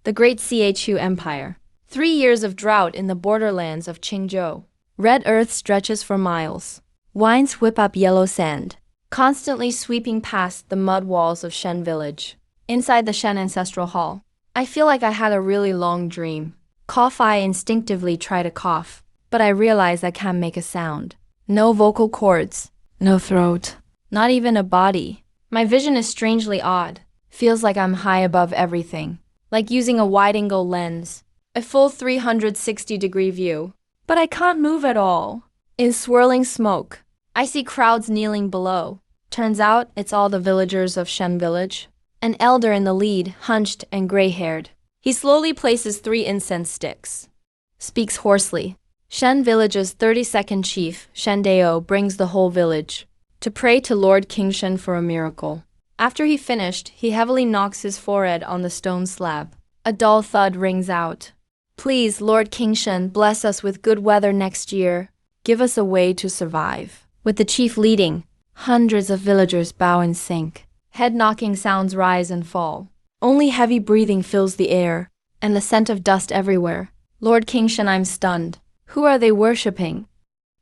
The Great Chu Empire. 3 years of drought in the borderlands of Qingzhou. Red earth stretches for miles. Winds whip up yellow sand, constantly sweeping past the mud walls of Shen village. Inside the Shen ancestral hall, I feel like I had a really long dream. I instinctively try to cough, but I realize I can't make a sound. No vocal cords, no throat, not even a body. My vision is strangely odd. Feels like I'm high above everything, like using a wide-angle lens, a full 360-degree view. But I can't move at all. In swirling smoke, I see crowds kneeling below. Turns out it's all the villagers of Shen village. An elder in the lead, hunched and gray-haired. He slowly places 3 incense sticks. Speaks hoarsely. Shen village's 32nd chief, Shen Dao, brings the whole village to pray to Lord King Shen for a miracle. After he finished, he heavily knocks his forehead on the stone slab. A dull thud rings out. Please, Lord King Shen, bless us with good weather next year. Give us a way to survive. With the chief leading, hundreds of villagers bow and sink. Head-knocking sounds rise and fall. Only heavy breathing fills the air, and the scent of dust everywhere. Lord King Shen, I'm stunned. Who are they worshipping?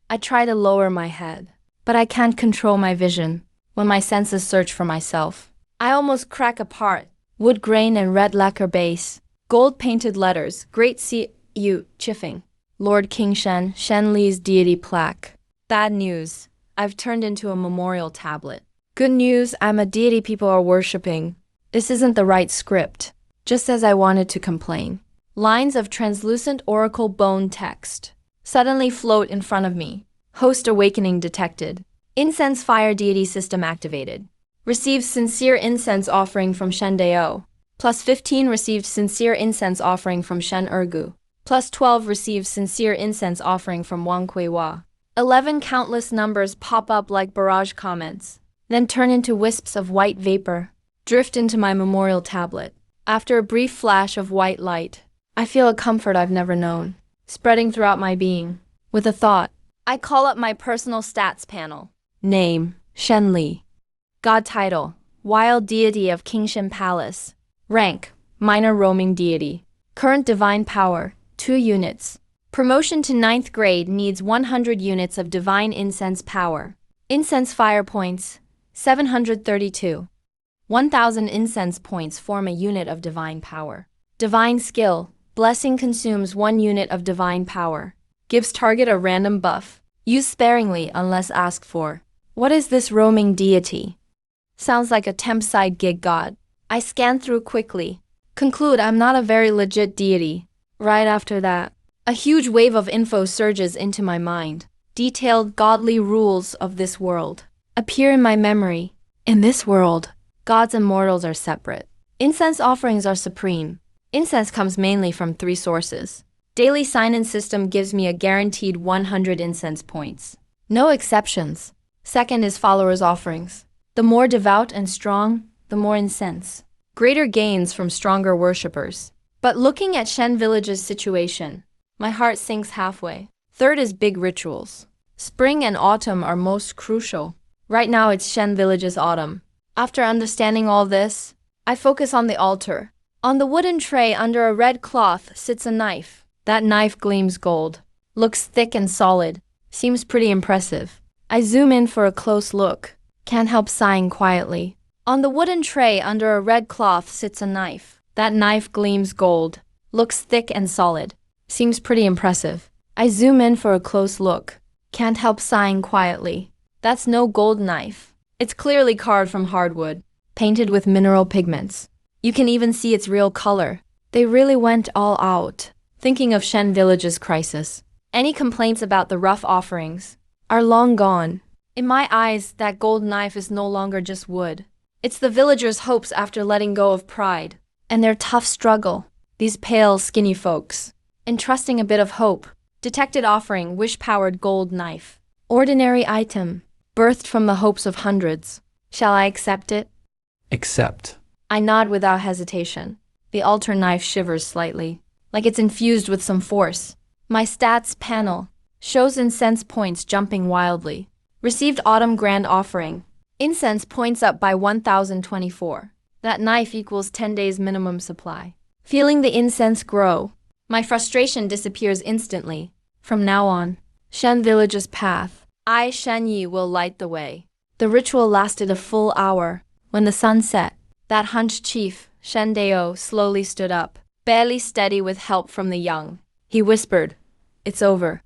I try to lower my head, but I can't control my vision when my senses search for myself. I almost crack apart. Wood grain and red lacquer base. Gold-painted letters, Great Chu Chiffing. Lord King Shen, Shen Li's deity plaque. Bad news. I've turned into a memorial tablet. Good news, I'm a deity people are worshipping. This isn't the right script. Just as I wanted to complain. Lines of translucent oracle bone text suddenly float in front of me. Host awakening detected. Incense fire deity system activated. Received sincere incense offering from Shen Dao. +15 received sincere incense offering from Shen Ergu. +12 received sincere incense offering from Wang Kuiwa. 11 countless numbers pop up like barrage comments, then turn into wisps of white vapor, drift into my memorial tablet. After a brief flash of white light, I feel a comfort I've never known, spreading throughout my being. With a thought, I call up my personal stats panel. Name, Shen Li. God title, Wild Deity of Kingshan Palace. Rank, Minor Roaming Deity. Current Divine Power, 2 units. Promotion to 9th grade needs 100 units of Divine Incense Power. Incense Fire Points, 732. 1,000 incense points form a unit of Divine Power. Divine Skill, Blessing consumes 1 unit of Divine Power. Gives target a random buff. Use sparingly unless asked for. What is this roaming deity? Sounds like a temp side gig god. I scan through quickly. Conclude I'm not a very legit deity. Right after that, a huge wave of info surges into my mind. Detailed godly rules of this world appear in my memory. In this world, gods and mortals are separate. Incense offerings are supreme. Incense comes mainly from 3 sources. Daily sign-in system gives me a guaranteed 100 incense points. No exceptions. Second is followers' offerings. The more devout and strong, the more incense. Greater gains from stronger worshippers. But looking at Shen village's situation, my heart sinks halfway. Third is big rituals. Spring and autumn are most crucial. Right now it's Shen village's autumn. After understanding all this, I focus on the altar. On the wooden tray under a red cloth sits a knife. That knife gleams gold. Looks thick and solid. Seems pretty impressive. I zoom in for a close look. Can't help sighing quietly. On the wooden tray under a red cloth sits a knife. That knife gleams gold. Looks thick and solid. Seems pretty impressive. I zoom in for a close look. Can't help sighing quietly. That's no gold knife. It's clearly carved from hardwood, painted with mineral pigments. You can even see its real color. They really went all out. Thinking of Shen village's crisis. Any complaints about the rough offerings are long gone. In my eyes, that gold knife is no longer just wood. It's the villagers' hopes after letting go of pride. And their tough struggle. These pale, skinny folks. Entrusting a bit of hope. Detected offering, wish-powered gold knife. Ordinary item. Birthed from the hopes of hundreds. Shall I accept it? Accept. I nod without hesitation. The altar knife shivers slightly, like it's infused with some force. My stats panel shows incense points jumping wildly. Received autumn grand offering. Incense points up by 1,024. That knife equals 10 days minimum supply. feeling the incense grow. My frustration disappears instantly. From now on, Shen Village's path, I, Shen Yi, will light the way. The ritual lasted a full hour. When the sun set, that hunched chief, Shen Dao, slowly stood up, barely steady with help from the young. He whispered, "It's over.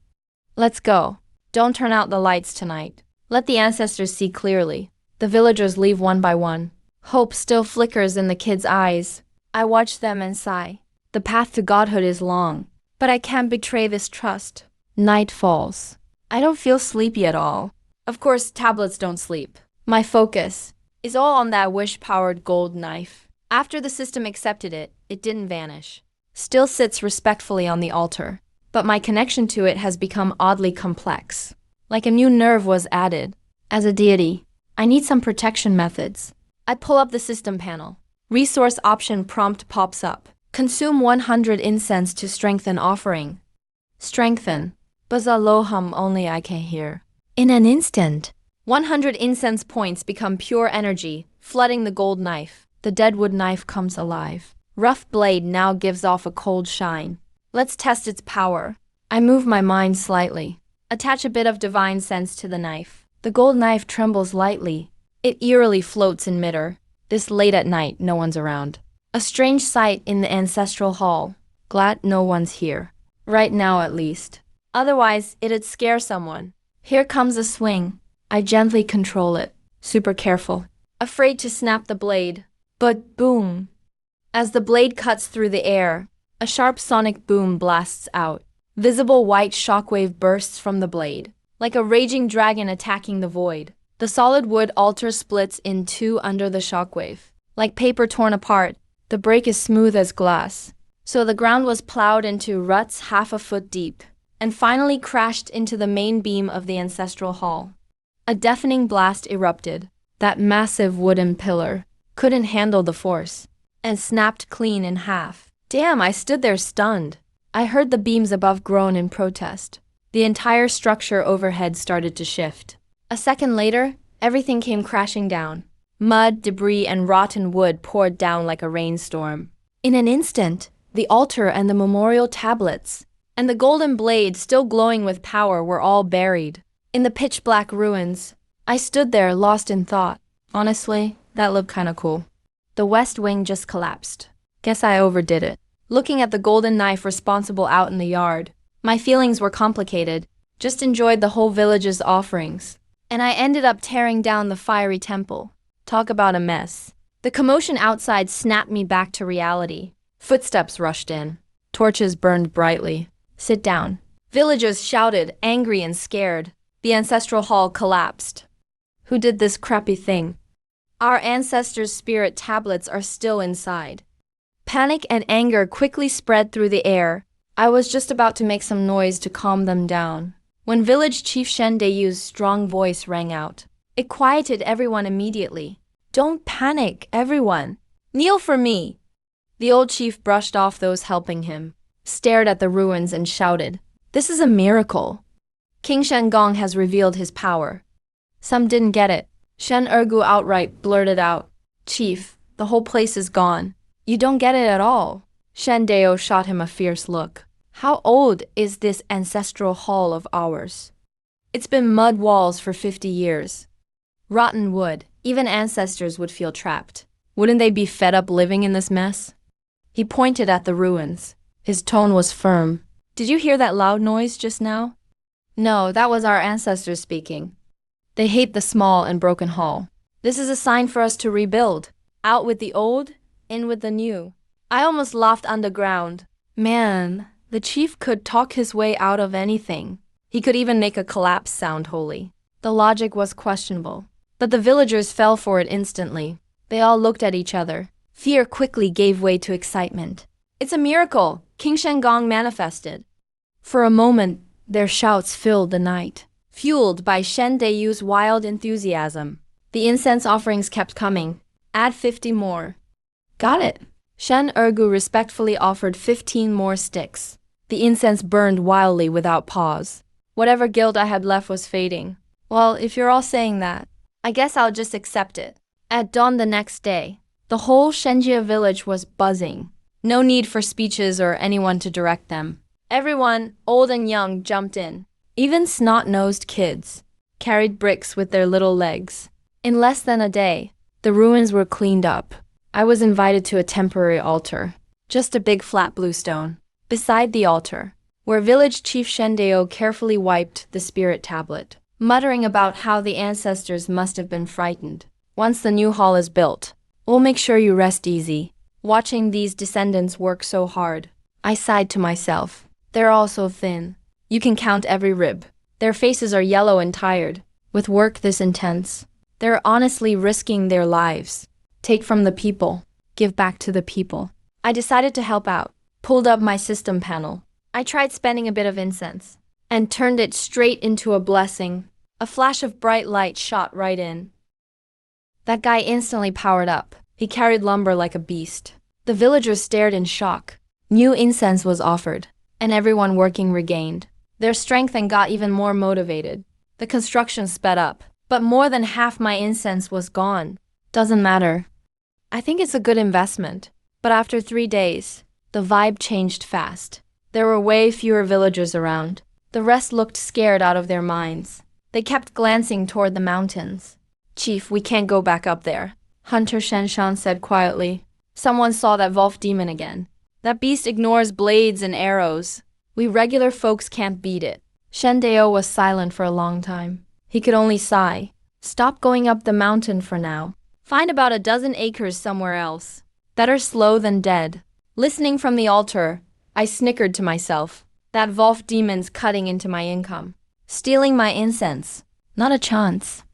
Let's go. Don't turn out the lights tonight. Let the ancestors see clearly." The villagers leave one by one. Hope still flickers in the kids' eyes. I watch them and sigh. The path to godhood is long, but I can't betray this trust. Night falls. I don't feel sleepy at all. Of course, tablets don't sleep. My focus is all on that wish-powered gold knife. After the system accepted it, it didn't vanish. Still sits respectfully on the altar. But my connection to it has become oddly complex. Like a new nerve was added. As a deity, I need some protection methods. I pull up the system panel. Resource option prompt pops up. Consume 100 incense to strengthen offering. Strengthen. Buzz a low hum only I can hear. In an instant, 100 incense points become pure energy, flooding the gold knife. The deadwood knife comes alive. Rough blade now gives off a cold shine. Let's test its power. I move my mind slightly. Attach a bit of divine sense to the knife. The gold knife trembles lightly. It eerily floats in midair. This late at night, no one's around. A strange sight in the ancestral hall. Glad no one's here. Right now, at least. Otherwise, it'd scare someone. Here comes a swing. I gently control it. Super careful. Afraid to snap the blade. But boom. As the blade cuts through the air, a sharp sonic boom blasts out. Visible white shockwave bursts from the blade, like a raging dragon attacking the void. The solid wood altar splits in two under the shockwave. Like paper torn apart, the break is smooth as glass. So the ground was plowed into ruts half a foot deep, and finally crashed into the main beam of the ancestral hall. A deafening blast erupted. That massive wooden pillar couldn't handle the force, and snapped clean in half. Damn, I stood there stunned. I heard the beams above groan in protest. The entire structure overhead started to shift. A second later, everything came crashing down. Mud, debris, and rotten wood poured down like a rainstorm. In an instant, the altar and the memorial tablets, and the golden blade still glowing with power were all buried. In the pitch-black ruins, I stood there lost in thought. Honestly, that looked kinda cool. The west wing just collapsed. Guess I overdid it. Looking at the golden knife responsible out in the yard, my feelings were complicated. Just enjoyed the whole village's offerings. And I ended up tearing down the fiery temple. Talk about a mess. The commotion outside snapped me back to reality. Footsteps rushed in. Torches burned brightly. Sit down. Villagers shouted, angry and scared. The ancestral hall collapsed. Who did this crappy thing? Our ancestors' spirit tablets are still inside. Panic and anger quickly spread through the air. I was just about to make some noise to calm them down, when village chief Shen Deyu's strong voice rang out. It quieted everyone immediately. Don't panic, everyone. Kneel for me. The old chief brushed off those helping him, stared at the ruins and shouted, "This is a miracle. King Shen Gong has revealed his power." Some didn't get it. Shen Ergu outright blurted out, "Chief, the whole place is gone. You don't get it at all." Shen Dao shot him a fierce look. "How old is this ancestral hall of ours? It's been mud walls for 50 years. Rotten wood, even ancestors would feel trapped. Wouldn't they be fed up living in this mess?" He pointed at the ruins. His tone was firm. "Did you hear that loud noise just now?" "No, that was our ancestors speaking. They hate the small and broken hall. This is a sign for us to rebuild. Out with the old, in with the new." I almost laughed underground. Man, the chief could talk his way out of anything. He could even make a collapse sound holy. The logic was questionable, but the villagers fell for it instantly. They all looked at each other. Fear quickly gave way to excitement. "It's a miracle! King Shen Gong manifested." For a moment, their shouts filled the night, fueled by Shen Deyu's wild enthusiasm. The incense offerings kept coming. Add 50 more. Got it. Shen Ergu respectfully offered 15 more sticks. The incense burned wildly without pause. Whatever guilt I had left was fading. Well, if you're all saying that, I guess I'll just accept it. At dawn the next day, the whole Shenjia village was buzzing. No need for speeches or anyone to direct them. Everyone, old and young, jumped in. Even snot-nosed kids carried bricks with their little legs. In less than a day, the ruins were cleaned up. I was invited to a temporary altar, just a big flat blue stone. Beside the altar, where village chief Shendeo carefully wiped the spirit tablet, muttering about how the ancestors must have been frightened. Once the new hall is built, we'll make sure you rest easy. Watching these descendants work so hard, I sighed to myself. They're all so thin. You can count every rib. Their faces are yellow and tired. With work this intense, they're honestly risking their lives. Take from the people, give back to the people. I decided to help out. Pulled up my system panel. I tried spending a bit of incense and turned it straight into a blessing. A flash of bright light shot right in. That guy instantly powered up. He carried lumber like a beast. The villagers stared in shock. New incense was offered, and everyone working regained their strength and got even more motivated. The construction sped up, but more than half my incense was gone. Doesn't matter. I think it's a good investment. But after 3 days, the vibe changed fast. There were way fewer villagers around. The rest looked scared out of their minds. They kept glancing toward the mountains. Chief, we can't go back up there, Hunter Shenshan said quietly. Someone saw that Wolf demon again. That beast ignores blades and arrows. We regular folks can't beat it. Shendeo was silent for a long time. He could only sigh. Stop going up the mountain for now. Find about a dozen acres somewhere else. Better slow than dead. Listening from the altar, I snickered to myself. That Wolf demon's cutting into my income. Stealing my incense. Not a chance.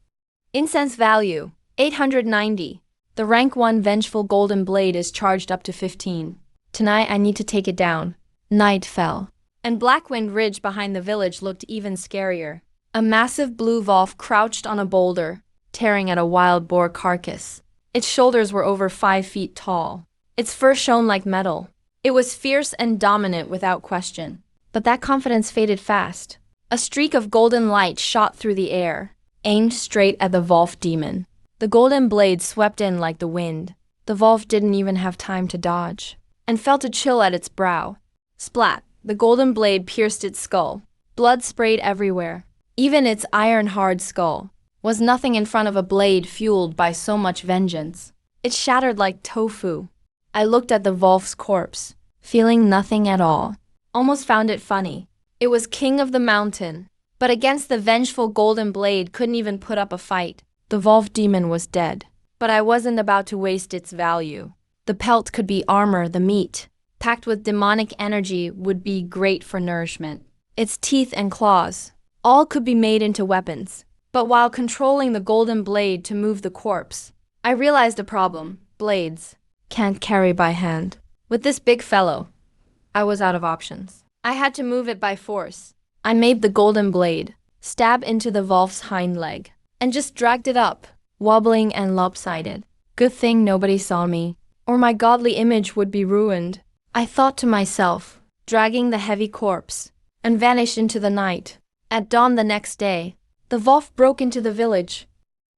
Incense value, 890. The rank 1 vengeful golden blade is charged up to 15. Tonight I need to take it down. Night fell. And Blackwind Ridge behind the village looked even scarier. A massive blue wolf crouched on a boulder, tearing at a wild boar carcass. Its shoulders were over 5 feet tall. Its fur shone like metal. It was fierce and dominant without question. But that confidence faded fast. A streak of golden light shot through the air, aimed straight at the wolf demon. The golden blade swept in like the wind. The wolf didn't even have time to dodge, and felt a chill at its brow. Splat! The golden blade pierced its skull. Blood sprayed everywhere. Even its iron-hard skull was nothing in front of a blade fueled by so much vengeance. It shattered like tofu. I looked at the wolf's corpse, feeling nothing at all. Almost found it funny. It was king of the mountain, but against the vengeful golden blade couldn't even put up a fight. The wolf demon was dead, but I wasn't about to waste its value. The pelt could be armor, the meat, packed with demonic energy, would be great for nourishment. Its teeth and claws, all could be made into weapons. But while controlling the golden blade to move the corpse, I realized a problem. Blades can't carry by hand. With this big fellow, I was out of options. I had to move it by force. I made the golden blade stab into the wolf's hind leg and just dragged it up, wobbling and lopsided. Good thing nobody saw me, or my godly image would be ruined. I thought to myself, dragging the heavy corpse, and vanished into the night. At dawn the next day, the wolf broke into the village.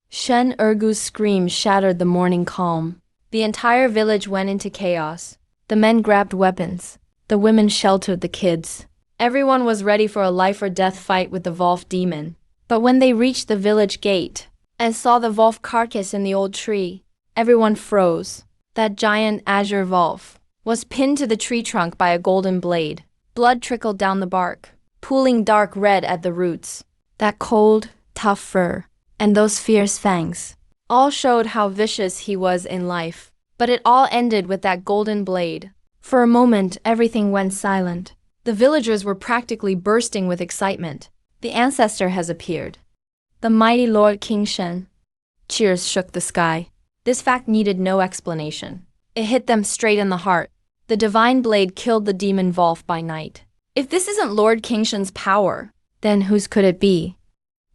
Shen Ergu's scream shattered the morning calm. The entire village went into chaos. The men grabbed weapons. The women sheltered the kids. Everyone was ready for a life-or-death fight with the wolf demon. But when they reached the village gate and saw the wolf carcass in the old tree, everyone froze. That giant azure wolf was pinned to the tree trunk by a golden blade. Blood trickled down the bark, pooling dark red at the roots. That cold, tough fur, and those fierce fangs, all showed how vicious he was in life. But it all ended with that golden blade. For a moment, everything went silent. The villagers were practically bursting with excitement. The ancestor has appeared. The mighty Lord King Shen. Cheers shook the sky. This fact needed no explanation. It hit them straight in the heart. The divine blade killed the demon wolf by night. If this isn't Lord King Shen's power, then whose could it be?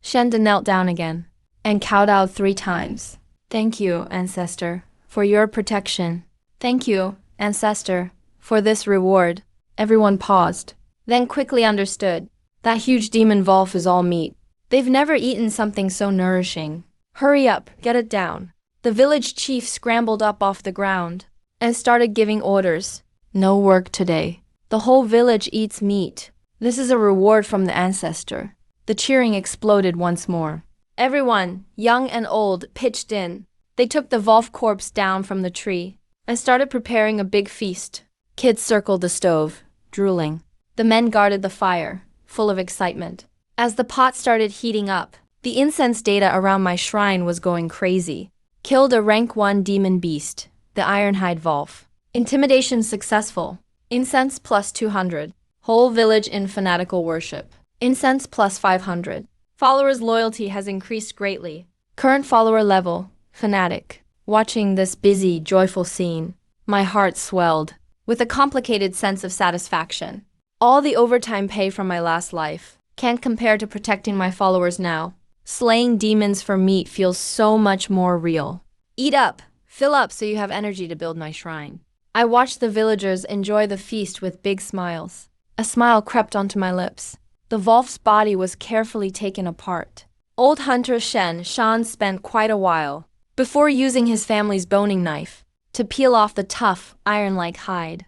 Shenda knelt down again and kowtowed 3 times. Thank you, ancestor, for your protection. Thank you, ancestor, for this reward. Everyone paused, then quickly understood. That huge demon wolf is all meat. They've never eaten something so nourishing. Hurry up, get it down. The village chief scrambled up off the ground and started giving orders. No work today. The whole village eats meat. This is a reward from the ancestor. The cheering exploded once more. Everyone, young and old, pitched in. They took the Wolf corpse down from the tree and started preparing a big feast. Kids circled the stove, drooling. The men guarded the fire, full of excitement. As the pot started heating up, the incense data around my shrine was going crazy. Killed a rank 1 demon beast, the Ironhide Wolf. Intimidation successful. Incense plus 200. Whole village in fanatical worship. Incense plus 500. Followers' loyalty has increased greatly. Current follower level, fanatic. Watching this busy, joyful scene, my heart swelled with a complicated sense of satisfaction. All the overtime pay from my last life can't compare to protecting my followers now. Slaying demons for meat feels so much more real. Eat up, fill up so you have energy to build my shrine. I watched the villagers enjoy the feast with big smiles. A smile crept onto my lips. The Wolf's body was carefully taken apart. Old hunter Shan spent quite a while before using his family's boning knife to peel off the tough, iron-like hide.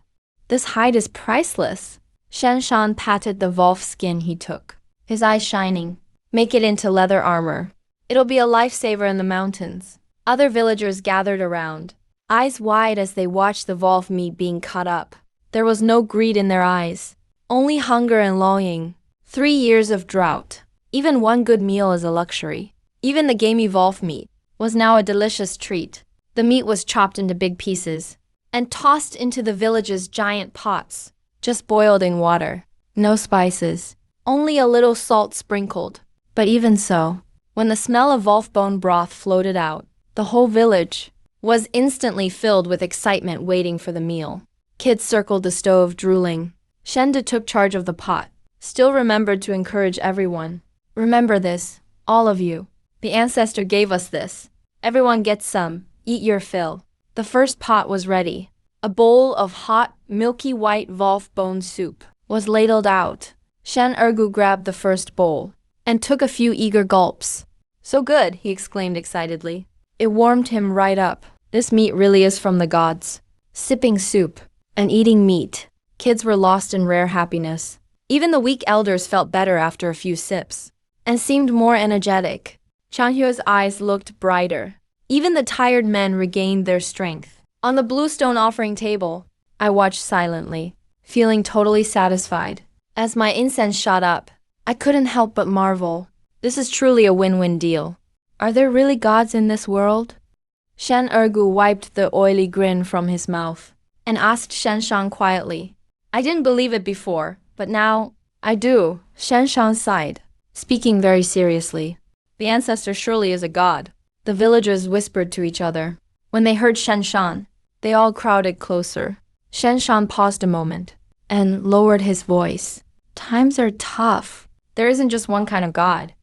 This hide is priceless. Shan patted the Wolf's skin he took, his eyes shining. Make it into leather armor. It'll be a lifesaver in the mountains. Other villagers gathered around, eyes wide as they watched the Wolf meat being cut up. There was no greed in their eyes, only hunger and longing. 3 years of drought. Even one good meal is a luxury. Even the gamey Wolf meat was now a delicious treat. The meat was chopped into big pieces and tossed into the village's giant pots, just boiled in water. No spices, only a little salt sprinkled. But even so, when the smell of wolf bone broth floated out, the whole village was instantly filled with excitement waiting for the meal. Kids circled the stove, drooling. Shenda took charge of the pot, still remembered to encourage everyone. Remember this, all of you. The ancestor gave us this. Everyone gets some, eat your fill. The first pot was ready. A bowl of hot, milky white wolf bone soup was ladled out. Shan Ergu grabbed the first bowl and took a few eager gulps. So good, he exclaimed excitedly. It warmed him right up. This meat really is from the gods. Sipping soup and eating meat, kids were lost in rare happiness. Even the weak elders felt better after a few sips and seemed more energetic. Changhyo's eyes looked brighter. Even the tired men regained their strength. On the bluestone offering table, I watched silently, feeling totally satisfied. As my incense shot up, I couldn't help but marvel. This is truly a win-win deal. Are there really gods in this world? Shan Ergu wiped the oily grin from his mouth and asked Shanshan quietly. I didn't believe it before, but now I do. Shanshan sighed, speaking very seriously. The ancestor surely is a god. The villagers whispered to each other. When they heard Shanshan, they all crowded closer. Shanshan paused a moment and lowered his voice. Times are tough. There isn't just one kind of god.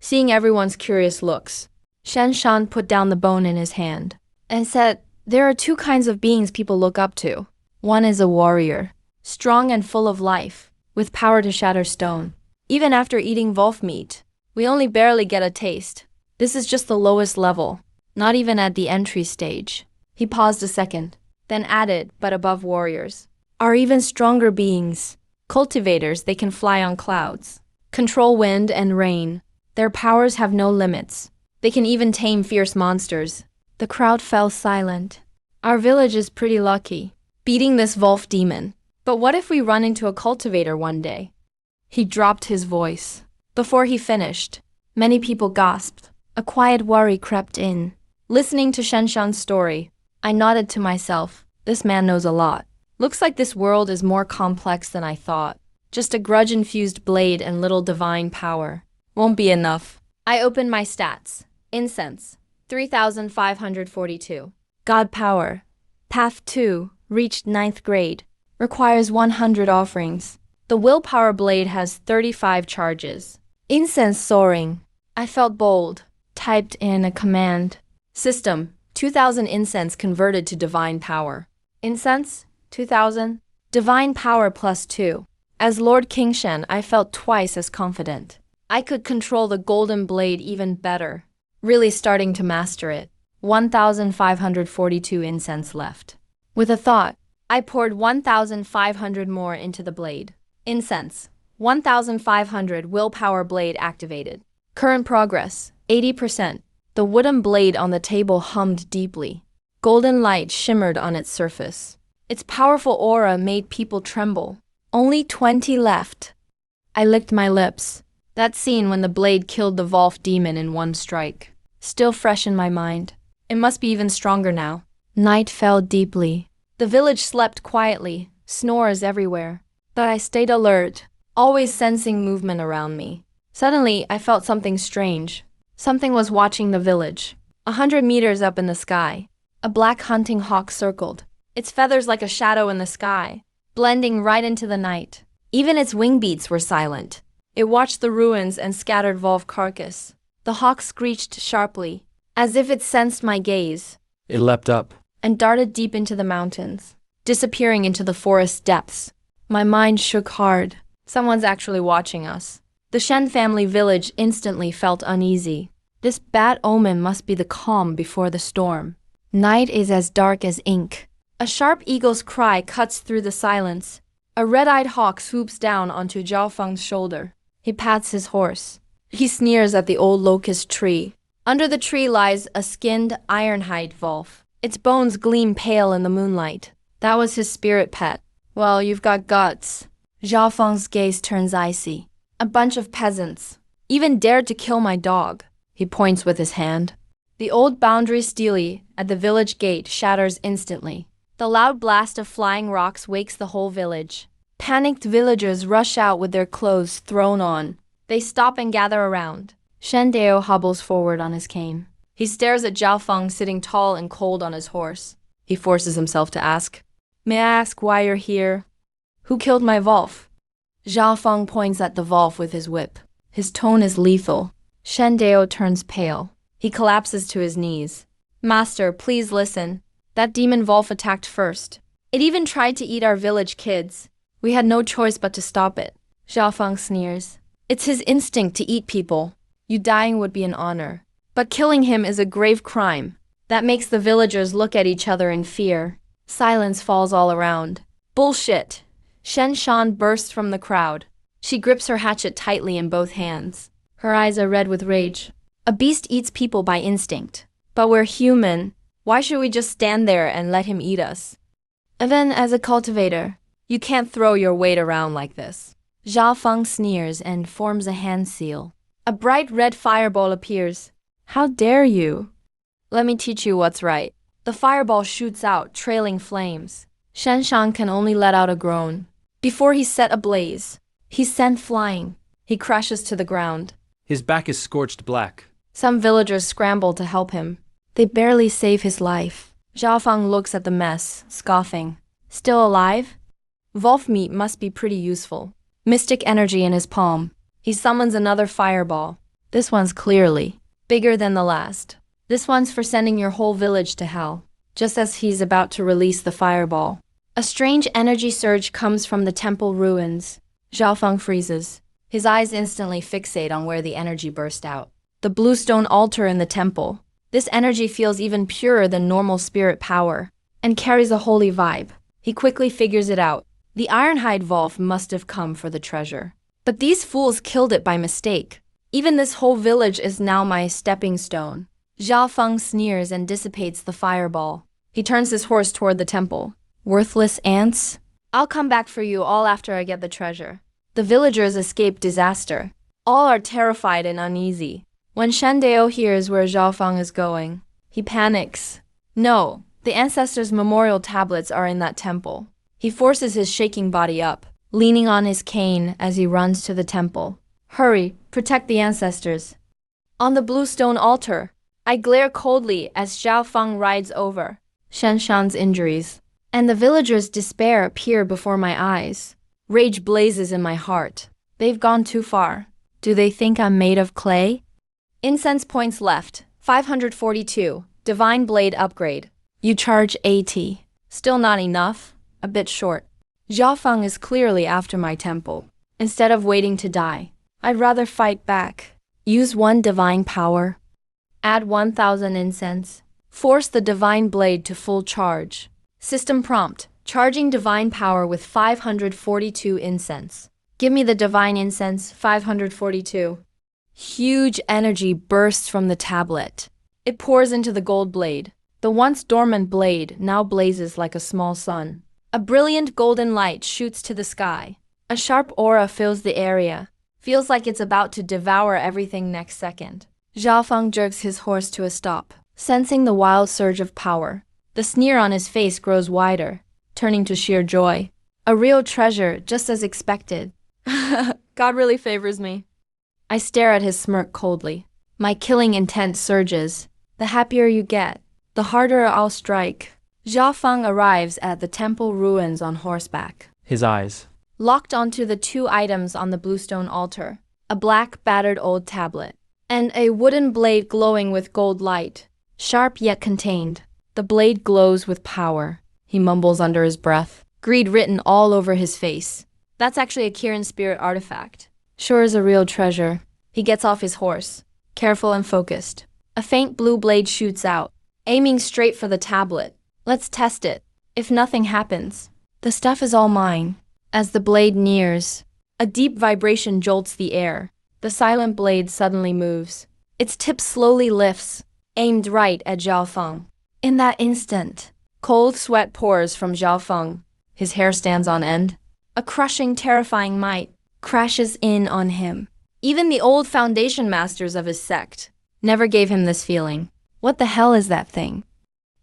Seeing everyone's curious looks, Shanshan put down the bone in his hand and said, there are 2 kinds of beings people look up to. One is a warrior, strong and full of life, with power to shatter stone. Even after eating wolf meat, we only barely get a taste. This is just the lowest level, not even at the entry stage. He paused a second, then added, but above warriors are even stronger beings. Cultivators, they can fly on clouds, control wind and rain. Their powers have no limits. They can even tame fierce monsters. The crowd fell silent. Our village is pretty lucky, beating this wolf demon. But what if we run into a cultivator one day? He dropped his voice. Before he finished, many people gasped. A quiet worry crept in. Listening to Shanshan's story, I nodded to myself. This man knows a lot. Looks like this world is more complex than I thought. Just a grudge-infused blade and little divine power won't be enough. I opened my stats. Incense, 3,542. God power. Path 2, reached 9th grade. Requires 100 offerings. The willpower blade has 35 charges. Incense soaring. I felt bold. Typed in a command. System, 2,000 incense converted to divine power. Incense, 2,000. Divine power plus 2. As Lord Kingshan, I felt twice as confident. I could control the golden blade even better. Really starting to master it. 1,542 incense left. With a thought, I poured 1,500 more into the blade. Incense. 1,500 willpower blade activated. Current progress, 80%. The wooden blade on the table hummed deeply. Golden light shimmered on its surface. Its powerful aura made people tremble. Only 20 left. I licked my lips. That scene when the blade killed the Volf demon in one strike. Still fresh in my mind. It must be even stronger now. Night fell deeply. The village slept quietly, snores everywhere. But I stayed alert, always sensing movement around me. Suddenly, I felt something strange. Something was watching the village. 100 meters up in the sky. A black hunting hawk circled, its feathers like a shadow in the sky, blending right into the night. Even its wing beats were silent. It watched the ruins and scattered Volf carcass. The hawk screeched sharply, as if it sensed my gaze. It leapt up And darted deep into the mountains, disappearing into the forest depths. My mind shook hard. Someone's actually watching us. The Shen family village instantly felt uneasy. This bad omen must be the calm before the storm. Night is as dark as ink. A sharp eagle's cry cuts through the silence. A red-eyed hawk swoops down onto Zhao Feng's shoulder. He pats his horse. He sneers at the old locust tree. Under the tree lies a skinned ironhide Volf. Its bones gleam pale in the moonlight. That was his spirit pet. Well, you've got guts. Zhao Feng's gaze turns icy. A bunch of peasants even dared to kill my dog. He points with his hand. The old boundary stele at the village gate shatters instantly. The loud blast of flying rocks wakes the whole village. Panicked villagers rush out with their clothes thrown on. They stop and gather around. Shen Dao hobbles forward on his cane. He stares at Zhao Feng sitting tall and cold on his horse. He forces himself to ask, "May I ask why you're here? Who killed my Volf?" Zhao Feng points at the Volf with his whip. His tone is lethal. Shen Dao turns pale. He collapses to his knees. "Master, please listen. That demon Volf attacked first. It even tried to eat our village kids. We had no choice but to stop it." Zhao Feng sneers. "It's his instinct to eat people. You dying would be an honor. But killing him is a grave crime. That makes the villagers look at each other in fear." Silence falls all around. "Bullshit." Shen Shan bursts from the crowd. She grips her hatchet tightly in both hands. Her eyes are red with rage. A beast eats people by instinct. But we're human. Why should we just stand there and let him eat us? And then, as a cultivator, you can't throw your weight around like this. Zhao Feng sneers and forms a hand seal. A bright red fireball appears. "How dare you? Let me teach you what's right." The fireball shoots out, trailing flames. Shen Shan can only let out a groan. Before he's set ablaze, he's sent flying. He crashes to the ground. His back is scorched black. Some villagers scramble to help him. They barely save his life. Zhao Feng looks at the mess, scoffing. Still alive? Volf meat must be pretty useful. Mystic energy in his palm. He summons another fireball. This one's clearly bigger than the last. This one's for sending your whole village to hell. Just as he's about to release the fireball, a strange energy surge comes from the temple ruins. Zhao Feng freezes. His eyes instantly fixate on where the energy burst out. The blue stone altar in the temple. This energy feels even purer than normal spirit power, and carries a holy vibe. He quickly figures it out. The ironhide Volf must have come for the treasure. But these fools killed it by mistake. Even this whole village is now my stepping stone. Zhao Feng sneers and dissipates the fireball. He turns his horse toward the temple. "Worthless ants? I'll come back for you all after I get the treasure." The villagers escape disaster. All are terrified and uneasy. When Shen Dao hears where Zhao Feng is going, he panics. No, the ancestors' memorial tablets are in that temple. He forces his shaking body up, leaning on his cane as he runs to the temple. "Hurry, protect the ancestors." On the blue stone altar, I glare coldly as Zhao Feng rides over. Shen Shan's injuries and the villagers' despair appear before my eyes. Rage blazes in my heart. They've gone too far. Do they think I'm made of clay? Incense points left, 542, Divine Blade upgrade. You charge 80. Still not enough, a bit short. Zhao Feng is clearly after my temple. Instead of waiting to die, I'd rather fight back. Use 1 divine power. Add 1,000 incense. Force the divine blade to full charge. System prompt. charging divine power with 542 incense. Give me the divine incense, 542. Huge energy bursts from the tablet. It pours into the gold blade. The once dormant blade now blazes like a small sun. A brilliant golden light shoots to the sky. A sharp aura fills the area. Feels like it's about to devour everything next second. Zhao Feng jerks his horse to a stop, sensing the wild surge of power. The sneer on his face grows wider, turning to sheer joy. A real treasure, just as expected. God really favors me. I stare at his smirk coldly. My killing intent surges. The happier you get, the harder I'll strike. Zhao Feng arrives at the temple ruins on horseback. His eyes. Locked onto the two items on the bluestone altar. A black, battered old tablet. And a wooden blade glowing with gold light. Sharp yet contained. The blade glows with power. He mumbles under his breath. Greed written all over his face. That's actually a Kirin spirit artifact. Sure is a real treasure. He gets off his horse. Careful and focused. A faint blue blade shoots out, aiming straight for the tablet. Let's test it. If nothing happens, the stuff is all mine. As the blade nears, a deep vibration jolts the air. The silent blade suddenly moves. Its tip slowly lifts, aimed right at Zhao Feng. In that instant, cold sweat pours from Zhao Feng. His hair stands on end. A crushing, terrifying might crashes in on him. Even the old foundation masters of his sect never gave him this feeling. What the hell is that thing?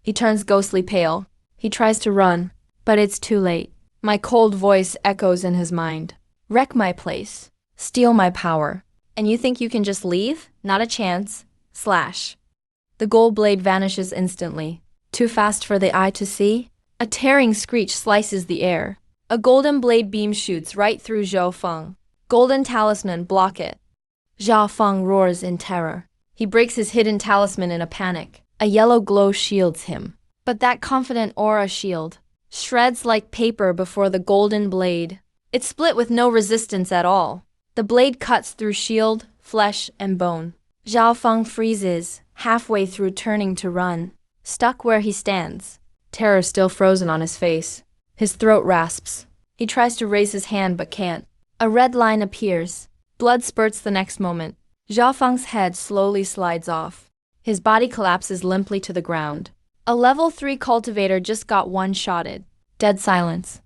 He turns ghostly pale. He tries to run, but it's too late. My cold voice echoes in his mind. Wreck my place. Steal my power. And you think you can just leave? Not a chance. Slash. The gold blade vanishes instantly. Too fast for the eye to see? A tearing screech slices the air. A golden blade beam shoots right through Zhao Feng. Golden talisman block it. Zhao Feng roars in terror. He breaks his hidden talisman in a panic. A yellow glow shields him. But that confident aura shield shreds like paper before the golden blade. It split with no resistance at all. The blade cuts through shield, flesh, and bone. Zhao Feng freezes, halfway through turning to run. Stuck where he stands, terror still frozen on his face. His throat rasps. He tries to raise his hand but can't. A red line appears. Blood spurts the next moment. Zhao Feng's head slowly slides off. His body collapses limply to the ground. A level 3 cultivator just got one-shotted. Dead silence.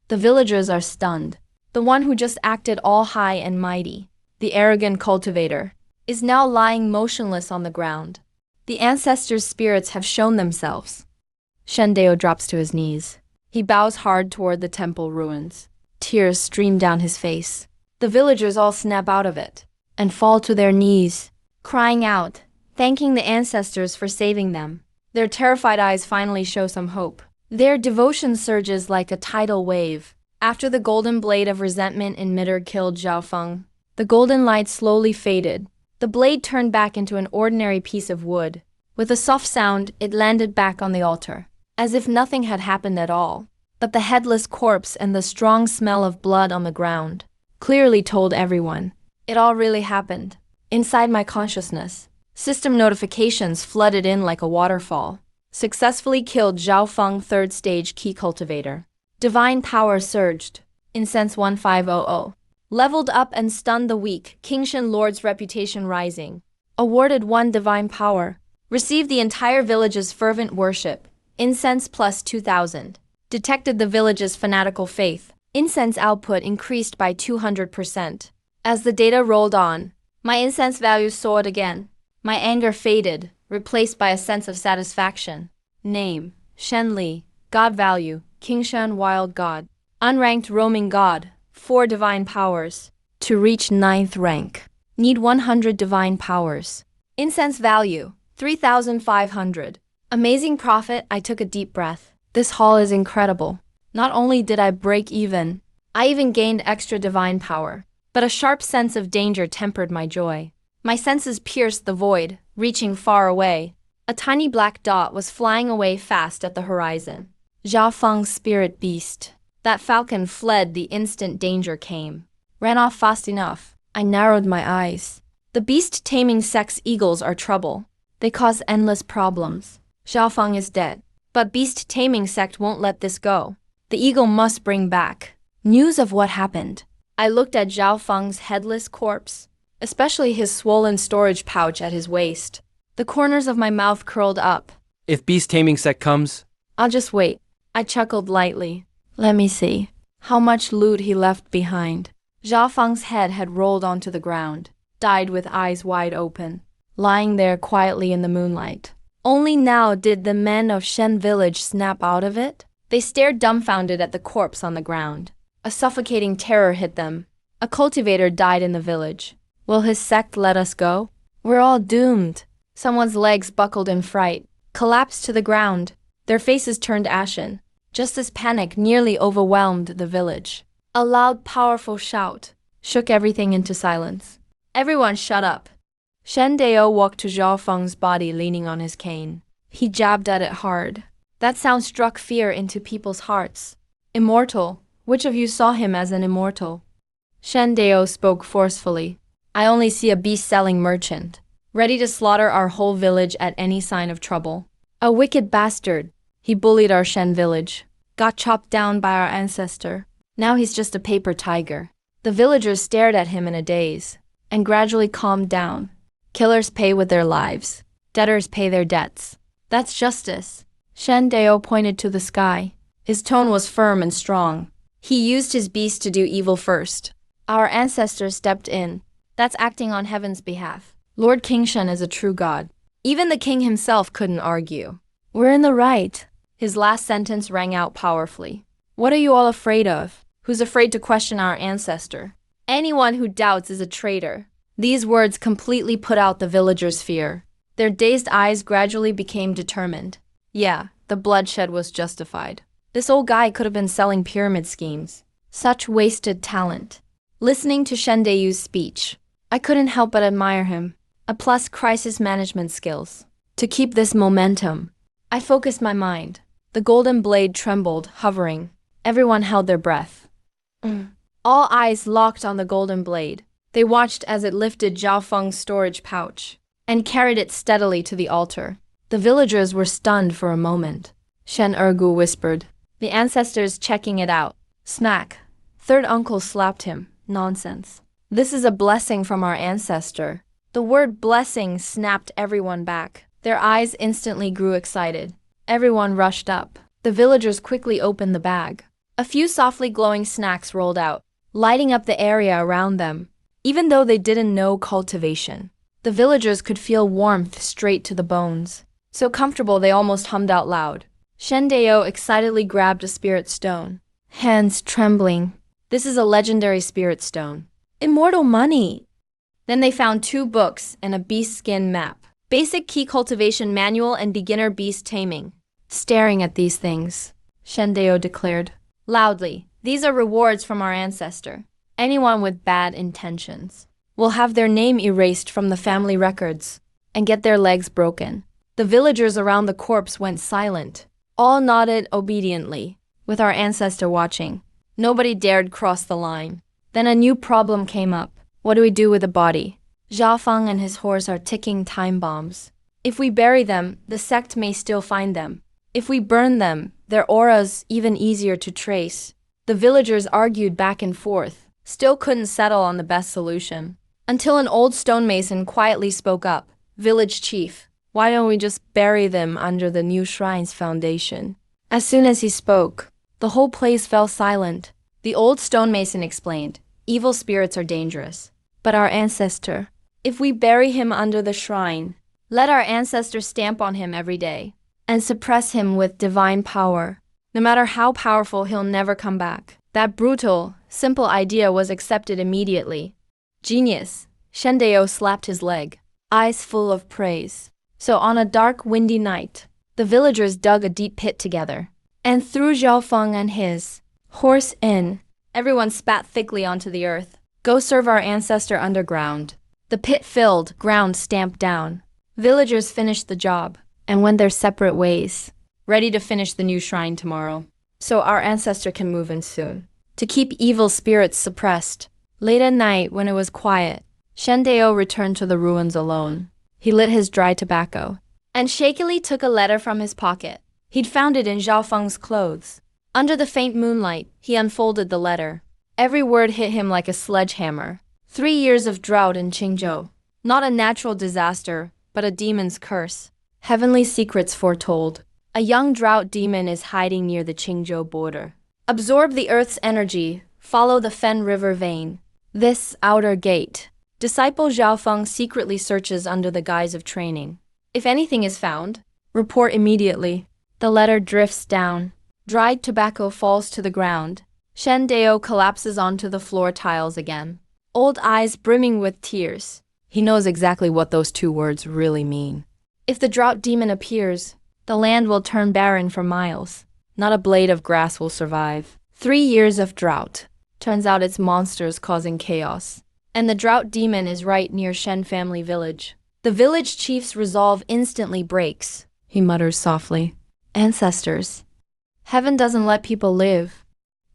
The villagers are stunned. The one who just acted all high and mighty, the arrogant cultivator, is now lying motionless on the ground. The ancestors' spirits have shown themselves. Shendeo drops to his knees. He bows hard toward the temple ruins. Tears stream down his face. The villagers all snap out of it and fall to their knees, crying out, thanking the ancestors for saving them. Their terrified eyes finally show some hope. Their devotion surges like a tidal wave. After the golden blade of resentment in midair killed Zhao Feng, the golden light slowly faded. The blade turned back into an ordinary piece of wood. With a soft sound, it landed back on the altar, as if nothing had happened at all. But the headless corpse and the strong smell of blood on the ground clearly told everyone. It all really happened. Inside my consciousness, system notifications flooded in like a waterfall. Successfully killed Zhao Feng 3rd stage key cultivator. Divine power surged. Incense 1500. Leveled up and stunned the weak. Kingshan Lord's reputation rising. Awarded 1 divine power. Received the entire village's fervent worship. Incense plus 2000. Detected the village's fanatical faith. Incense output increased by 200%. As the data rolled on, my incense value soared again. My anger faded, replaced by a sense of satisfaction. Name: Shen Li. God value: Kingshan Wild God. Unranked roaming God. 4 divine powers. To reach 9th rank, need 100 divine powers. Incense value: 3,500. Amazing profit. I took a deep breath. This haul is incredible. Not only did I break even, I even gained extra divine power. But a sharp sense of danger tempered my joy. My senses pierced the void, reaching far away. A tiny black dot was flying away fast at the horizon. Zhao Feng's spirit beast. That falcon fled the instant danger came. Ran off fast enough. I narrowed my eyes. The beast-taming sex eagles are trouble. They cause endless problems. Zhao Feng is dead. But beast-taming sect won't let this go. The eagle must bring back news of what happened. I looked at Zhao Feng's headless corpse, especially his swollen storage pouch at his waist. The corners of my mouth curled up. If beast taming sect comes, I'll just wait. I chuckled lightly. Let me see how much loot he left behind. Zhao Feng's head had rolled onto the ground, died with eyes wide open, lying there quietly in the moonlight. Only now did the men of Shen village snap out of it. They stared dumbfounded at the corpse on the ground. A suffocating terror hit them. A cultivator died in the village. Will his sect let us go? We're all doomed. Someone's legs buckled in fright, collapsed to the ground. Their faces turned ashen, just as panic nearly overwhelmed the village. A loud, powerful shout shook everything into silence. Everyone shut up. Shen Dao walked to Zhao Feng's body leaning on his cane. He jabbed at it hard. That sound struck fear into people's hearts. Immortal. Which of you saw him as an immortal? Shen Dao spoke forcefully. I only see a beast-selling merchant, ready to slaughter our whole village at any sign of trouble. A wicked bastard. He bullied our Shen village, got chopped down by our ancestor. Now he's just a paper tiger. The villagers stared at him in a daze, and gradually calmed down. Killers pay with their lives. Debtors pay their debts. That's justice. Shen Dao pointed to the sky. His tone was firm and strong. He used his beast to do evil first. Our ancestors stepped in. That's acting on heaven's behalf. Lord King Shen is a true god. Even the king himself couldn't argue. We're in the right. His last sentence rang out powerfully. What are you all afraid of? Who's afraid to question our ancestor? Anyone who doubts is a traitor. These words completely put out the villagers' fear. Their dazed eyes gradually became determined. Yeah, the bloodshed was justified. This old guy could have been selling pyramid schemes. Such wasted talent. Listening to Shen Dao's speech, I couldn't help but admire him. A plus crisis management skills. To keep this momentum, I focused my mind. The golden blade trembled, hovering. Everyone held their breath. All eyes locked on the golden blade. They watched as it lifted Zhao Feng's storage pouch and carried it steadily to the altar. The villagers were stunned for a moment. Shen Ergu whispered, "The ancestors checking it out." Smack. Third uncle slapped him. Nonsense. This is a blessing from our ancestor. The word blessing snapped everyone back. Their eyes instantly grew excited. Everyone rushed up. The villagers quickly opened the bag. A few softly glowing snacks rolled out, lighting up the area around them. Even though they didn't know cultivation, the villagers could feel warmth straight to the bones. So comfortable they almost hummed out loud. Shen Dao excitedly grabbed a spirit stone, hands trembling. This is a legendary spirit stone. Immortal money! Then they found 2 books and a beast skin map. Basic key cultivation manual and beginner beast taming. Staring at these things, Shen Dao declared loudly, "These are rewards from our ancestor. Anyone with bad intentions will have their name erased from the family records and get their legs broken." The villagers around the corpse went silent. All nodded obediently, with our ancestor watching. Nobody dared cross the line. Then a new problem came up. What do we do with the body? Zhao Feng and his horse are ticking time bombs. If we bury them, the sect may still find them. If we burn them, their aura's even easier to trace. The villagers argued back and forth, still couldn't settle on the best solution. Until an old stonemason quietly spoke up. "Village chief, why don't we just bury them under the new shrine's foundation?" As soon as he spoke, the whole place fell silent. The old stonemason explained, "Evil spirits are dangerous. But our ancestor, if we bury him under the shrine, let our ancestor stamp on him every day and suppress him with divine power. No matter how powerful, he'll never come back." That brutal, simple idea was accepted immediately. Genius. Shen Dao slapped his leg, eyes full of praise. So on a dark, windy night, the villagers dug a deep pit together and threw Zhao Feng and his horse in. Everyone spat thickly onto the earth. "Go serve our ancestor underground." The pit filled, ground stamped down. Villagers finished the job and went their separate ways, ready to finish the new shrine tomorrow, so our ancestor can move in soon. To keep evil spirits suppressed. Late at night, when it was quiet, Shen Dao returned to the ruins alone. He lit his dry tobacco and shakily took a letter from his pocket. He'd found it in Zhao Feng's clothes. Under the faint moonlight, he unfolded the letter. Every word hit him like a sledgehammer. 3 years of drought in Qingzhou. Not a natural disaster, but a demon's curse. Heavenly secrets foretold. A young drought demon is hiding near the Qingzhou border. Absorb the earth's energy, follow the Fen River vein. This outer gate. Disciple Zhaofeng secretly searches under the guise of training. If anything is found, report immediately. The letter drifts down. Dried tobacco falls to the ground. Shen Dao collapses onto the floor tiles again. Old eyes brimming with tears. He knows exactly what those 2 words really mean. If the drought demon appears, the land will turn barren for miles. Not a blade of grass will survive. 3 years of drought. Turns out it's monsters causing chaos. And the drought demon is right near Shen family village. The village chief's resolve instantly breaks. He mutters softly. Ancestors. Heaven doesn't let people live.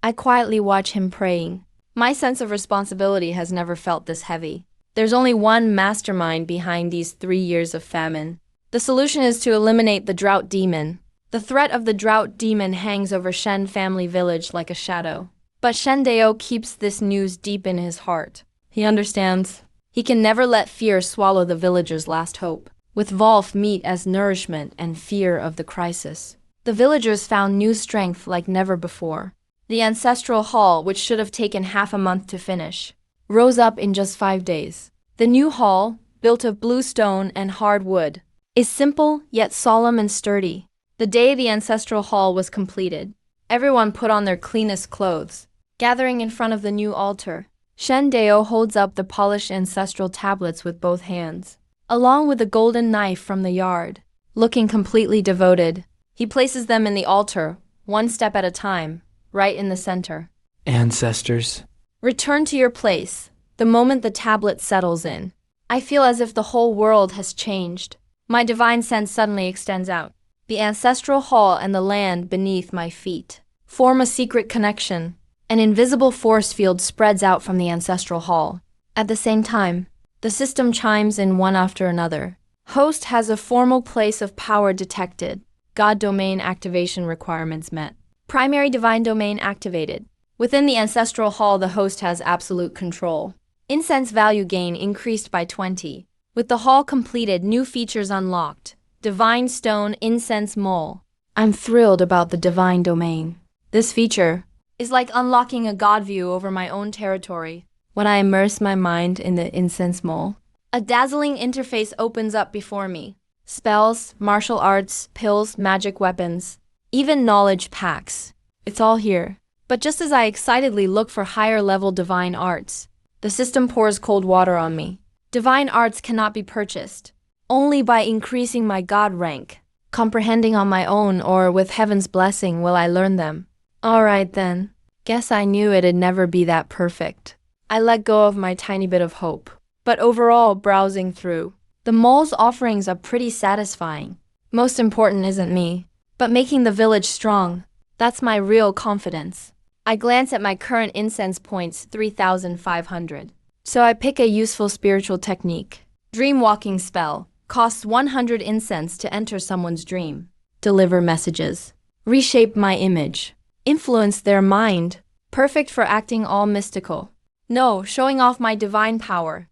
I quietly watch him praying. My sense of responsibility has never felt this heavy. There's only one mastermind behind these 3 years of famine. The solution is to eliminate the drought demon. The threat of the drought demon hangs over Shen family village like a shadow. But Shen Dao keeps this news deep in his heart. He understands. He can never let fear swallow the villagers' last hope. With Wolf meat as nourishment and fear of the crisis, the villagers found new strength like never before. The ancestral hall, which should have taken half a month to finish, rose up in just 5 days. The new hall, built of blue stone and hard wood, is simple yet solemn and sturdy. The day the ancestral hall was completed, everyone put on their cleanest clothes. Gathering in front of the new altar, Shen Dao holds up the polished ancestral tablets with both hands, along with the golden knife from the yard. Looking completely devoted, he places them in the altar, one step at a time, right in the center. Ancestors. Return to your place. The moment the tablet settles in, I feel as if the whole world has changed. My divine sense suddenly extends out. The ancestral hall and the land beneath my feet form a secret connection. An invisible force field spreads out from the ancestral hall. At the same time, the system chimes in one after another. Host has a formal place of power detected. God domain activation requirements met. Primary divine domain activated. Within the ancestral hall, the host has absolute control. Incense value gain increased by 20. With the hall completed, new features unlocked. Divine stone incense mole. I'm thrilled about the divine domain. This feature is like unlocking a god view over my own territory. When I immerse my mind in the incense mole, a dazzling interface opens up before me. Spells, martial arts, pills, magic weapons, even knowledge packs. It's all here. But just as I excitedly look for higher level divine arts, the system pours cold water on me. Divine arts cannot be purchased. Only by increasing my god rank. Comprehending on my own or with heaven's blessing will I learn them. Alright then. Guess I knew it'd never be that perfect. I let go of my tiny bit of hope. But overall, browsing through, the mole's offerings are pretty satisfying. Most important isn't me, but making the village strong. That's my real confidence. I glance at my current incense points, 3,500. So I pick a useful spiritual technique. Dream walking spell. Costs 100 incense to enter someone's dream. Deliver messages. Reshape my image. Influence their mind. Perfect for acting all mystical. No, showing off my divine power.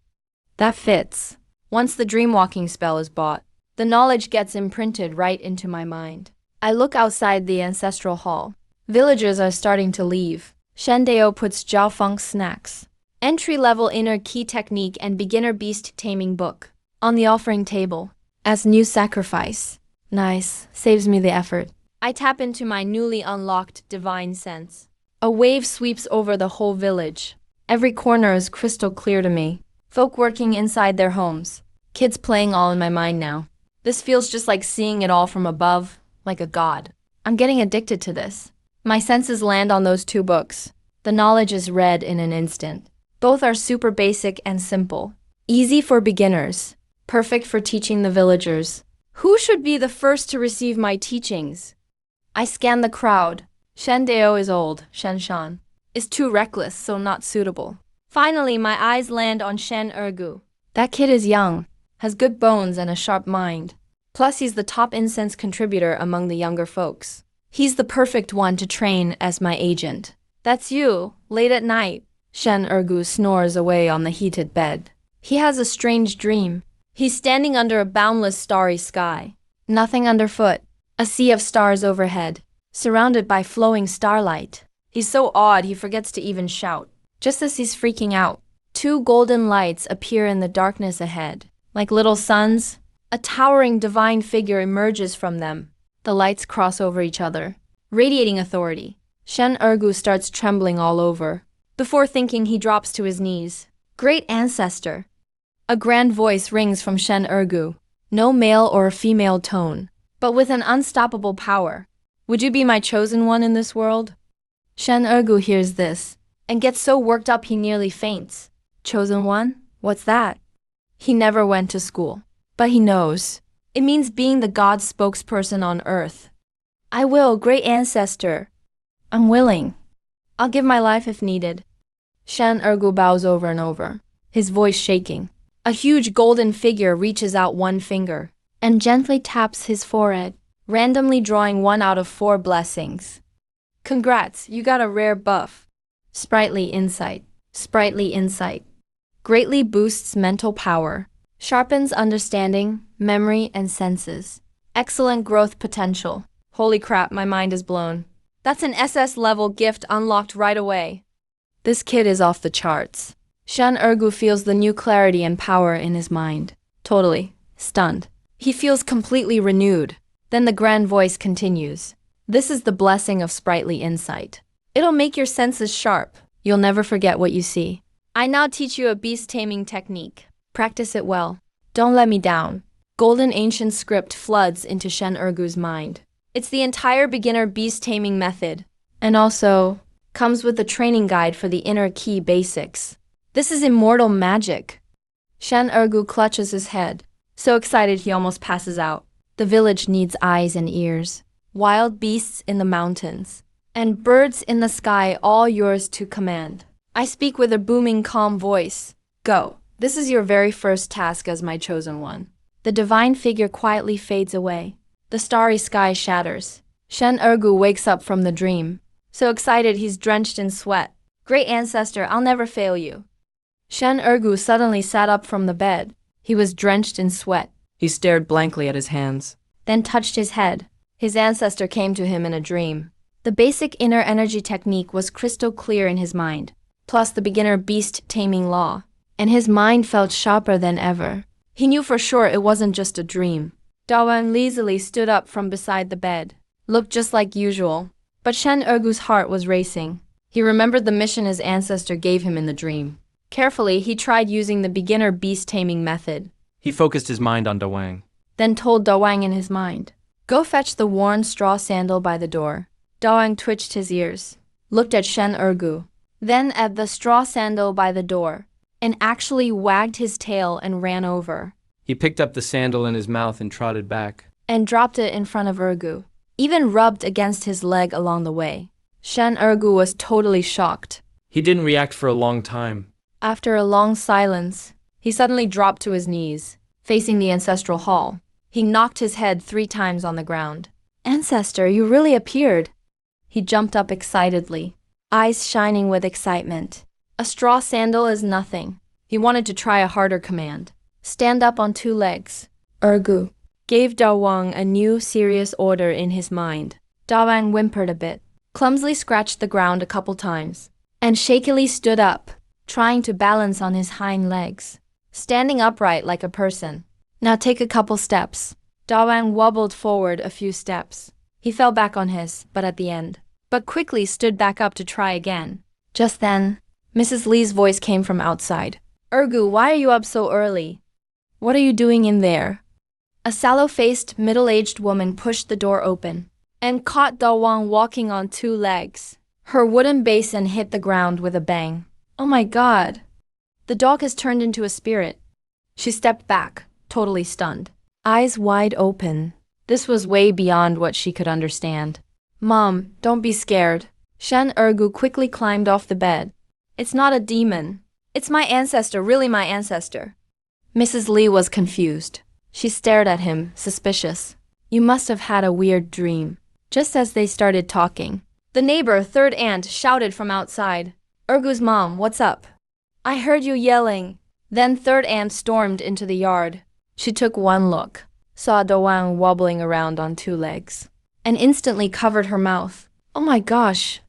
That fits. Once the dreamwalking spell is bought, the knowledge gets imprinted right into my mind. I look outside the ancestral hall. Villagers are starting to leave. Shen Dao puts Zhaofeng's snacks, entry-level inner key technique and beginner beast taming book on the offering table as new sacrifice. Nice, saves me the effort. I tap into my newly unlocked divine sense. A wave sweeps over the whole village. Every corner is crystal clear to me. Folk working inside their homes. Kids playing all in my mind now. This feels just like seeing it all from above, like a god. I'm getting addicted to this. My senses land on those 2 books. The knowledge is read in an instant. Both are super basic and simple. Easy for beginners. Perfect for teaching the villagers. Who should be the first to receive my teachings? I scan the crowd. Shen Dao is old. Shen Shan is too reckless, so not suitable. Finally, my eyes land on Shen Ergu. That kid is young, has good bones and a sharp mind. Plus, he's the top incense contributor among the younger folks. He's the perfect one to train as my agent. That's you, late at night. Shen Ergu snores away on the heated bed. He has a strange dream. He's standing under a boundless starry sky. Nothing underfoot. A sea of stars overhead, surrounded by flowing starlight. He's so awed he forgets to even shout. Just as he's freaking out, two golden lights appear in the darkness ahead. Like little suns, a towering divine figure emerges from them. The lights cross over each other, radiating authority. Shen Ergu starts trembling all over. Before thinking, he drops to his knees. Great ancestor. A grand voice rings from Shen Ergu. No male or female tone, but with an unstoppable power. Would you be my chosen one in this world? Shen Ergu hears this, and gets so worked up he nearly faints. Chosen one? What's that? He never went to school, but he knows. It means being the god's spokesperson on earth. I will, great ancestor. I'm willing. I'll give my life if needed. Shen Ergu bows over and over, his voice shaking. A huge golden figure reaches out one finger and gently taps his forehead, randomly drawing 1 out of 4 blessings. Congrats, you got a rare buff. Sprightly insight. Sprightly insight. Greatly boosts mental power, sharpens understanding, memory, and senses. Excellent growth potential. Holy crap, my mind is blown. That's an SS level gift unlocked right away. This kid is off the charts. Shen Ergu feels the new clarity and power in his mind. Totally stunned. He feels completely renewed. Then the grand voice continues. This is the blessing of sprightly insight. It'll make your senses sharp. You'll never forget what you see. I now teach you a beast taming technique. Practice it well. Don't let me down. Golden ancient script floods into Shen Ergu's mind. It's the entire beginner beast taming method. And also, comes with a training guide for the inner key basics. This is immortal magic. Shen Ergu clutches his head, so excited he almost passes out. The village needs eyes and ears. Wild beasts in the mountains, and birds in the sky, all yours to command. I speak with a booming, calm voice. Go. This is your very first task as my chosen one. The divine figure quietly fades away. The starry sky shatters. Shen Ergu wakes up from the dream, so excited he's drenched in sweat. Great ancestor, I'll never fail you. Shen Ergu suddenly sat up from the bed. He was drenched in sweat. He stared blankly at his hands. Then touched his head. His ancestor came to him in a dream. The basic inner energy technique was crystal clear in his mind, plus the beginner beast taming law. And his mind felt sharper than ever. He knew for sure it wasn't just a dream. Dawang lazily stood up from beside the bed. Looked just like usual. But Shen Ergu's heart was racing. He remembered the mission his ancestor gave him in the dream. Carefully, he tried using the beginner beast taming method. He focused his mind on Dawang. Then told Dawang in his mind, go fetch the worn straw sandal by the door. Dawang twitched his ears, looked at Shen Ergu, then at the straw sandal by the door, and actually wagged his tail and ran over. He picked up the sandal in his mouth and trotted back. And dropped it in front of Ergu, even rubbed against his leg along the way. Shen Ergu was totally shocked. He didn't react for a long time. After a long silence, he suddenly dropped to his knees, facing the ancestral hall. He knocked his head 3 times on the ground. Ancestor, you really appeared. He jumped up excitedly, eyes shining with excitement. A straw sandal is nothing. He wanted to try a harder command. Stand up on 2 legs. Ergu gave Dawang a new serious order in his mind. Dawang whimpered a bit, clumsily scratched the ground a couple times, and shakily stood up, trying to balance on his hind legs, standing upright like a person. Now take a couple steps. Dawang wobbled forward a few steps. He fell back on his, but at the end, but quickly stood back up to try again. Just then, Mrs. Lee's voice came from outside. Ergu, why are you up so early? What are you doing in there? A sallow-faced, middle-aged woman pushed the door open and caught Dawang walking on 2 legs. Her wooden basin hit the ground with a bang. Oh my god! The dog has turned into a spirit. She stepped back, totally stunned, eyes wide open. This was way beyond what she could understand. Mom, don't be scared. Shen Ergu quickly climbed off the bed. It's not a demon. It's my ancestor, really my ancestor. Mrs. Lee was confused. She stared at him, suspicious. You must have had a weird dream. Just as they started talking, the neighbor, third aunt, shouted from outside, "Ergu's mom, what's up? I heard you yelling." Then third aunt stormed into the yard. She took one look, saw Dawang wobbling around on two legs, and instantly covered her mouth. "Oh my gosh!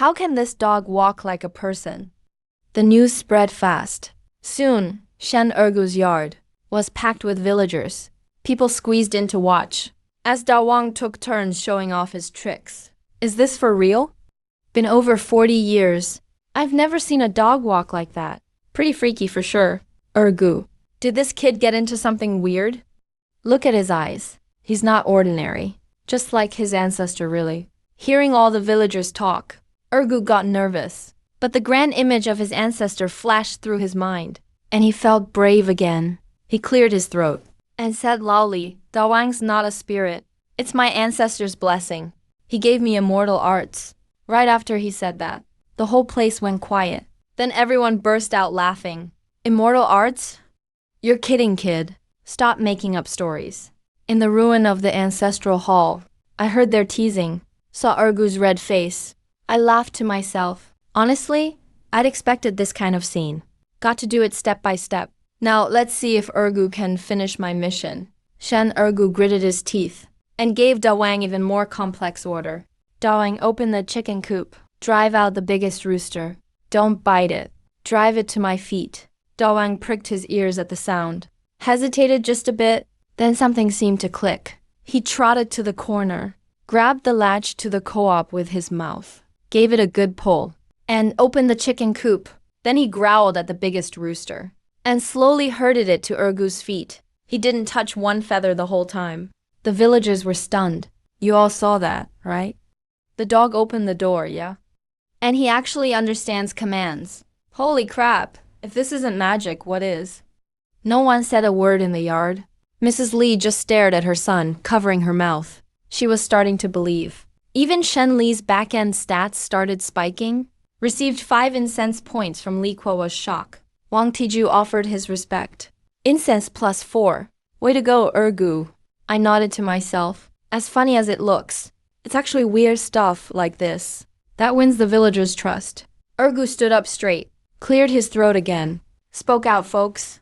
How can this dog walk like a person?" The news spread fast. Soon, Shen Ergu's yard was packed with villagers. People squeezed in to watch, as Dawang took turns showing off his tricks. "Is this for real? Been over 40 years. I've never seen a dog walk like that. Pretty freaky for sure. Ergu, did this kid get into something weird? Look at his eyes. He's not ordinary. Just like his ancestor, really." Hearing all the villagers talk, Ergu got nervous. But the grand image of his ancestor flashed through his mind, and he felt brave again. He cleared his throat and said loudly, "Dawang's not a spirit. It's my ancestor's blessing. He gave me immortal arts." Right after he said that, the whole place went quiet. Then everyone burst out laughing. "Immortal arts? You're kidding, kid. Stop making up stories." In the ruin of the ancestral hall, I heard their teasing, saw Ergu's red face. I laughed to myself. Honestly, I'd expected this kind of scene. Got to do it step by step. Now let's see if Ergu can finish my mission. Shen Ergu gritted his teeth and gave Dawang even more complex order. "Dawang, open the chicken coop. Drive out the biggest rooster. Don't bite it. Drive it to my feet." Dawang pricked his ears at the sound, hesitated just a bit, then something seemed to click. He trotted to the corner, grabbed the latch to the co-op with his mouth, gave it a good pull, and opened the chicken coop. Then he growled at the biggest rooster and slowly herded it to Ergu's feet. He didn't touch one feather the whole time. The villagers were stunned. You all saw that, right? The dog opened the door, yeah? And he actually understands commands. Holy crap, if this isn't magic, what is? No one said a word in the yard. Mrs. Li just stared at her son, covering her mouth. She was starting to believe. Even Shen Li's back-end stats started spiking. Received 5 incense points from Li Kuo's shock. Wang Tiju offered his respect. Incense plus 4. Way to go, Ergu. I nodded to myself. As funny as it looks, it's actually weird stuff like this that wins the villagers' trust. Ergu stood up straight, cleared his throat again. Spoke out, folks.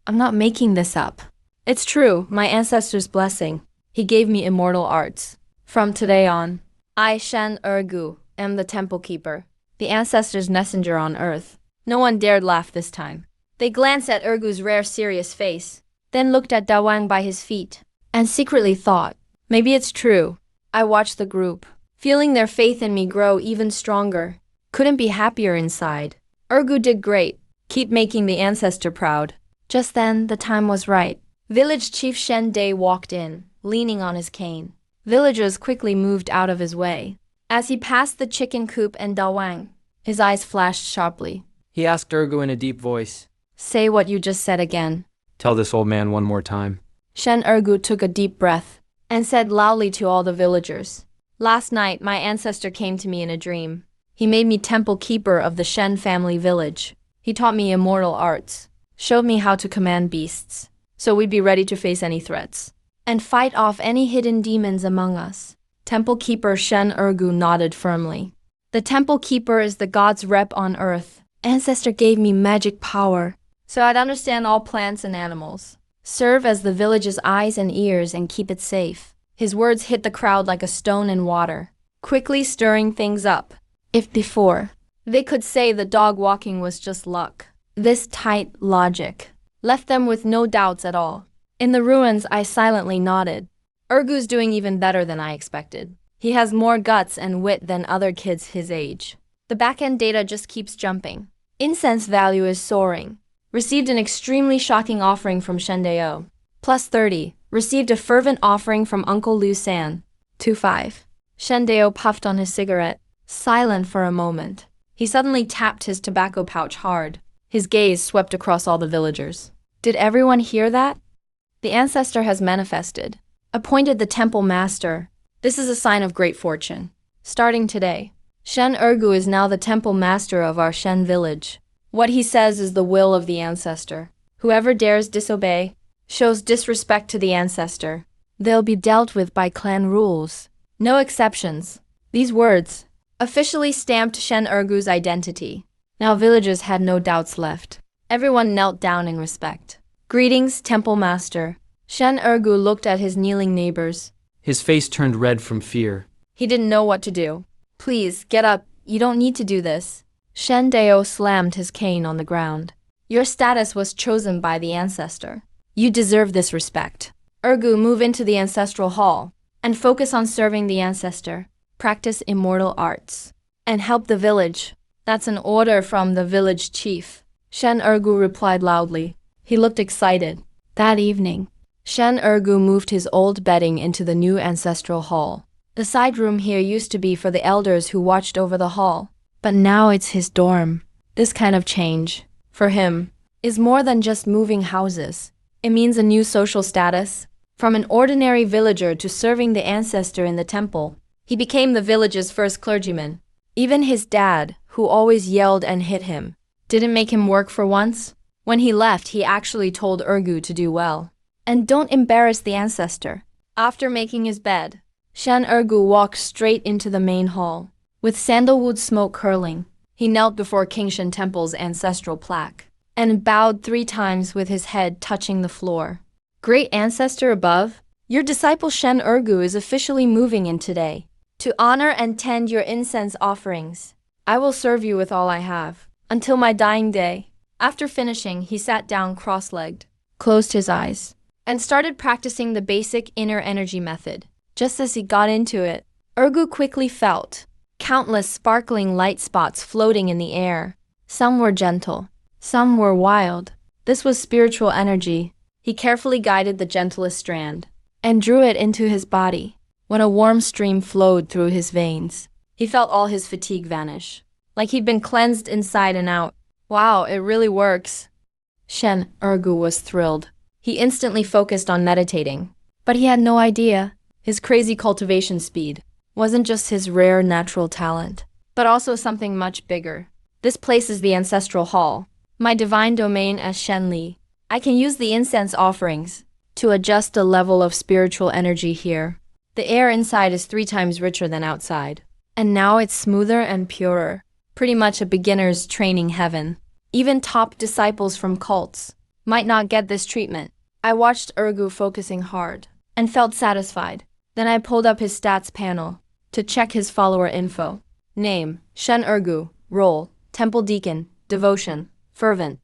"I'm not making this up. It's true, my ancestor's blessing. He gave me immortal arts. From today on, I, Shen Ergu, am the temple keeper, the ancestor's messenger on earth." No one dared laugh this time. They glanced at Ergu's rare serious face, then looked at Dawang by his feet, and secretly thought, maybe it's true. I watched the group, feeling their faith in me grow even stronger. Couldn't be happier inside. Ergu did great. Keep making the ancestor proud. Just then, the time was right. Village Chief Shen Day walked in, leaning on his cane. Villagers quickly moved out of his way. As he passed the chicken coop and Dawang, his eyes flashed sharply. He asked Ergu in a deep voice, "Say what you just said again." "Tell this old man one more time." Shen Ergu took a deep breath and said loudly to all the villagers, "Last night, my ancestor came to me in a dream. He made me temple keeper of the Shen family village. He taught me immortal arts, showed me how to command beasts, so we'd be ready to face any threats, and fight off any hidden demons among us." Temple keeper Shen Ergu nodded firmly. "The temple keeper is the god's rep on earth. Ancestor gave me magic power, so I'd understand all plants and animals. Serve as the village's eyes and ears and keep it safe." His words hit the crowd like a stone in water, quickly stirring things up. If before, they could say the dog walking was just luck, this tight logic left them with no doubts at all. In the ruins, I silently nodded. Ergu's doing even better than I expected. He has more guts and wit than other kids his age. The back-end data just keeps jumping. Incense value is soaring. Received an extremely shocking offering from Shendeo. Plus 30. Received a fervent offering from Uncle Liu San. 2-5. Shendeo puffed on his cigarette, silent for a moment. He suddenly tapped his tobacco pouch hard. His gaze swept across all the villagers. Did everyone hear that? The ancestor has manifested. Appointed the temple master. This is a sign of great fortune. Starting today, Shen Ergu is now the temple master of our Shen village. What he says is the will of the ancestor. Whoever dares disobey, shows disrespect to the ancestor, they'll be dealt with by clan rules. No exceptions. These words officially stamped Shen Ergu's identity. Now villagers had no doubts left. Everyone knelt down in respect. Greetings, Temple Master. Shen Ergu looked at his kneeling neighbors. His face turned red from fear. He didn't know what to do. Please, get up. You don't need to do this. Shen Dao slammed his cane on the ground. Your status was chosen by the ancestor. You deserve this respect. Ergu, move into the ancestral hall and focus on serving the ancestor. Practice immortal arts and help the village. That's an order from the village chief. Shen Ergu replied loudly. He looked excited. That evening, Shen Ergu moved his old bedding into the new ancestral hall. The side room here used to be for the elders who watched over the hall, but now it's his dorm. This kind of change, for him, is more than just moving houses. It means a new social status. From an ordinary villager to serving the ancestor in the temple, he became the village's first clergyman. Even his dad, who always yelled and hit him, didn't make him work for once. When he left, he actually told Ergu to do well. And don't embarrass the ancestor. After making his bed, Shen Ergu walked straight into the main hall. With sandalwood smoke curling, he knelt before King Shen Temple's ancestral plaque and bowed 3 times with his head touching the floor. Great ancestor above, your disciple Shen Ergu is officially moving in today to honor and tend your incense offerings. I will serve you with all I have until my dying day. After finishing, he sat down cross-legged, closed his eyes, and started practicing the basic inner energy method. Just as he got into it, Ergu quickly felt countless sparkling light spots floating in the air. Some were gentle, some were wild. This was spiritual energy. He carefully guided the gentlest strand and drew it into his body. When a warm stream flowed through his veins, he felt all his fatigue vanish, like he'd been cleansed inside and out. Wow, it really works. Shen Ergu was thrilled. He instantly focused on meditating, but he had no idea his crazy cultivation speed wasn't just his rare natural talent, but also something much bigger. This place is the ancestral hall, my divine domain as Shen Li. I can use the incense offerings to adjust the level of spiritual energy here. The air inside is 3 times richer than outside, and now it's smoother and purer. Pretty much a beginner's training heaven. Even top disciples from cults might not get this treatment. I watched Ergu focusing hard and felt satisfied. Then I pulled up his stats panel to check his follower info. Name, Shen Ergu. Role, Temple Deacon. Devotion, fervent.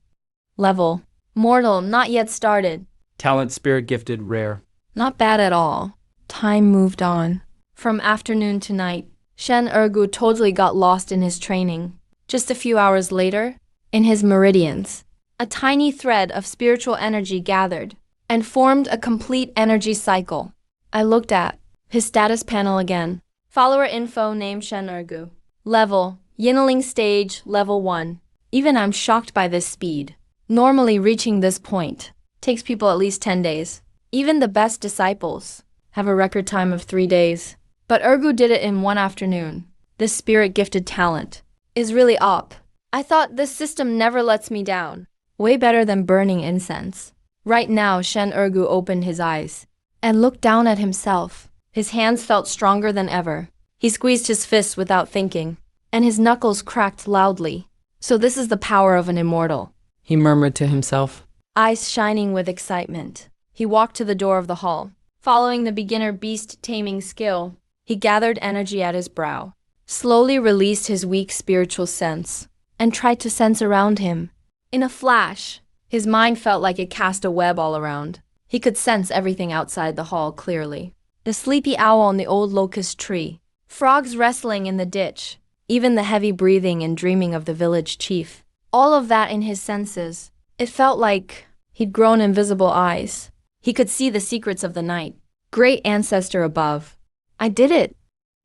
Level, mortal, not yet started. Talent, spirit gifted, rare. Not bad at all. Time moved on. From afternoon to night, Shen Ergu totally got lost in his training. Just a few hours later, in his meridians, a tiny thread of spiritual energy gathered and formed a complete energy cycle. I looked at his status panel again. Follower info, name Shen Ergu. Level, Yinling stage, level 1. Even I'm shocked by this speed. Normally reaching this point takes people at least 10 days. Even the best disciples have a record time of 3 days. But Ergu did it in 1 afternoon. This spirit-gifted talent is really up. I thought this system never lets me down. Way better than burning incense. Right now, Shen Ergu opened his eyes and looked down at himself. His hands felt stronger than ever. He squeezed his fists without thinking, and his knuckles cracked loudly. So this is the power of an immortal, He murmured to himself. eyes shining with excitement. He walked to the door of the hall. Following the beginner beast taming skill, he gathered energy at his brow, slowly released his weak spiritual sense, and tried to sense around him. In a flash, his mind felt like it cast a web all around. He could sense everything outside the hall clearly. The sleepy owl on the old locust tree, frogs wrestling in the ditch, even the heavy breathing and dreaming of the village chief. All of that in his senses. It felt like he'd grown invisible eyes. He could see the secrets of the night. Great ancestor above. I did it!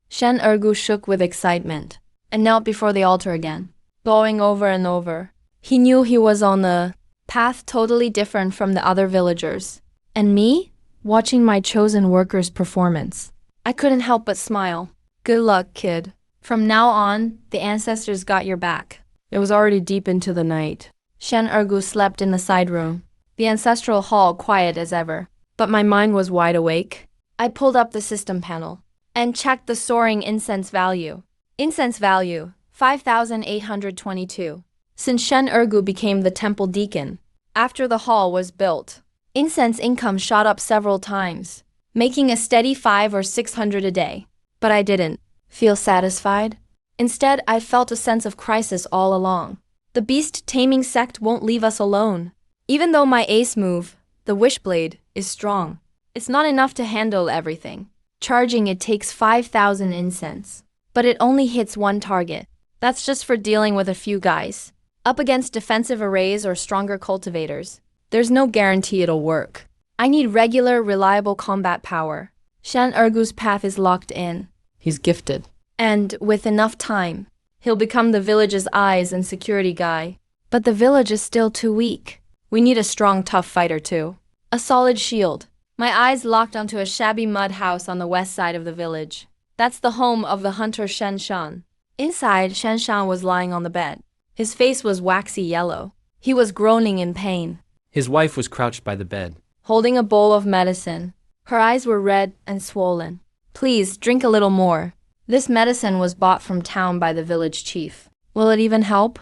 Shen Ergu shook with excitement and knelt before the altar again, bowing over and over. He knew he was on a path totally different from the other villagers. And me? Watching my chosen worker's performance, I couldn't help but smile. Good luck, kid. From now on, the ancestors got your back. It was already deep into the night. Shen Ergu slept in the side room, the ancestral hall quiet as ever. But my mind was wide awake. I pulled up the system panel and checked the soaring incense value. Incense value, 5,822. Since Shen Ergu became the temple deacon, after the hall was built, incense income shot up several times, making a steady 500 or 600 a day. But I didn't feel satisfied. Instead, I felt a sense of crisis all along. The beast-taming sect won't leave us alone. Even though my ace move, the Wishblade, is strong, it's not enough to handle everything. Charging it takes 5,000 incense, but it only hits one target. That's just for dealing with a few guys. Up against defensive arrays or stronger cultivators, there's no guarantee it'll work. I need regular, reliable combat power. Shen Ergu's path is locked in. He's gifted. And, with enough time, he'll become the village's eyes and security guy. But the village is still too weak. We need a strong, tough fighter too. A solid shield. My eyes locked onto a shabby mud house on the west side of the village. That's the home of the hunter Shen Shan. Inside, Shen Shan was lying on the bed. His face was waxy yellow. He was groaning in pain. His wife was crouched by the bed, holding a bowl of medicine. Her eyes were red and swollen. Please, drink a little more. This medicine was bought from town by the village chief. Will it even help?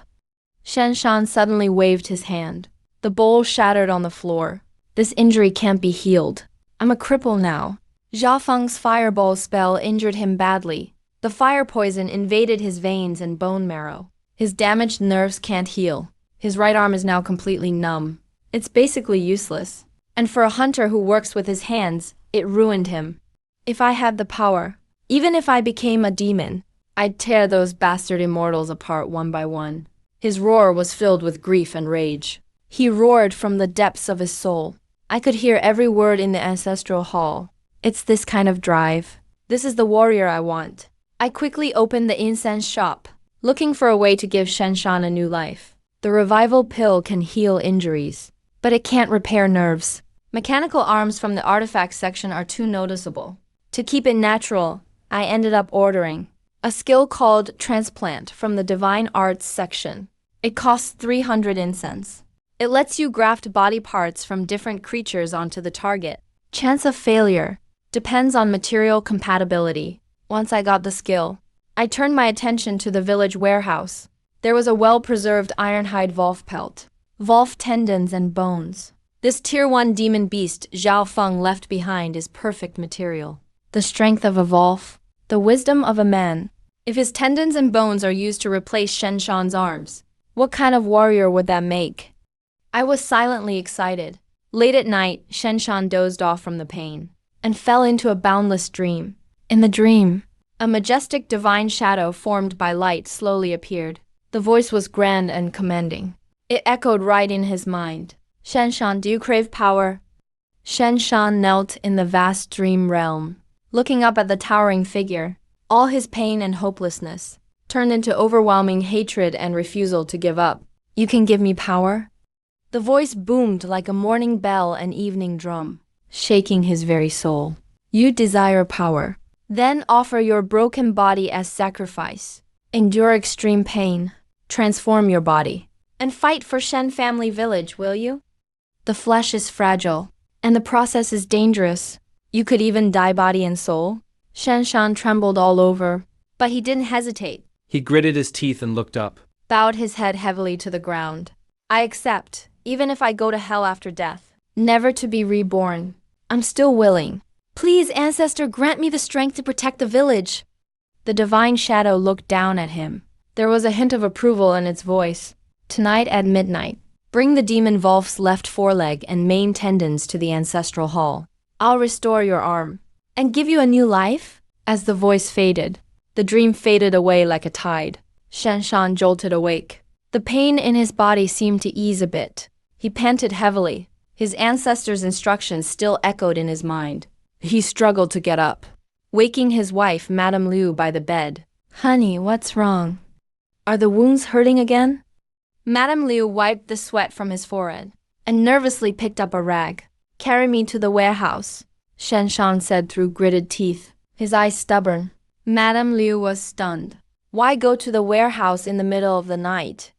Shen Shan suddenly waved his hand. The bowl shattered on the floor. This injury can't be healed. I'm a cripple now. Zhao Feng's fireball spell injured him badly. The fire poison invaded his veins and bone marrow. His damaged nerves can't heal. His right arm is now completely numb. It's basically useless. And for a hunter who works with his hands, it ruined him. If I had the power, even if I became a demon, I'd tear those bastard immortals apart one by one. His roar was filled with grief and rage. He roared from the depths of his soul. I could hear every word in the ancestral hall. It's this kind of drive. This is the warrior I want. I quickly opened the incense shop, looking for a way to give Shen Shan a new life. The revival pill can heal injuries, but it can't repair nerves. Mechanical arms from the artifact section are too noticeable. To keep it natural, I ended up ordering a skill called Transplant from the Divine Arts section. It costs 300 incense. It lets you graft body parts from different creatures onto the target. Chance of failure depends on material compatibility. Once I got the skill, I turned my attention to the village warehouse. There was a well-preserved ironhide Volf pelt, Volf tendons and bones. This Tier 1 demon beast Zhao Feng left behind is perfect material. The strength of a Volf, the wisdom of a man. If his tendons and bones are used to replace Shen Shan's arms, what kind of warrior would that make? I was silently excited. Late at night, Shen Shan dozed off from the pain and fell into a boundless dream. In the dream, a majestic divine shadow formed by light slowly appeared. The voice was grand and commanding. It echoed right in his mind. Shen Shan, do you crave power? Shen Shan knelt in the vast dream realm, looking up at the towering figure. All his pain and hopelessness turned into overwhelming hatred and refusal to give up. You can give me power? The voice boomed like a morning bell and evening drum, shaking his very soul. You desire power. Then offer your broken body as sacrifice. Endure extreme pain. Transform your body. And fight for Shen family village, will you? The flesh is fragile, and the process is dangerous. You could even die body and soul. Shen Shan trembled all over, but he didn't hesitate. He gritted his teeth and looked up, Bowed his head heavily to the ground. I accept, even if I go to hell after death, never to be reborn. I'm still willing. Please, ancestor, grant me the strength to protect the village. The divine shadow looked down at him. There was a hint of approval in its voice. Tonight at midnight, bring the demon Volf's left foreleg and main tendons to the ancestral hall. I'll restore your arm and give you a new life. As the voice faded, the dream faded away like a tide. Shen Shan jolted awake. The pain in his body seemed to ease a bit. He panted heavily. His ancestors' instructions still echoed in his mind. He struggled to get up, waking his wife, Madame Liu, by the bed. Honey, what's wrong? Are the wounds hurting again? Madame Liu wiped the sweat from his forehead and nervously picked up a rag. Carry me to the warehouse, Shen Shan said through gritted teeth, his eyes stubborn. Madame Liu was stunned. Why go to the warehouse in the middle of the night?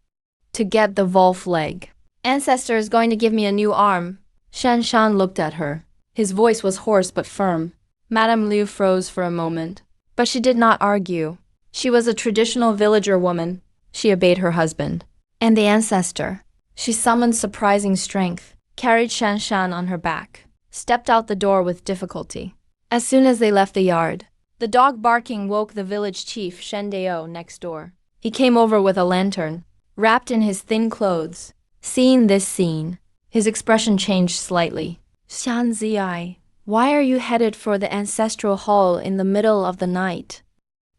To get the Volf leg. Ancestor is going to give me a new arm. Shen Shan looked at her. His voice was hoarse but firm. Madame Liu froze for a moment, but she did not argue. She was a traditional villager woman. She obeyed her husband. And the ancestor. She summoned surprising strength, carried Shanshan on her back, stepped out the door with difficulty. As soon as they left the yard, the dog barking woke the village chief Shen Dao next door. He came over with a lantern, wrapped in his thin clothes. Seeing this scene, his expression changed slightly. Xian Ziai, why are you headed for the ancestral hall in the middle of the night?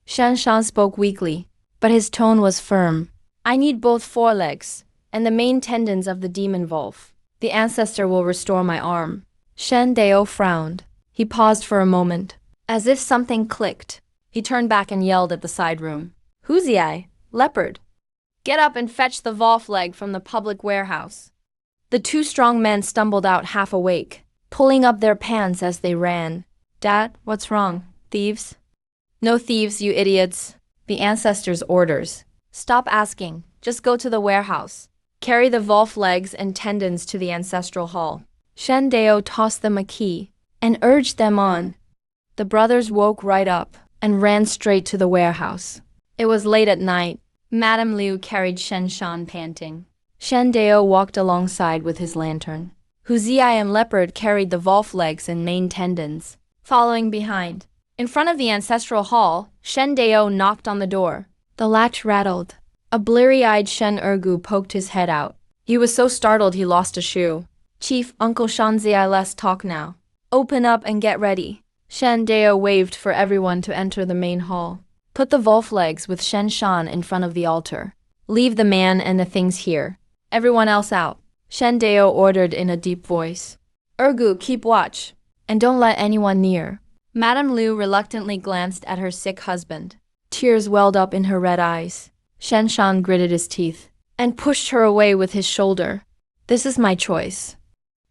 Shanshan spoke weakly, but his tone was firm. I need both forelegs and the main tendons of the demon wolf. The ancestor will restore my arm. Shen Dao frowned. He paused for a moment. As if something clicked, he turned back and yelled at the side room. Huziai, leopard. Get up and fetch the wolf leg from the public warehouse. The two strong men stumbled out half awake, pulling up their pants as they ran. Dad, what's wrong? Thieves? No thieves, you idiots. The ancestor's orders. Stop asking. Just go to the warehouse. Carry the wolf legs and tendons to the ancestral hall. Shen Dao tossed them a key and urged them on. The brothers woke right up and ran straight to the warehouse. It was late at night. Madame Liu carried Shen Shan panting. Shen Dao walked alongside with his lantern. Huziai and Leopard carried the wolf legs and main tendons, following behind. In front of the ancestral hall, Shen Dao knocked on the door. The latch rattled. A bleary-eyed Shen Ergu poked his head out. He was so startled he lost a shoe. Chief, Uncle Shanziai, let's talk now. Open up and get ready. Shen Dao waved for everyone to enter the main hall. Put the wolf legs with Shen Shan in front of the altar. Leave the man and the things here. Everyone else out. Shen Dao ordered in a deep voice. Ergu, keep watch. And don't let anyone near. Madame Liu reluctantly glanced at her sick husband. Tears welled up in her red eyes. Shen Shan gritted his teeth and pushed her away with his shoulder. This is my choice.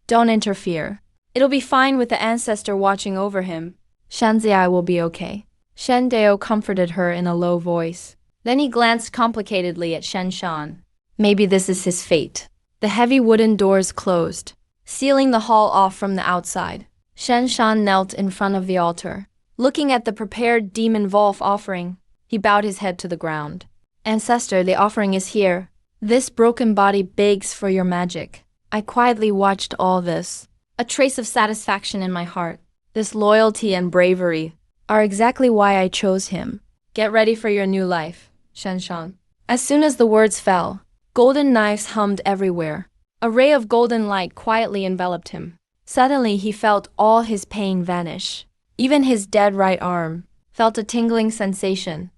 Don't interfere. It'll be fine with the ancestor watching over him. Shanziai will be okay. Shen Dao comforted her in a low voice. Then he glanced complicatedly at Shen Shan. Maybe this is his fate. The heavy wooden doors closed, sealing the hall off from the outside. Shen Shan knelt in front of the altar. Looking at the prepared demon wolf offering, he bowed his head to the ground. Ancestor, the offering is here. This broken body begs for your magic. I quietly watched all this. A trace of satisfaction in my heart. This loyalty and bravery are exactly why I chose him. Get ready for your new life, Shen Shan. As soon as the words fell, golden knives hummed everywhere. A ray of golden light quietly enveloped him. Suddenly he felt all his pain vanish. Even his dead right arm felt a tingling sensation.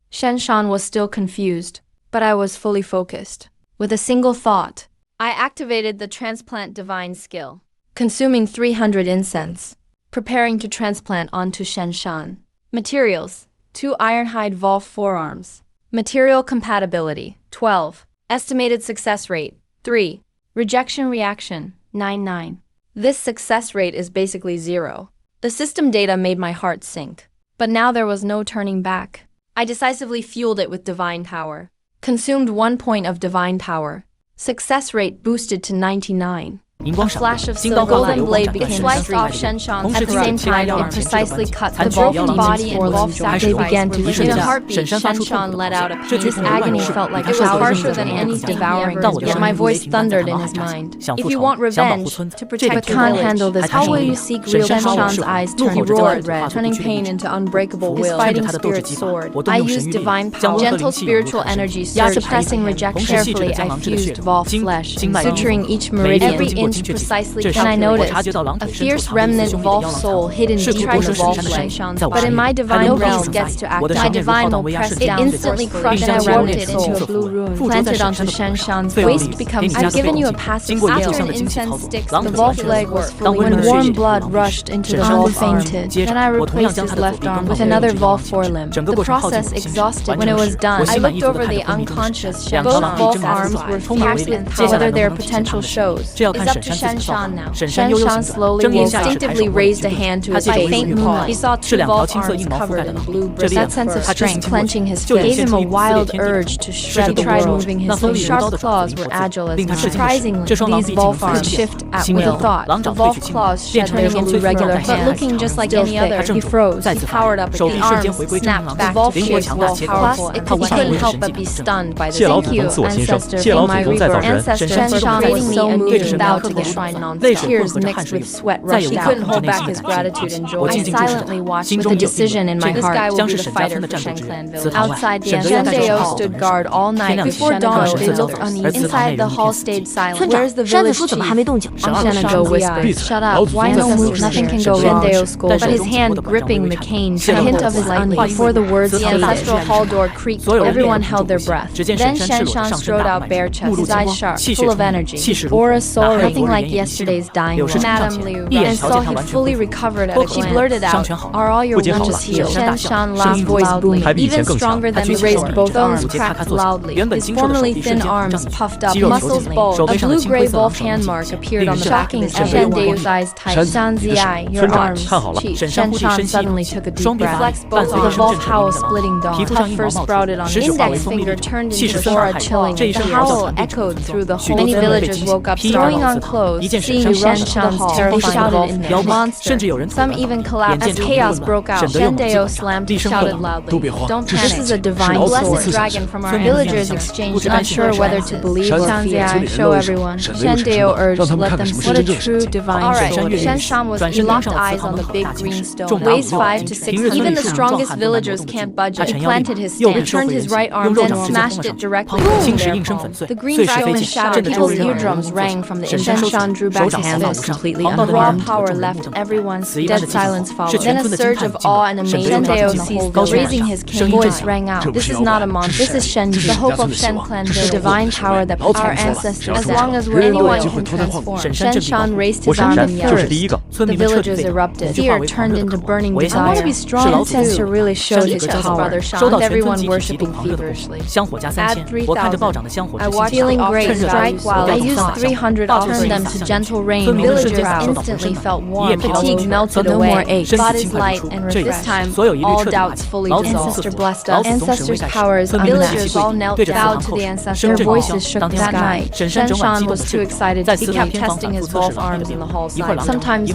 Shen Shan was still confused, but I was fully focused. With a single thought, I activated the transplant divine skill, consuming 300 incense, preparing to transplant onto Shen Shan. Materials: 2 ironhide wolf forearms. Material compatibility: 12. Estimated success rate: 3. Rejection reaction: 99. This success rate is basically 0. The system data made my heart sink. But now there was no turning back. I decisively fueled it with divine power. Consumed 1 point of divine power. Success rate boosted to 99. A flash of silver golden blade became sliced off Shen Shan's head. At the same time, it precisely cut the wolf body and wolf sacrifice. They began to shoot. In a heartbeat, Shen Shan let out a pain. His agony felt like it was harsher than any devouring. Yet my voice thundered in his mind. If you want revenge to protect but can't handle this, how will you seek real power? Shen Shan's eyes turned roared red, turning pain into unbreakable will. His fighting spirit soared. I used divine power. Gentle spiritual energy surged, suppressing rejection. Carefully, I fused wolf flesh, suturing each meridian. Every inch precisely, and I noticed a fierce remnant wolf soul hidden deep in the wolf flesh. But in my divine realm gets to act. My divine will press down. It instantly crushed and I wrote it into a blue rune, planted onto Shen Shan's waist becomes. I've given you a passive skill. After an incense sticks, the wolf leg was fully. When warm blood rushed into the wolf fainted, then I replaced his left arm with another wolf forelimb. The process exhausted. When it was done, I looked over the unconscious Shen Shan. Both wolf arms were fierce with power. Whether their potential shows is up back to Shanshan now. Shanshan slowly woke, instinctively raised a hand to his face. Faint moonlight, he saw two wolf arms covered in blue bristles. That sense of strength, clenching his fist, gave him a wild urge to shred the world. He tried moving his fingers. Sharp claws were agile as knives. Surprisingly, these wolf arms could shift at will. Thought the wolf claws shed turning into regular hands, but looking just like any other. He froze. He powered up. The arms snapped back. The wolf was more powerful. He couldn't help but be stunned by this. Thank you, ancestor, for my rebirth. Ancestor, Shanshan was so moved thou to the shrine non-stop. Tears mixed with sweat rushed out. He couldn't hold back his gratitude and joy. I silently watched with a decision in my heart. This guy will be the fighter for Shen Clan Village. Outside, the Shendeo stood guard all night. Before dawn, they looked uneasy. Inside, the hall stayed silent. Where's the village chief? Shenango whispered. Shut up. Why no move? Nothing can go wrong. Shendeo scolded, but his hand gripping the cane had a hint of his unease. Before the words, the ancestral hall door creaked. Everyone held their breath. Then Shanshan strode out bare-chested, his eyes sharp, full of energy. Aura soaring, nothing like yesterday's dying one. Madame Liu, and saw he fully recovered at a glance. She blurted out, "Are all your wounds healed?" Shanshan laughed voice booming, even stronger than he raised both arms, cracked loudly. His formerly thin arms puffed up, muscles bulged. A blue-gray wolf hand mark appeared on the back of Shendeu's eyes tight. Shanziai, your arms, chief. Shanshan suddenly took a deep breath. Flexed both arms. The wolf howl splitting dawn. Tough fur sprouted on his index finger turned into aura chilling. The howl echoed through the whole. Many villagers woke up throwing on clothes, seeing Shanshan's terrifying wolf monster. Some even collapsed as chaos broke out. Shendeo slammed, shouted loudly, "Don't panic. This is a divine blessed dragon from our villagers exchanged, not sure whether to believe or fear. Show everyone." Shendeo urged, "Let them see." What a true divine sword. Shanshan was, he locked eyes on the big green stone. Weighs 5 to 6. Even the strongest villagers can't budge it. He planted his stand, turned his right arm, then smashed it directly into their palm. The green stone shattered until eardrums rang from the inside. Shanshan drew back his fist, completely unharmed. Raw power left everyone's dead silence followed. Then a surge of awe and amazement. Shendeo seized, raising his cane. Voice rang out, "This is not a monster. This is Shenji, the hope of Shen Clan Village, the divine power that our ancestors. As long as we're anyone can transform." Shanshan raised his arm and yelled. The villagers erupted. Fear turned into burning desire. I want to be strong. Ancestor really showed his power. And everyone worshipping feverishly. Add 3,000. I watched feeling great. Strike while I used 300. Turned them to gentle rain. Villagers instantly felt warm. Fatigue melted away. No more aches. Body's light and refreshed. This time, all doubts fully dissolved. Ancestor blessed us. Ancestor's power is unmatched. Villagers all knelt down, bowed to the ancestor. Their voices shook the sky. That night, Shanshan was too excited. He kept testing his wolf arms in the hall side. Sometimes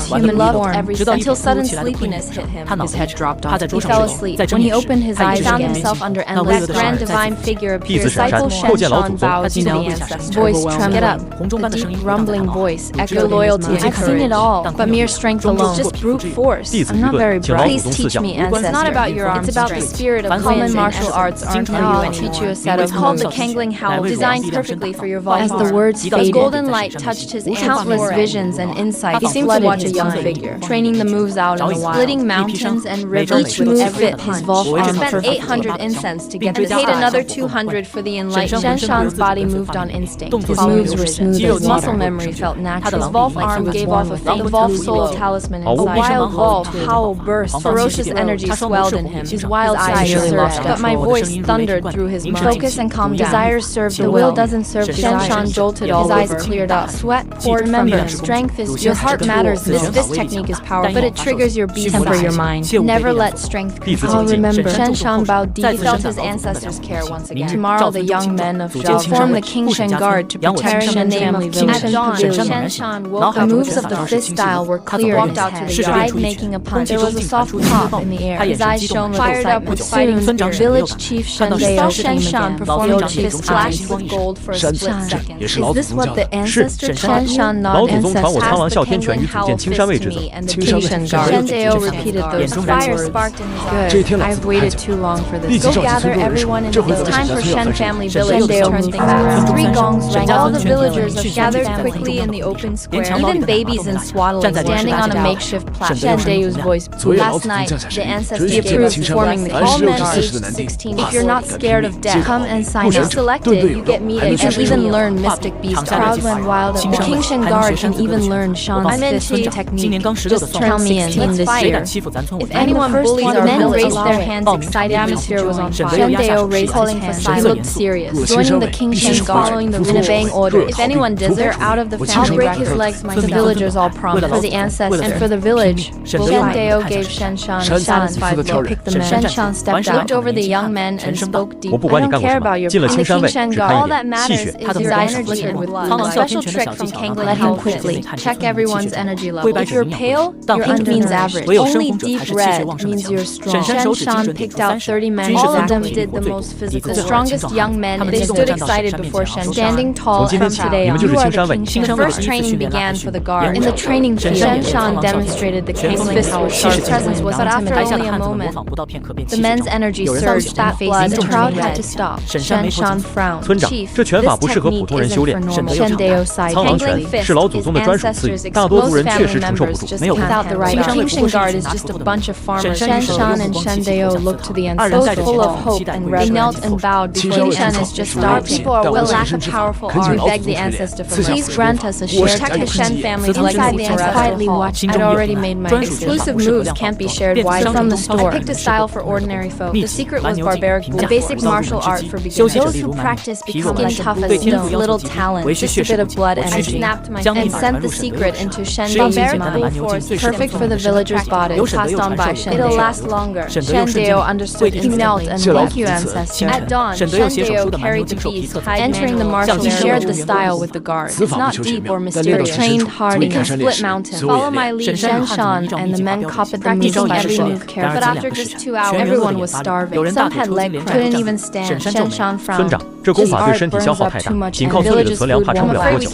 human loved everything until sudden sleepiness hit him. His head dropped off. He fell asleep. When he opened his eyes, he found himself under endless grand divine figure appeared. Disciple Shanshan bowed to the ancestor. Voice trembled. Get up. The deep rumbling voice echoed loyalty. I've seen it all, but mere strength alone, just brute force. I'm not very bright. Please teach me, ancestor. It's not about your arm. It's about the spirit of common martial arts aren't for you. I'll teach you a set of called the Kangling Howl, designed perfectly for your voice. As the words faded, golden light touched his countless visions and insights. He seemed to watch a young figure, training the moves out in the wild, splitting mountains and rivers. Each move fit his wolf arm. He spent 800 incense to get and paid another 200 for the enlightened. Shanshan's body moved on instinct. His moves were smooth. His muscle memory felt natural. His wolf arm gave off a faint wolf soul talisman inside. Wild wolf howl burst. Ferocious energy swelled in him. His wild eyes surged. But my voice thundered through his mind. Focus and calm down. Desires serve the will. Doesn't serve desire. Shanshan jolted all over. His eyes cleared up. Sweat poured. Remember, strength is your heart matters. This technique is powerful, but it triggers your beast. Temper your mind. Never let strength control. I'll remember. Shanshan bowed deep. He felt his ancestors' care once again. Tomorrow, the young men of Zhao form the Qingshen Guard to protect Shen family village. At dawn, Shanshan woke up. The moves of the fist style were clear in his head. He tried making a punch. There was a soft pop in the air. His eyes shone with excitement. Soon, village chief Shendeo Shanshan performed a fist flashed with gold for a split second. Is this what the ancestor taught you? Shanshan nodded. Ancestors passed the Kangling Howl fist to me and the Qingshen Guard. Shendeo repeated those fire sparked in his eyes. I've waited too long for this. Go gather everyone in the village. It's time for Shen family village. Shendeo turned things around. 3 gongs rang. All the villagers gathered quickly in the open square. Even babies in swaddling, standing on a makeshift platform. Shendeo's voice. Last night, the ancestors approved forming the all men aged 16. If you're not scared of death, come and sign up. If selected, you get meat and even learn mystic beast. Crowd went wild. The Qingshen Guard can even learn Shan's fist technique. Just tell me in this year. If anyone bullies our men raised their hands excited. The atmosphere was on fire. Shendeo raised his hand. He looked serious. Joining the Qingshen Guard, following the Rinabang order. If anyone deserts, they're out of the I'll family break record. his legs myself. The villagers all promised. For the ancestors and for the village, Shendeo gave Shenshan a satisfied look. Picked the men. Shenshan stepped out, looked over the young men and spoke deeply. I don't care about your King Shen God. All that matters is his energy and blood. A special trick from Kangling. Let him quickly check everyone's energy level. If you're pale, your pink means average. Only deep red means you're strong. Shen picked out 30 men. All of them did the most physical. The strongest young men. They stood excited before Shen. Standing tall from today on. You are the King Shen. First training began for the guard. In the training field, Shen demonstrated the Kangling power. His presence was but after only a moment, the men's energy surged. That blood, the crowd had to stop. Shen frowned. Chief, this technique isn't for normal. Shendeo sighed. Kangling fist, his ancestors exposed family members just without the right arm. King Shen guard is just a bunch of farmers. Shen and Shendeo looked to the ancestors full of hope and reverence. They knelt and bowed before Shen is just starting. People are willing. Lack a powerful arm. We beg the ancestor for mercy. Please grant us a share. Protect the Shen family's legacy forever. Quietly watching. I'd already made my exclusive moves can't be shared widely from the store. I picked a style for ordinary folk. The secret was barbaric, a basic martial art for beginners. Those who practice become like tough as stone. Little talent, just a bit of blood energy. I snapped my and sent the secret into Shendeo's mind. Force, perfect for the villagers' bodies, passed on by Shendeo. It'll last longer. Shendeo understood. He knelt and thank you, ancestor. At dawn, Shendeo carried the beast, entering the martial. He shared the style with the guard. It's not deep or mysterious. Trained hard, he can split mountains. Follow my lead, Shenshan, and the men copied the practicing every move carefully. But after just 2 hours, everyone was starving. Some had leg cramps, couldn't even stand. Shenshan frowned. 这功法对身体消耗太大，仅靠村里的存粮怕撑不了多久。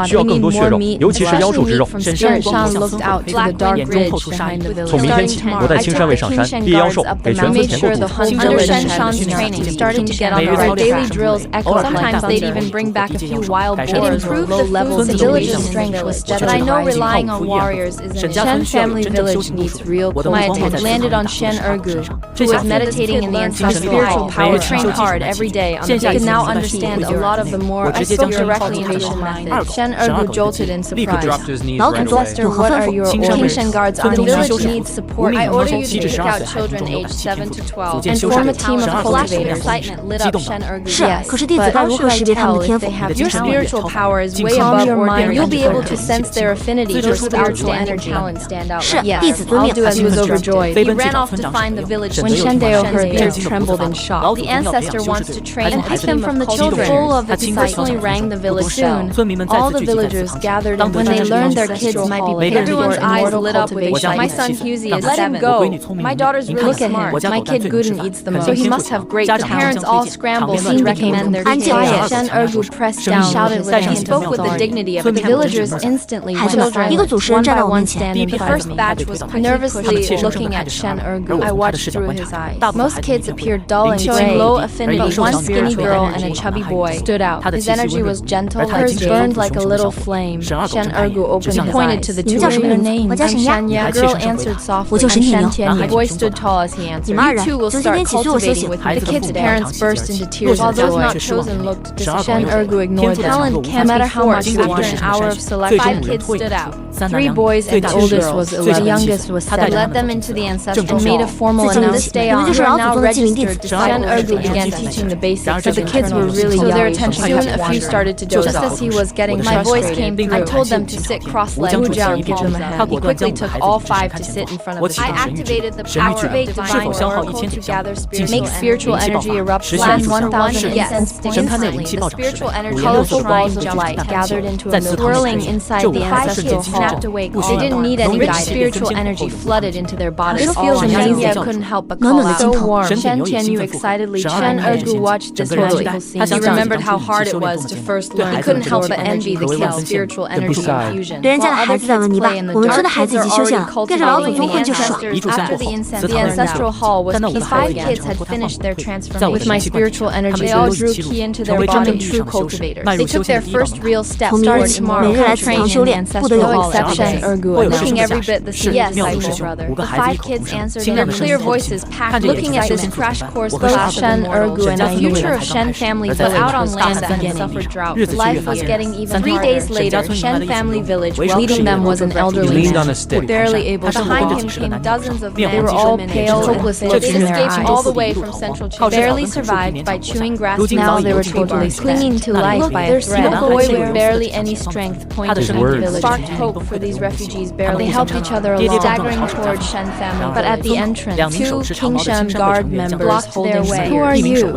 需要更多血肉，尤其是妖兽之肉。从明天起，我带青山卫上山猎妖兽，给全村填够肚子。Sometimes they'd even bring back a few wild boars or low levels. The village's strength was steadily rising. But I know relying on warriors isn't Shen family village needs real. My attention landed on Shen who was meditating in the ancestral spiritual power, trained hard every day. He could now understand a lot of the more I spoke directly into his method. Shen jolted in surprise. Ancestor, what are your orders? King Shen guards on the village needs support. I order you to pick out children aged 7 to 12 and form a team of cultivators. Excitement lit up Shen Yes, but how should I tell if they have your spiritual power is way above ordinary? You'll be able to sense their affinity for spiritual energy. Talent stand out. Yes, I'll do as he was overjoyed. He ran off to find the village. When Shendeo heard this, trembled in shock. The ancestor wants to train and pick them from the children. Full of excitement, personally rang the village soon. All the villagers gathered, and when they learned their kids might be picked, everyone's eyes lit up with excitement. My son Husey is 7. Let him go. My daughter's really smart. My kid Guden eats the most, so he must have great talent. The parents all scrambled to recommend their kids. Shen pressed down, shouted with him, spoke with the dignity of the villagers instantly. Children, one by one, standing. The first batch was nervously looking at Shen I watched through his eyes. Most kids appeared dull and showing low affinity. One skinny girl and a chubby boy stood out. His energy was gentle, hers burned like a little flame. Shen opened and pointed to the two. What are your names? I'm Shenya. The girl answered softly. I'm Shen Tian. The boy stood tall as he answered. You two will start cultivating with me. The kids' parents burst into tears of joy. While those not chosen looked disappointed, Shen ignored them. Talent can't no matter how much you want. After an hour of selection, 5 kids stood out. 3 boys and the oldest was 11. The youngest was 7. Led them into the ancestral and made a formal announcement. This day on, you are now registered. Shen began teaching the basics. The kids were really young, so their attention soon a few started to doze off. Just as he was getting my voice came through. I told them to sit cross-legged. He quickly took all 5 to sit in front of the I activated the power of divine oracle to gather spiritual energy erupt. Last 1,000 incense instantly. The spiritual energy, colorful balls of light gathered into a swirling inside the ancestral hall. Snapped awake. They didn't need any guidance. Spiritual energy flooded into their bodies. This feels amazing. I couldn't help but call out. So warm. Shen Tianyu excitedly. Shen watched this magical scene. He remembered how hard it was to first learn. He couldn't help but envy the kid's spiritual energy infusion. While other kids play in the dark, kids are already cultivating the ancestors. After the incense, the ancestral hall was peaceful. 5 kids had finished their transformation. With my spiritual energy, they all drew ki into their body. True cultivators. They took their first real step. Starting tomorrow, train in the ancestral hall. Looking every bit the same. Yes, my little brother. The 5 kids answered in their clear voices, packed. Looking at this crash course class Shen and I knew picture of Shen family village out on land that had suffered drought. Life was getting even harder. 3 days later, Shen family village, leading them was an elderly man, barely able to walk. Behind him came dozens of men. They were all pale, hopeless looks in their eyes. All the way from central China, barely survived by chewing grass. Now they were totally clinging to life by a thread. A boy with barely any strength pointed at the village, sparked hope for these refugees. Barely, they helped each other along, staggering toward Shen family. But at the entrance, 2 King Shen guard members blocked their way. Who are you?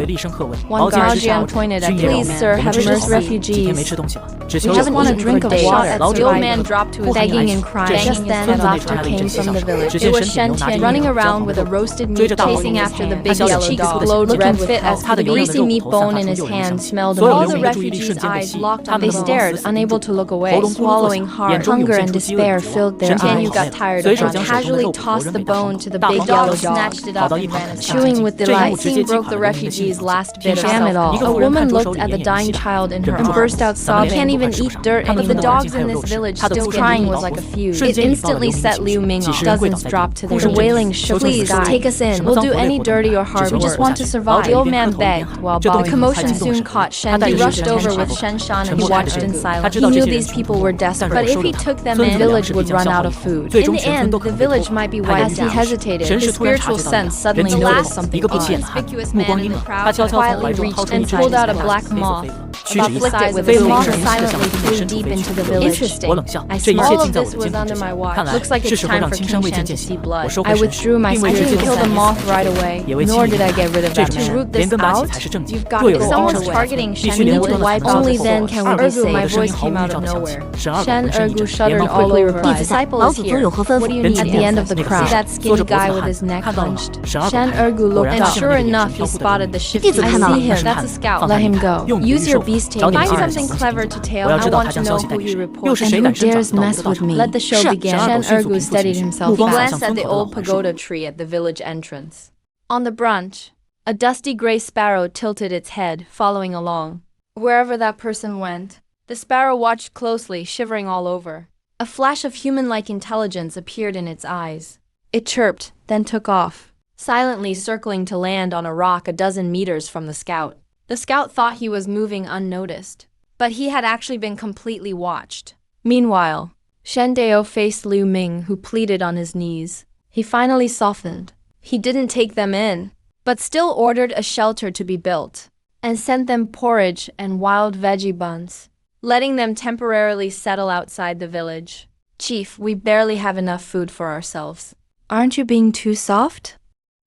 One guardian pointed at, please, sir, have mercy, refugees. We just want a drink of water. The old man dropped to his begging and crying. Just then, laughter came from the village. It was Shen Tian running around with a roasted meat, chasing after the big yellow dog, glowed red fit as the greasy meat bone in his hand smelled. All the refugees' eyes locked on. They stared, unable to look away, swallowing hard. Hunger and despair filled their eyes. You got tired of running. Casually tossed the bone to the big yellow dog, snatched it up and ran aside. Chewing with delight, scene broke the refugees' last bit of self. A woman looked at the dying child in her arms and burst out sobbing. Can't even eat dirt anymore. But the dogs in this village still crying was like a fuse. It instantly set Liu Ming off. Dozens dropped to their knees. Wailing shook. Please, take us in. We'll do any dirty or hard work. We just want to survive. The old man begged while bowing. The commotion soon caught Shen. He rushed over with Shen Shan and he watched in silence. He knew these people were desperate. But if he took them in, the village would run out of food. In the end, the village might be wiped out. As he hesitated, his spiritual sense suddenly noticed something odd. A conspicuous man in the crowd quietly reached and pulled out a black moth, about the size with a moth silently flew deep into the village. Interesting. I smiled. All of this was under my watch. Looks like it's time for King Shan to see blood. I withdrew my spiritual sense. I didn't kill the moth right away, nor did I get rid of that man. To root this out, you've got to go. If someone's targeting Shen, we need to wipe off. Only then can we be safe. My voice came out of nowhere. Shen Ergu shuddered all over. The disciple is here. What do you need? At the end of the crowd, see that skinny guy with his neck hunched. Shen Ergu looked up, and sure enough, he spotted the shifty. I see him. That's a scout. Let him go. Use your beast tail. Find something clever to tail. I want to know who he reports. And who dares mess with me? Let the show begin. Shen Ergu steadied himself. He glanced at the old pagoda tree at the village entrance. On the branch, a dusty gray sparrow tilted its head, following along. Wherever that person went, the sparrow watched closely, shivering all over. A flash of human-like intelligence appeared in its eyes. It chirped, then took off, silently circling to land on a rock a dozen meters from the scout. The scout thought he was moving unnoticed, but he had actually been completely watched. Meanwhile, Shen Dao faced Liu Ming, who pleaded on his knees. He finally softened. He didn't take them in, but still ordered a shelter to be built, and sent them porridge and wild veggie buns, letting them temporarily settle outside the village. Chief, we barely have enough food for ourselves. Aren't you being too soft?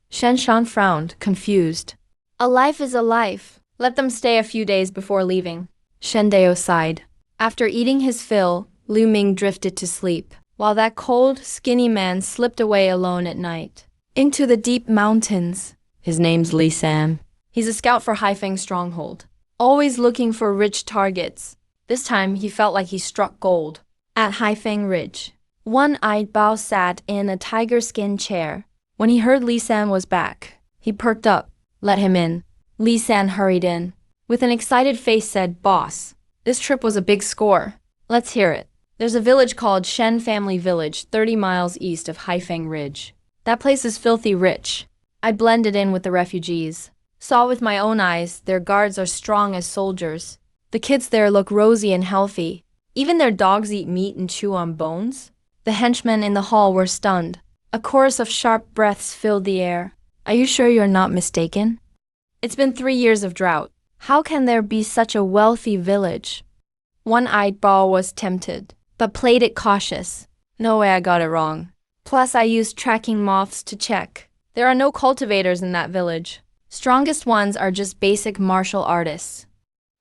Shen Shan frowned, confused. A life is a life. Let them stay a few days before leaving. Shen Dao sighed. After eating his fill, Liu Ming drifted to sleep, while that cold, skinny man slipped away alone at night. Into the deep mountains. His name's Li Sam. He's a scout for Haifeng Stronghold, always looking for rich targets. This time, he felt like he struck gold. At Haifeng Ridge, one-eyed Bao sat in a tiger-skin chair. When he heard Li San was back, he perked up. Let him in. Li San hurried in. With an excited face said, Boss, this trip was a big score. Let's hear it. There's a village called Shen Family Village, 30 miles east of Haifeng Ridge. That place is filthy rich. I blended in with the refugees. Saw with my own eyes, their guards are strong as soldiers. The kids there look rosy and healthy. Even their dogs eat meat and chew on bones. The henchmen in the hall were stunned. A chorus of sharp breaths filled the air. Are you sure you're not mistaken? It's been 3 years of drought. How can there be such a wealthy village? One-eyed Bao was tempted, but played it cautious. No way I got it wrong. Plus I used tracking moths to check. There are no cultivators in that village. Strongest ones are just basic martial artists.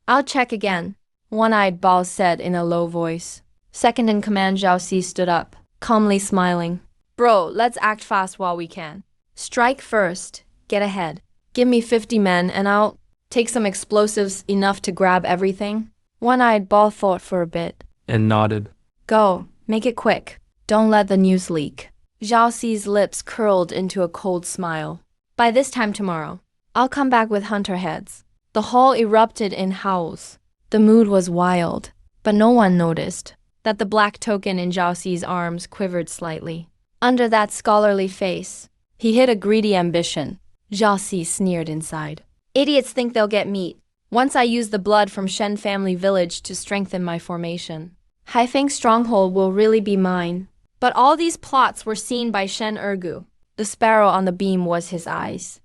I'll check again, One-eyed Bao said in a low voice. Second in command Zhao Si stood up, calmly smiling. Bro, let's act fast while we can. Strike first, get ahead. Give me 50 men and I'll take some explosives enough to grab everything. One-eyed Bao thought for a bit. And nodded. Go, make it quick. Don't let the news leak. Zhao Si's lips curled into a cold smile. By this time tomorrow, I'll come back with hunter heads. The hall erupted in howls. The mood was wild, but no one noticed that the black token in Zhao Si's arms quivered slightly. Under that scholarly face, he hid a greedy ambition. Zhao Si sneered inside. Idiots think they'll get meat. Once I use the blood from Shen family village to strengthen my formation, Haifeng's stronghold will really be mine. But all these plots were seen by Shen Ergu. The sparrow on the beam was his eyes,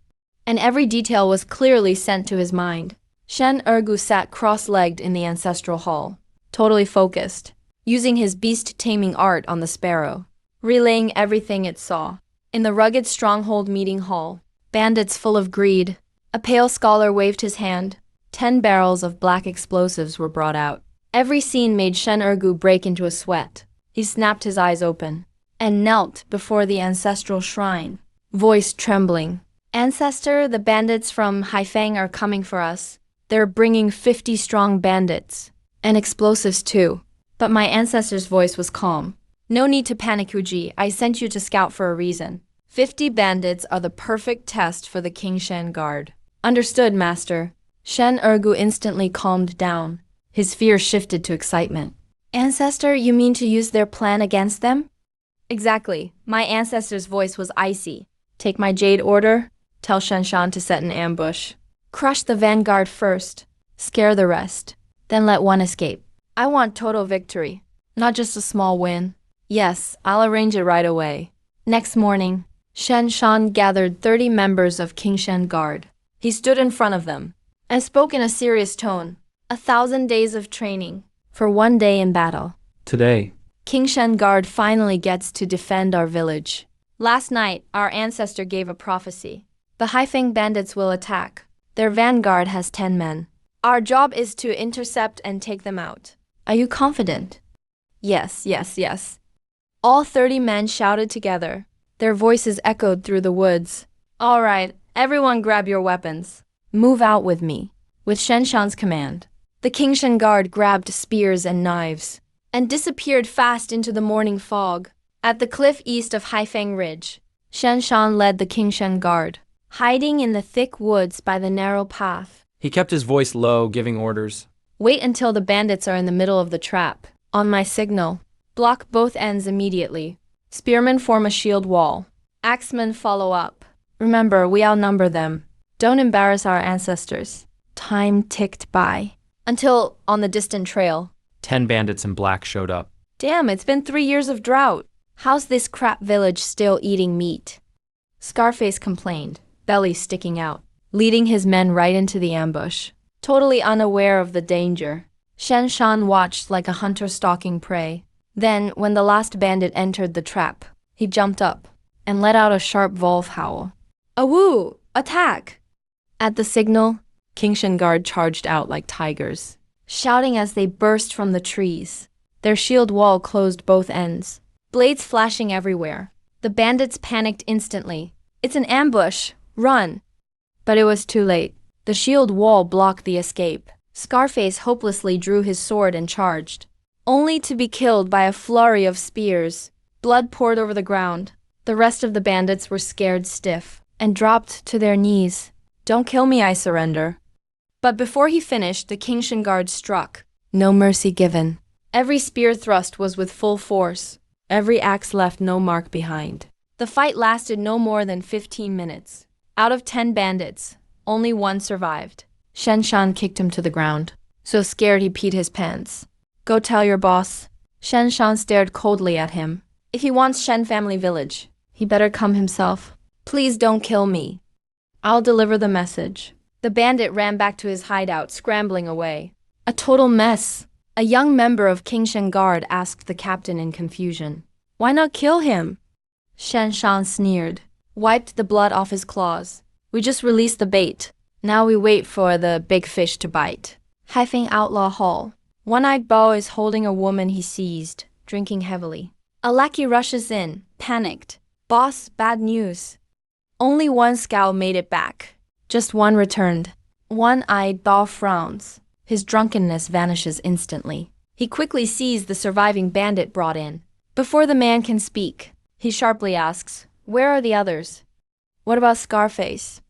and every detail was clearly sent to his mind. Shen Ergu sat cross-legged in the ancestral hall, totally focused, using his beast-taming art on the sparrow, relaying everything it saw. In the rugged stronghold meeting hall, bandits full of greed, a pale scholar waved his hand. 10 barrels of black explosives were brought out. Every scene made Shen Ergu break into a sweat. He snapped his eyes open and knelt before the ancestral shrine, voice trembling. Ancestor, the bandits from Haifeng are coming for us. They're bringing 50 strong bandits, and explosives too. But my ancestor's voice was calm. No need to panic, Huji. I sent you to scout for a reason. 50 bandits are the perfect test for the King Shen Guard. Understood, master. Shen Ergu instantly calmed down. His fear shifted to excitement. Ancestor, you mean to use their plan against them? Exactly. My ancestor's voice was icy. Take my jade order. Tell Shen Shan to set an ambush. Crush the vanguard first. Scare the rest. Then let one escape. I want total victory, not just a small win. Yes, I'll arrange it right away. Next morning, Shen Shan gathered 30 members of King Shen Guard. He stood in front of them and spoke in a serious tone. 1,000 days of training for one day in battle. Today, King Shen Guard finally gets to defend our village. Last night, our ancestor gave a prophecy. The Haifeng bandits will attack. Their vanguard has 10 men. Our job is to intercept and take them out. Are you confident? Yes, yes, yes. All 30 men shouted together. Their voices echoed through the woods. All right, everyone grab your weapons. Move out with me. With Shen Shan's command, the King Shen Guard grabbed spears and knives and disappeared fast into the morning fog. At the cliff east of Haifeng Ridge, Shen Shan led the King Shen Guard, hiding in the thick woods by the narrow path. he kept his voice low, giving orders. Wait until the bandits are in the middle of the trap. On my signal, block both ends immediately. Spearmen form a shield wall. Axemen follow up. Remember, we outnumber them. Don't embarrass our ancestors. Time ticked by. Until, on the distant trail, 10 bandits in black showed up. Damn, it's been 3 years of drought. How's this crap village still eating meat? Scarface complained, belly sticking out, leading his men right into the ambush. Totally unaware of the danger, Shen Shan watched like a hunter stalking prey. Then, when the last bandit entered the trap, he jumped up and let out a sharp wolf howl. Awoo! Attack! At the signal, King Shen Guard charged out like tigers, shouting as they burst from the trees. Their shield wall closed both ends, blades flashing everywhere. The bandits panicked instantly. It's an ambush! Run! But it was too late. The shield wall blocked the escape. Scarface hopelessly drew his sword and charged, only to be killed by a flurry of spears. Blood poured over the ground. The rest of the bandits were scared stiff and dropped to their knees. Don't kill me, I surrender. But before he finished, the King Shen Guard struck. No mercy given. Every spear thrust was with full force. Every axe left no mark behind. The fight lasted no more than 15 minutes. Out of 10 bandits, only one survived. Shen Shan kicked him to the ground, so scared he peed his pants. Go tell your boss. Shen Shan stared coldly at him. If he wants Shen family village, he better come himself. Please don't kill me. I'll deliver the message. The bandit ran back to his hideout, scrambling away. A total mess. A young member of King Shen Guard asked the captain in confusion. Why not kill him? Shen Shan sneered, wiped the blood off his claws. We just released the bait. Now we wait for the big fish to bite. Haifeng Outlaw Hall. One-eyed Bao is holding a woman he seized, drinking heavily. A lackey rushes in, panicked. Boss, bad news. Only one scout made it back. Just one returned. One-eyed Bao frowns. His drunkenness vanishes instantly. He quickly sees the surviving bandit brought in. Before the man can speak, he sharply asks, where are the others? What about Scarface?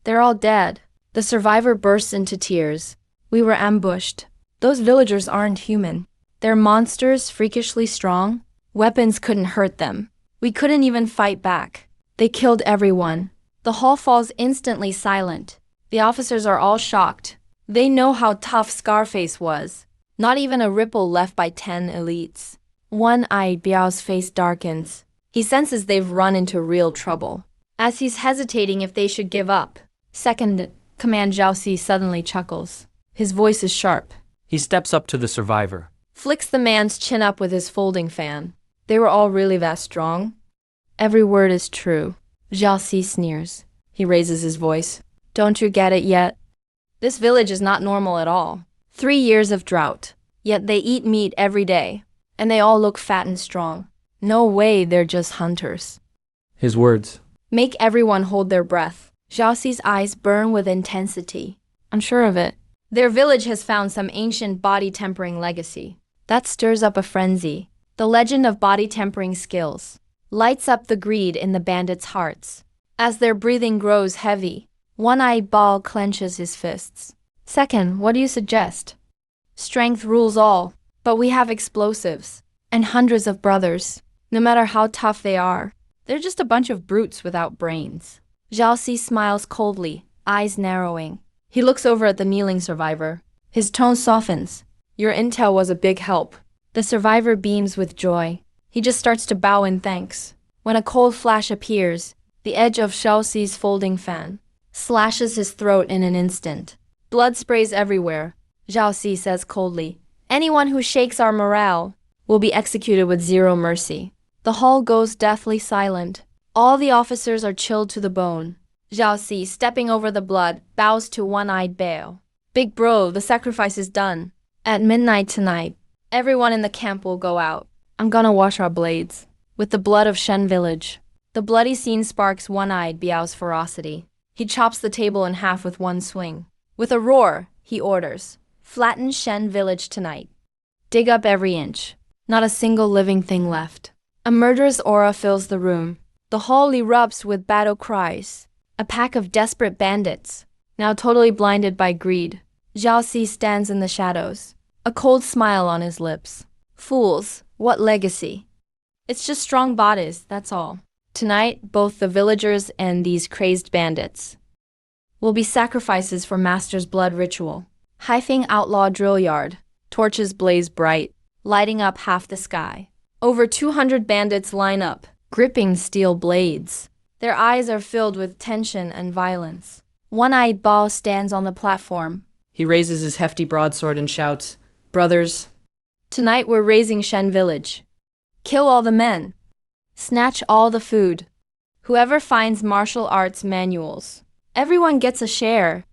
They're all dead. The survivor bursts into tears. We were ambushed. Those villagers aren't human. They're monsters, freakishly strong. Weapons couldn't hurt them. We couldn't even fight back. They killed everyone. The hall falls instantly silent. The officers are all shocked. They know how tough Scarface was. Not even a ripple left by 10 elites. One-eyed Biao's face darkens. He senses they've run into real trouble. As he's hesitating if they should give up, Second Command Zhao Si suddenly chuckles. His voice is sharp. He steps up to the survivor. Flicks the man's chin up with his folding fan. They were all really that strong? Every word is true. Zhao Si sneers. He raises his voice. Don't you get it yet? This village is not normal at all. 3 years of drought. Yet they eat meat every day. And they all look fat and strong. No way they're just hunters. His words make everyone hold their breath. Zhao Si's eyes burn with intensity. I'm sure of it. Their village has found some ancient body-tempering legacy. That stirs up a frenzy. The legend of body-tempering skills lights up the greed in the bandits' hearts. As their breathing grows heavy, one-eyed Baal clenches his fists. Second, what do you suggest? Strength rules all, but we have explosives and hundreds of brothers. No matter how tough they are, they're just a bunch of brutes without brains. Zhao Si smiles coldly, eyes narrowing. He looks over at the kneeling survivor. His tone softens. Your intel was a big help. The survivor beams with joy. He just starts to bow in thanks. When a cold flash appears, the edge of Zhao Si's folding fan slashes his throat in an instant. Blood sprays everywhere. Zhao Si says coldly, anyone who shakes our morale will be executed with zero mercy. The hall goes deathly silent. All the officers are chilled to the bone. Zhao Si, stepping over the blood, bows to one-eyed Baal. Big bro, the sacrifice is done. At midnight tonight, everyone in the camp will go out. I'm gonna wash our blades with the blood of Shen village. The bloody scene sparks one-eyed Biao's ferocity. He chops the table in half with one swing. With a roar, he orders, flatten Shen village tonight. Dig up every inch. Not a single living thing left. A murderous aura fills the room. The hall erupts with battle cries. A pack of desperate bandits, now totally blinded by greed. Zhao Si stands in the shadows, a cold smile on his lips. Fools, what legacy? It's just strong bodies, that's all. Tonight, both the villagers and these crazed bandits will be sacrifices for Master's blood ritual. Haifeng Outlaw Drill Yard. Torches blaze bright, lighting up half the sky. Over 200 bandits line up, gripping steel blades. Their eyes are filled with tension and violence. One-eyed Baal stands on the platform. He raises his hefty broadsword and shouts, brothers, tonight we're raising Shen village. Kill all the men. Snatch all the food. Whoever finds martial arts manuals. Everyone gets a share.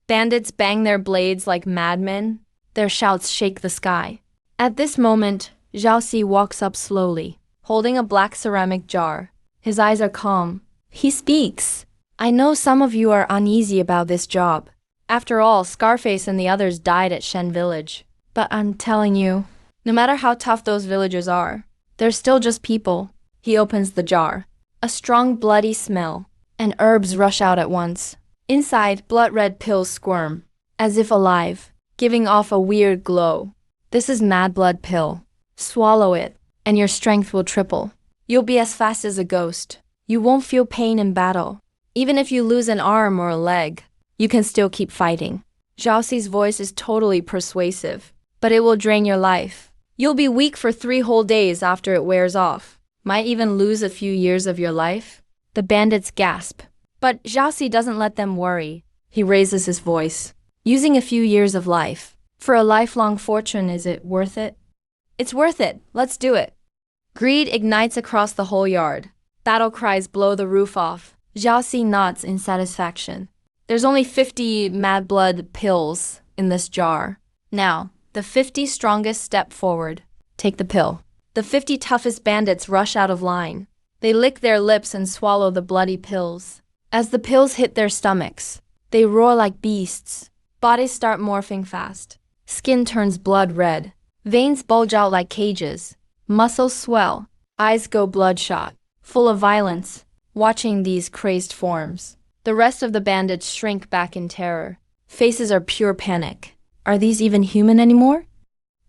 Bandits bang their blades like madmen. Their shouts shake the sky. At this moment, Zhao Si walks up slowly, holding a black ceramic jar. His eyes are calm. He speaks. I know some of you are uneasy about this job. After all, Scarface and the others died at Shen village. But I'm telling you, no matter how tough those villagers are, they're still just people. He opens the jar. A strong bloody smell, and herbs rush out at once. Inside, blood-red pills squirm, as if alive, giving off a weird glow. This is mad blood pill. Swallow it, and your strength will triple. You'll be as fast as a ghost. You won't feel pain in battle. Even if you lose an arm or a leg, you can still keep fighting. Zhao Si's voice is totally persuasive, but it will drain your life. You'll be weak for 3 whole days after it wears off. Might even lose a few years of your life. The bandits gasp. But Zhao Si doesn't let them worry. He raises his voice. Using a few years of life. For a lifelong fortune, is it worth it? It's worth it. Let's do it. Greed ignites across the whole yard. Battle cries blow the roof off. Zhao Si nods in satisfaction. There's only 50 mad blood pills in this jar. Now, the 50 strongest step forward. Take the pill. The 50 toughest bandits rush out of line. They lick their lips and swallow the bloody pills. As the pills hit their stomachs, they roar like beasts. Bodies start morphing fast. Skin turns blood red. Veins bulge out like cages. Muscles swell. Eyes go bloodshot, full of violence, watching these crazed forms. The rest of the bandits shrink back in terror. Faces are pure panic. Are these even human anymore?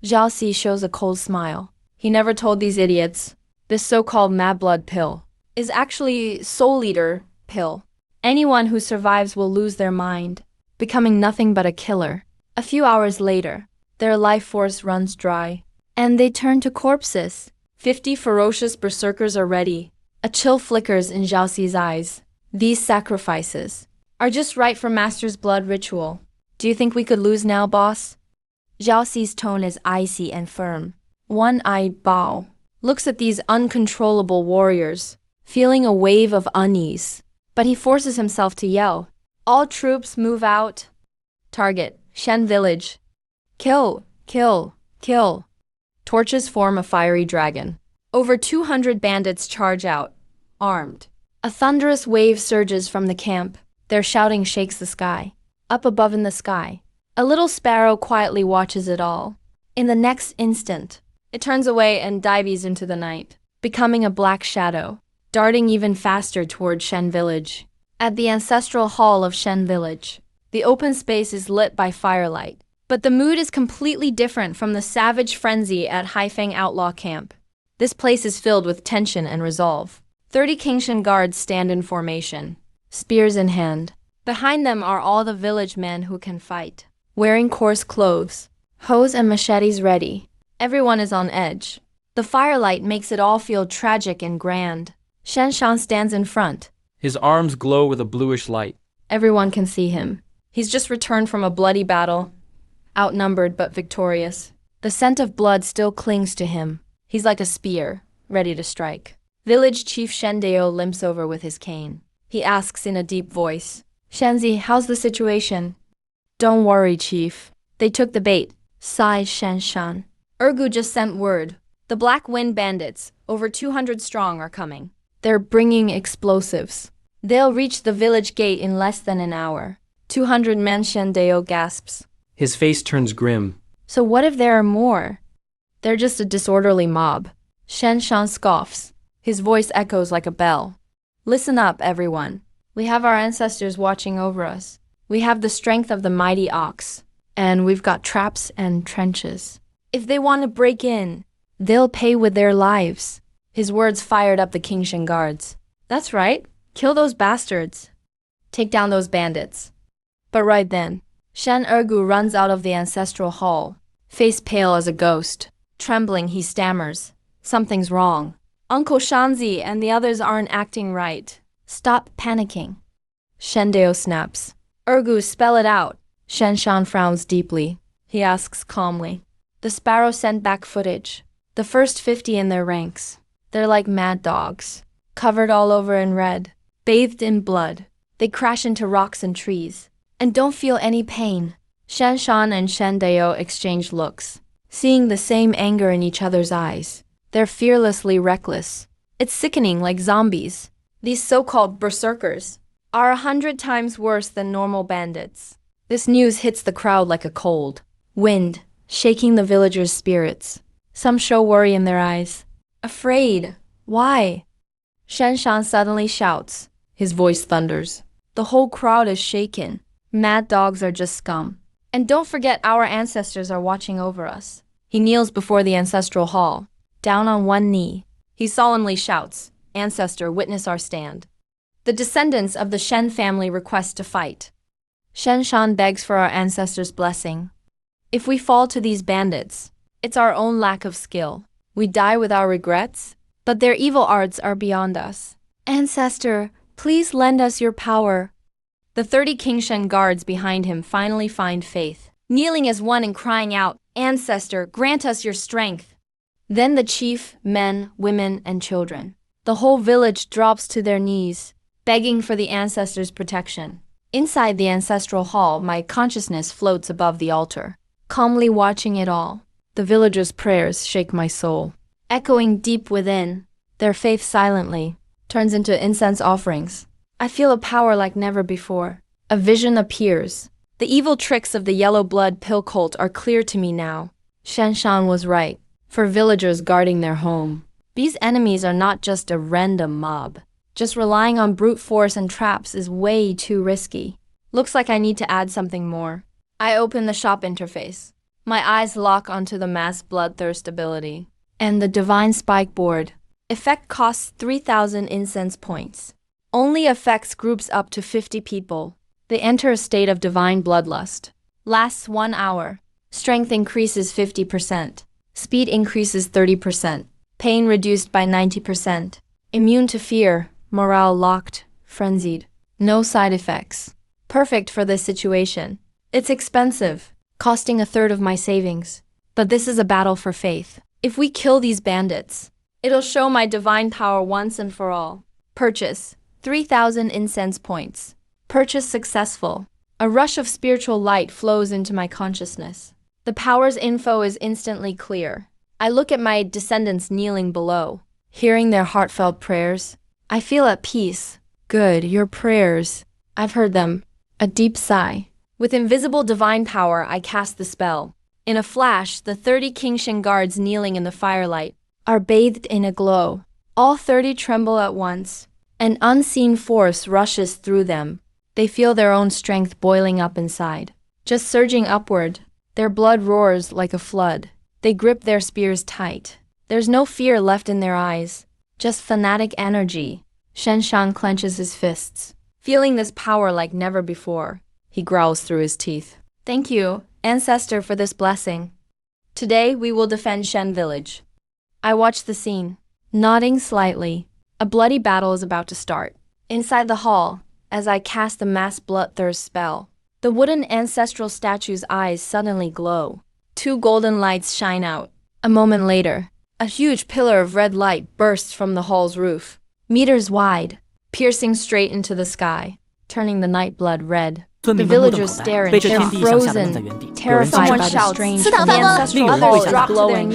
Zhao Si shows a cold smile. He never told these idiots. This so-called mad blood pill is actually soul eater pill. Anyone who survives will lose their mind. becoming nothing but a killer. A few hours later, their life force runs dry, and they turn to corpses. 50 ferocious berserkers are ready. A chill flickers in Zhao Xi's eyes. These sacrifices are just right for Master's blood ritual. Do you think we could lose now, boss? Zhao Xi's tone is icy and firm. One-eyed Bao looks at these uncontrollable warriors, feeling a wave of unease. But he forces himself to yell. All troops move out. Target, Shen village. Kill, kill, kill. Torches form a fiery dragon. Over 200 bandits charge out, armed. A thunderous wave surges from the camp. Their shouting shakes the sky. Up above in the sky, a little sparrow quietly watches it all. In the next instant, it turns away and dives into the night, becoming a black shadow, darting even faster toward Shen village. At the ancestral hall of Shen village, the open space is lit by firelight. But the mood is completely different from the savage frenzy at Haifeng outlaw camp. This place is filled with tension and resolve. 30 Qingshan guards stand in formation, spears in hand. Behind them are all the village men who can fight, wearing coarse clothes, hoes and machetes ready. Everyone is on edge. The firelight makes it all feel tragic and grand. Shen Shan stands in front. His arms glow with a bluish light. Everyone can see him. He's just returned from a bloody battle, outnumbered but victorious. The scent of blood still clings to him. He's like a spear, ready to strike. Village Chief Shendeo limps over with his cane. He asks in a deep voice, Shenzi, how's the situation? Don't worry, Chief. They took the bait, sighed Shen Shan. Ergu just sent word. The Black Wind bandits, over 200 strong, are coming. They're bringing explosives. They'll reach the village gate in less than an hour. 200 men, Shendeo gasps. His face turns grim. So what if there are more? They're just a disorderly mob. Shen Shan scoffs. His voice echoes like a bell. Listen up, everyone. We have our ancestors watching over us. We have the strength of the mighty ox. And we've got traps and trenches. If they want to break in, they'll pay with their lives. His words fired up the Qingshan guards. That's right. Kill those bastards. Take down those bandits. But right then, Shen Ergu runs out of the ancestral hall, face pale as a ghost. Trembling, he stammers. Something's wrong. Uncle Shanzi and the others aren't acting right. Stop panicking. Shendeo snaps. Ergu, spell it out. Shen Shan frowns deeply. He asks calmly. The sparrow sent back footage. The first 50 in their ranks. They're like mad dogs, covered all over in red, bathed in blood. They crash into rocks and trees, and don't feel any pain. Shen Shan and Shendeo exchange looks, seeing the same anger in each other's eyes. They're fearlessly reckless. It's sickening, like zombies. These so-called berserkers are 100 times worse than normal bandits. This news hits the crowd like a cold wind, shaking the villagers' spirits. Some show worry in their eyes. Afraid. Why? Shen Shan suddenly shouts. His voice thunders. The whole crowd is shaken. Mad dogs are just scum. And don't forget our ancestors are watching over us. He kneels before the ancestral hall, down on one knee. He solemnly shouts, Ancestor, witness our stand. The descendants of the Shen family request to fight. Shen Shan begs for our ancestors' blessing. If we fall to these bandits, it's our own lack of skill. We die with our regrets, but their evil arts are beyond us. Ancestor, please lend us your power. The 30 Qingshan guards behind him finally find faith, kneeling as one and crying out, Ancestor, grant us your strength. Then the chief, men, women, and children. The whole village drops to their knees, begging for the ancestors' protection. Inside the ancestral hall, my consciousness floats above the altar, calmly watching it all. The villagers' prayers shake my soul. Echoing deep within, their faith silently turns into incense offerings. I feel a power like never before. A vision appears. The evil tricks of the yellow blood pill cult are clear to me now. Shen Shan was right. For villagers guarding their home, these enemies are not just a random mob. Just relying on brute force and traps is way too risky. Looks like I need to add something more. I open the shop interface. My eyes lock onto the mass bloodthirst ability. And the divine spike board. Effect costs 3,000 incense points. Only affects groups up to 50 people. They enter a state of divine bloodlust. Lasts 1 hour. Strength increases 50%. Speed increases 30%. Pain reduced by 90%. Immune to fear, morale locked, frenzied. No side effects. Perfect for this situation. It's expensive, costing a third of my savings. But this is a battle for faith. If we kill these bandits, it'll show my divine power once and for all. Purchase. 3,000 incense points. Purchase successful. A rush of spiritual light flows into my consciousness. The power's info is instantly clear. I look at my descendants kneeling below, hearing their heartfelt prayers. I feel at peace. Good, your prayers. I've heard them. A deep sigh. With invisible divine power, I cast the spell. In a flash, the 30 Qingshan guards kneeling in the firelight are bathed in a glow. All 30 tremble at once. An unseen force rushes through them. They feel their own strength boiling up inside, just surging upward. Their blood roars like a flood. They grip their spears tight. There's no fear left in their eyes, just fanatic energy. Shen Shan clenches his fists, feeling this power like never before. He growls through his teeth. Thank you, Ancestor, for this blessing. Today we will defend Shen Village. I watch the scene, nodding slightly. A bloody battle is about to start. Inside the hall, as I cast the mass bloodthirst spell, the wooden ancestral statue's eyes suddenly glow. 2 golden lights shine out. A moment later, a huge pillar of red light bursts from the hall's roof, meters wide, piercing straight into the sky, turning the night blood red. The villagers stare in shock, frozen, terrified by the strange. The ancestral hall is glowing,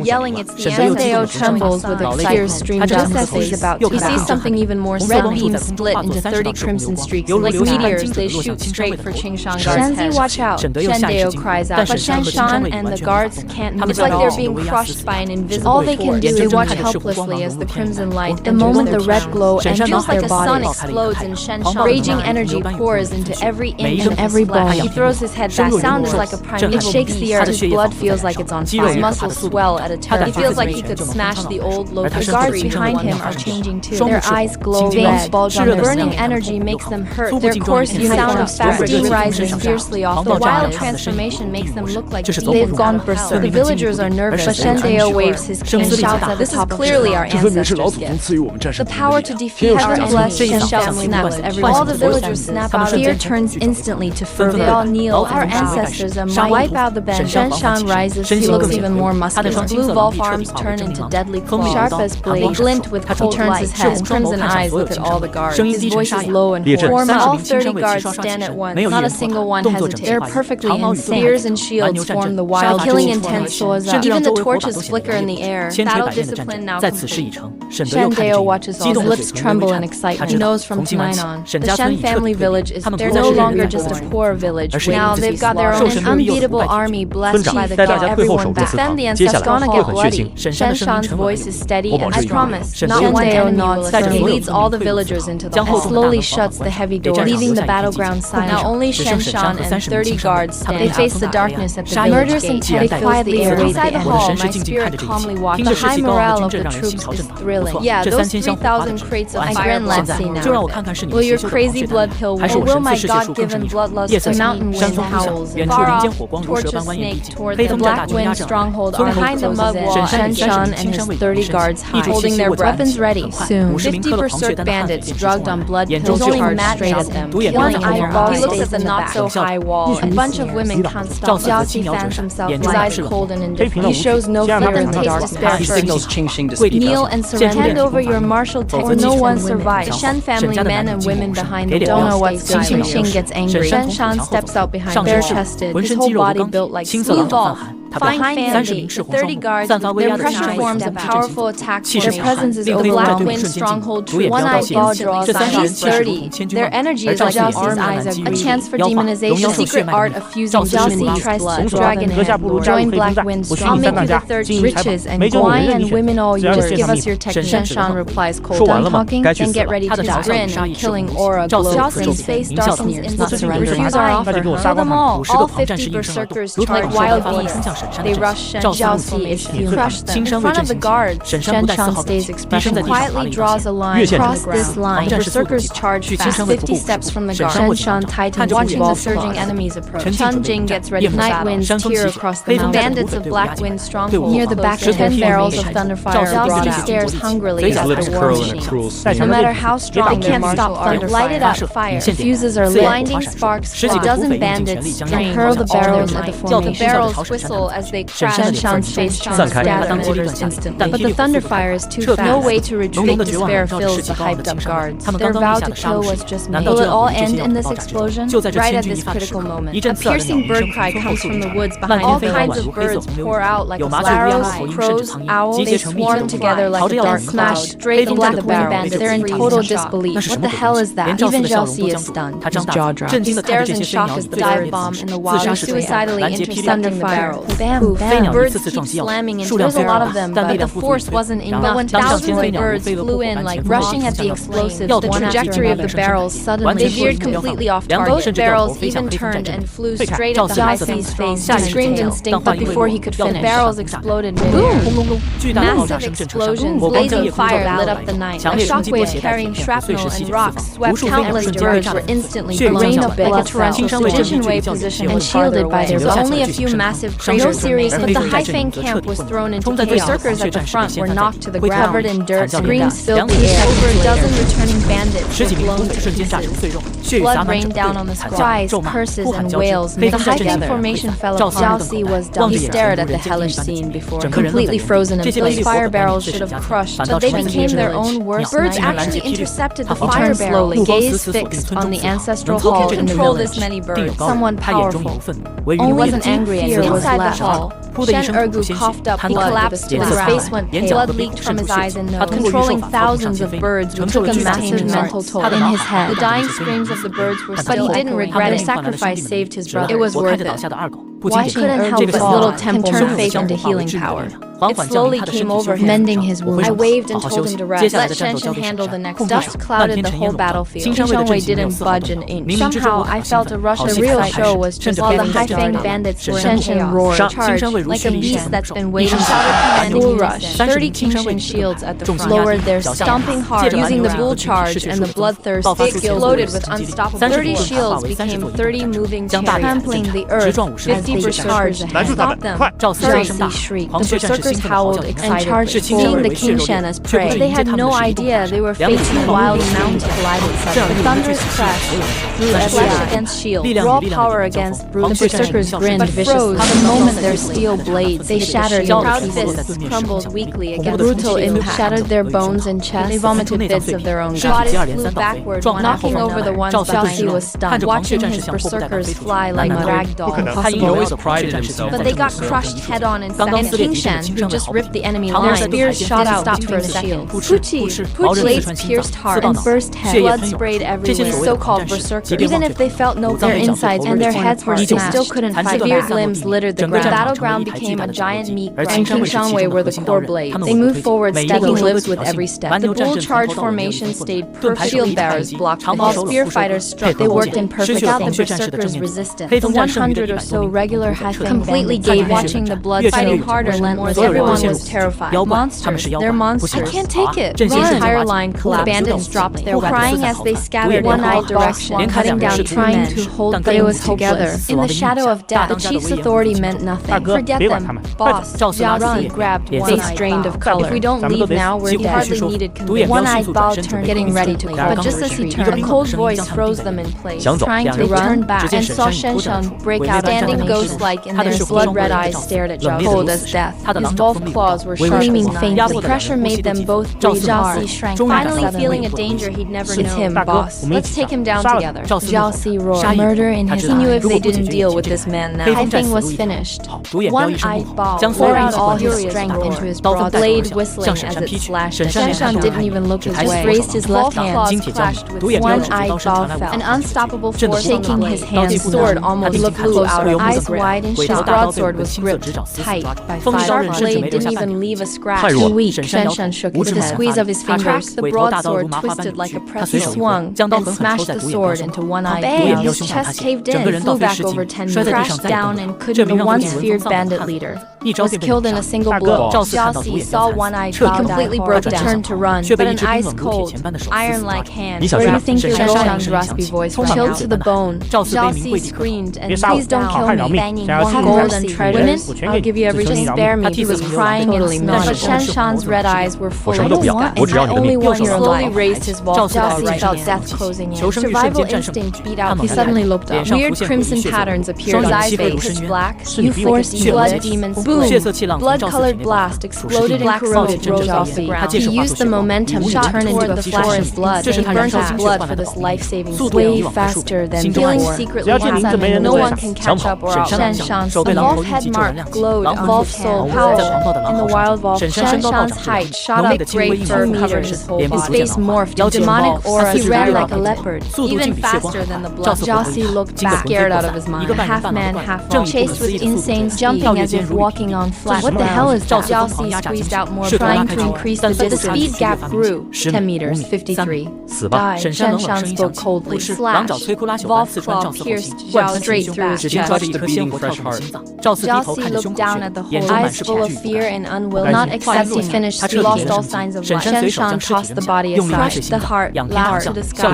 yelling its the Shendeo trembles with excitement. Streams down his face. He sees something even more sudden. Red beams split into 30 crimson streaks. Like meteors, they shoot straight for Qingshan guards' heads. Shenzi, watch out! Shendeo cries out, but Shen Shan and the guards can't move. It's like they're being crushed by an invisible force. All they can do is watch helplessly as the crimson light. The moment the red glow enters their bodies, sun explodes in Shen Shan. Raging energy pours into every inch and every bone. He throws his head back. Sound is like a primeval. It shakes the earth. His blood feels like it's on fire. His muscles swell at a terrible. He feels like he could smash the old locust. The guards behind him are changing too. Their eyes glow red. Bulge on their burning energy makes them hurt. Their coarse sound of fast steam rises fiercely off. The wild transformation makes them look like they've gone berserk. The villagers are nervous, but Shendeo waves his cane and shouts at the top. This is clearly our ancestors' gift. The power to defeat our enemies. Shen snaps everyone. All the villagers snap out. Fear turns instantly to fervor. They all kneel. Our ancestors are mighty. Wipe out the bend. Shen Shan rises. He looks even more muscular. His blue Volf arms turn into deadly claws. Sharp as blades. They glint with cold light. His crimson eyes look at all the guards. His voice is low and hoarse. All 30 guards stand at once. Not a single one hesitates. They're perfectly insane. Spears and shields form the wild, killing intent soars up. Even the torches flicker in the air. Battle discipline now complete. Shendeo watches all. His lips tremble in excitement. He knows from tonight on, the Shen family village is they're no longer just a poor village. Now they've got their own unbeatable army blessed by the god. Everyone back. Defend the ancestors. Gonna get bloody. Shen Shan's voice is steady and I promise, not one enemy will escape. He leads all the villagers into the hall and slowly shuts the heavy door, leaving the battleground silent. Now only Shen Shan and 30 guards stand. They face the darkness at the village murders and terror quietly air. Inside the hall, my spirit calmly walks. The high morale of the troops is thrilling. Yeah, those 3,000 crates of fire. Let's see now. Will your crazy blood pill win? Or will my God-given bloodlust the mountain wind howls? Far off, torches snake toward the black wind stronghold. Behind the mud wall, Shen Shan and his 30 guards hide, holding their weapons ready. Soon, 50 berserk bandits drugged on blood pills charge straight at them. One eyeball he looks at the not-so-high wall. A bunch of women can't stop. Jiaxi fans himself, his eyes cold and indifferent. He shows no fear in the darkness. He signals Qingxing to kneel and surrender. Hand over your martial text, or no one survives. The Shen family men and women behind them don't know what's good. Qingxing gets angry. Shen Shan steps out behind, bare-chested, his whole body built like steel. Behind Fandy, the 30 guards, their pressure forms a powerful attack formation. Their presence is overwhelming. The black wind stronghold tree. One-eyed ball draws these 30. Their energy is like Jiaxi's eyes of greed. A chance for demonization. The secret art of fusing Jiaxi tries to dragon hand. Join black wind strong. I'll make you the 30 riches and wine and women all yours. Just give us your technique. Shen Shan replies cold. Done talking, then get ready to grin and killing aura glow. Jiaxi's face darkens instantly. Refuse our offer. Kill them all. All 50 berserkers charge like wild beasts. They rush Shen's formation, crush them. In front of the guards, Shen Shan's expression quietly draws a line across this line. Berserkers charge fast 50 steps from the guard. Shen Shan tightens watching the surging enemies approach. Chun Jing gets ready for battle. Night winds tear across the mountain. Bandits of Black Wind stronghold. Near the back, 10 barrels of thunderfire are brought out. Stares hungrily at the war machine. No matter how strong their martial art, lighted up fire. Fuses are lit. Blinding sparks fly. A dozen bandits and hurl the barrels at the formation. The barrels whistle as they crash. Shen Shan's face turns scatter orders instantly. But the thunderfire is too fast. No way to retreat. Despair fills the hyped up guards. Their vow to kill was just made. Will it all end in this explosion? Right at this critical moment. A piercing bird cry comes from the woods behind. All kinds of birds pour out like sparrows, crows, owls. They swarm together like a dark cloud. Straight into the barrel. They're in total disbelief. What the hell is that? Even Jiaoxi is stunned. His jaw drops. He stares in shock as the dive bomb in the wild suicidally intercepting the barrel. Bam, bam. Birds keep slamming into the barrel. There's a lot of them, but the force wasn't enough. When thousands of birds flew in like rushing at the explosives, the trajectory of the barrels suddenly veered completely off target. Both barrels even turned and flew straight at the Jiaoxi's face. He screamed in stink, but before he could finish, the barrels exploded mid-air. Massive explosions, blazing fire lit up the night. A shockwave carrying shrapnel and rocks swept countless birds were instantly blown up like a torrential Jishinwei position and shielded by their bows. Only a few massive craters. No serious, but the Haifeng camp was thrown into chaos. Berserkers at the front were knocked to the ground, covered in dirt. Screams filled the air. Over a dozen returning bandits were blown to pieces. Blood rained down on the squad. Cries, curses, and wails mixed together. The Haifeng formation fell apart. Jiaoxi was done. He stared at the hellish scene before, completely frozen in place. Those fire barrels should have crushed, but they became their own worst nightmare. Birds actually intercepted the fire barrel, gaze fixed on the ancestral hall in the village. This many birds, someone powerful. Only wasn't angry anymore. Inside the hall, Shen Ergu coughed up blood. He collapsed to the ground. His face went pale. Blood leaked from his eyes and nose. Controlling thousands of birds took a massive mental toll in his head. The dying screams of the birds were still but he didn't regret it. Their sacrifice saved his brother. It was worth it. Watching Ergu's little temple turn faith into healing power. It slowly came over him, mending his wounds. I waved and told him to rest. Let Shen Shan handle the next. Dust clouded the whole battlefield. Shenwei didn't budge an inch. Somehow, I felt a rush. The real show was just while the Haifeng bandits were Shen Shan roared, charged like a beast that's been waiting. Bull rush. 30 Qingshan shields at the front lowered their stomping hard, using the bull charge and the bloodthirst. They exploded with unstoppable. 30 shields became 30 moving chariots, trampling the earth as they charged ahead. Stop them! Jiaoxi shrieked. The berserkers howled, excited, and charged seeing the Qingshan as prey. But they had no idea they were facing wild mountains collided suddenly. The thunderous crash flew flesh against shield, raw power against brute. The berserkers grinned viciously. The moment their steel blades, they shattered. Proud fists crumbled weakly against brutal impact, shattered their bones and chests. They vomited bits of their own guts. Bodies flew backward, knocking over the ones Jiaoxi was stunned, watching his berserkers fly like rag dolls. But they got crushed head-on in seconds. Qingshan, who just ripped the enemy line, their spears shot out between the shields. Blades pierced hard and burst head. Blood sprayed everywhere. So-called berserkers, even if they felt no their insides and their heads were smashed, still couldn't fight. Severed limbs littered the ground. The battleground became a giant meat grind, and Qingshanwei were the core blades. They moved forward, taking lives with every step. The bull charge formation stayed perfect. Shield bearers blocked the while spear fighters struck. They worked in perfect sync. The berserkers resistant. The 100 or so regular Haifeng completely gave in. Watching the blood fighting harder and more. Everyone was terrified. Monsters, they're monsters. I can't take it. The entire line collapsed. Bandits dropped their weapons, crying as they scattered in all directions, cutting down trying to hold things together. In the shadow of death, the chief's authority meant nothing. Forget them, boss. Jiaoxi grabbed one-eyed drained of color. If we don't leave now, we're dead. He hardly needed convincing. One-eyed Bao turned, getting ready to call. But just as he turned, a cold voice froze them in place, trying to run back, and saw Shen Shan break out, standing ghost-like in their blood-red eyes stared at Jiaoxi, cold as death. His wolf claws were gleaming faintly. The pressure made them both breathe hard. Shrank. Finally feeling a danger he'd never known. It's him, boss. Let's take him down together. Jiaoxi roared. Murder in his eyes. He knew if they didn't deal with this man now, Haifeng was finished. One-eyed Bao poured out all his strength into his broad blade, whistling as it slashed. Shen Shan didn't even look his way. Raised his left hand, clashed with one-eyed Bao fell. An unstoppable force shaking his hand. His sword almost flew out. Eyes wide and sharp. The broadsword was gripped tight by 5 sharp blade didn't even leave a scratch. Too weak, Shan Shan shook his head. With a squeeze of his fingers, the broadsword twisted like a press. He swung and smashed the sword into one-eyed Bang! His chest caved in, flew back over 10 meters, crashed down and couldn't. The once feared bandit leader was killed in a single blow. Jiao saw one-eyed bow. He completely broke down, turned to run, but an ice-cold, iron-like hand. Where do you think you're going? Shan's raspy voice chilled to the bone. Jiao screamed and please don't kill me. Banging gold and treasures. Women, I'll give you everything. Just spare me. He was crying totally mad. But Shan's red eyes were full of disgust. And I only want your life. Slowly raised his wall. Jiao felt death closing in. Survival instinct beat out. He suddenly looked up. Weird crimson patterns appeared. His eyes were pitch black. You forced blood demons. Boom! Blood-colored blast exploded and corroded rose off the ground. He used the momentum to turn into a flash of blood. He burnt his blood for this life-saving way faster than feeling secretly happens. No one can catch up or outrun. Shan's wolf head mark glowed on wolf soul power. In the wild wolf, Shan's height shot up. Gray fur covered his whole body. His face morphed into demonic aura. He ran like a leopard, even faster than the blood. Jiao looked back, scared out of his mind. Half man, half wolf, chased with insane speed, jumping as if walking on flat. What the hell is that? Jiao squeezed out more, trying to increase the distance. The speed gap grew. 10 meters, 53. Die. Shan spoke coldly. Flash. Wolf's claw pierced Jiao straight through his chest. Jiao looked down at the hole, eyes full of fear and unwilling. Not accepting finish, he lost all signs of life. Shan tossed the body aside, crushed the heart, laughed to the sky.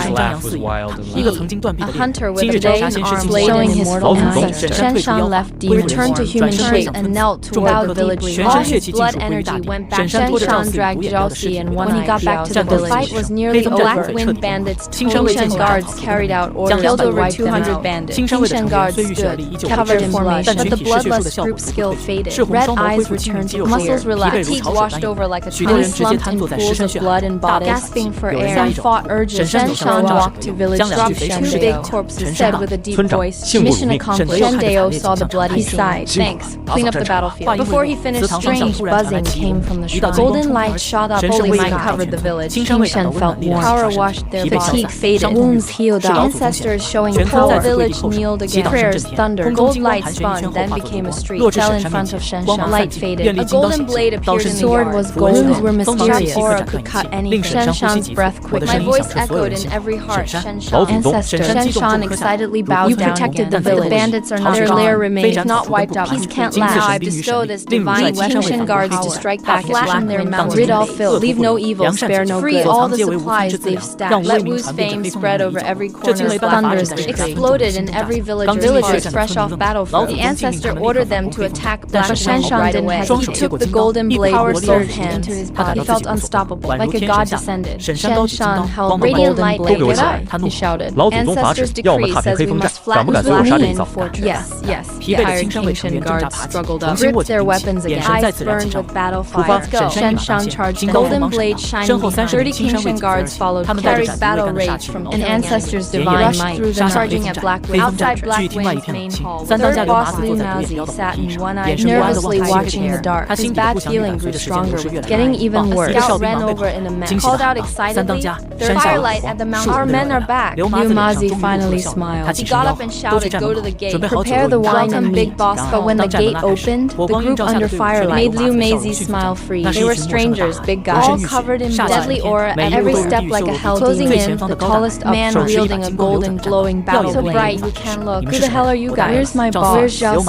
A hunter with a blade arm showing his mortal ancestor. Shan left demon, returned to human shape, and knelt toward the village. All his blood energy went back. Shan dragged Jiao and when he got back to the village, the fight was nearly over. Black Wind bandits, Tingshan guards carried out orders, killed over 200 bandits. Tingshan guards stood, covered in formation, but the bloodlust group skill faded. Red eyes returned to muscles relaxed, fatigue washed over like a tree, slumped in pools of blood and bodies, gasping for air. Some fought urges. Shan walked to village, dropped 2 big corpses, said with a deep voice, "Mission accomplished." Shan Dao saw the blood. He sighed. Thanks. Clean up the battlefield. Before he finished, strange buzzing came from the shrine. Golden light shot up. Holy light covered the village. Tingshan felt warm. Power washed their fatigue faded. Wounds healed up. Ancestors showing power. The village kneeled again. Prayers thundered. Gold light spun, then became a street. Fell in front of Shan. Light faded. A golden blade appeared in the yard. Sword was gold. Wounds were mysterious. Aura could cut anything. Shan's breath quickened. My voice echoed in every heart. Shan ancestor. Shan excitedly bowed down. You protected the village. The bandits are not gone. Their lair remains not wiped out. Peace can't last. Now I bestow this divine weapon guards to strike back, flatten their mountains. Rid all filth. Leave no evil. Spare no good. Free all the supplies they've stacked. Let Wu's fame spread over every corner. Thunders exploded in every village. Villagers fresh off battlefield. The ancestor ordered them to attack Black Wind right away. He took the golden blade with both hands into his body. He felt unstoppable, like a god descended. Shan held radiant light. Get up! He shouted. Ancestors' decree says we must flatten Black fortress. Yes. The tired Tingshan guards struggled up, gripped their weapons again. Eyes burned with battle fire. Let's go. Shan charged. Golden blade shining behind. 30 Tingshan guards followed, carried battle rage from an ancestor's divine might, through them, charging at Black Wind. Outside Black Wind's main hall, third boss Lu Nazi sat in one-eyed, nervously watching the dark. His bad feeling grew stronger, getting even worse. A scout ran over in a mess, called out excitedly, "There's firelight at the mountain. Our men are back." Liu Mazi finally smiled. He got up and shouted, "Go to the gate. Prepare the wine and big boss." But when the gate opened, the group under firelight made Liu Mazi smile free. They were strangers, big guys, all covered in blood, deadly aura at every step like a hell demon. Closing in, the tallest man wielding a golden glowing battle blade. So bright you can't look. Who the hell are you guys? Where's my boss? Where's Jiao?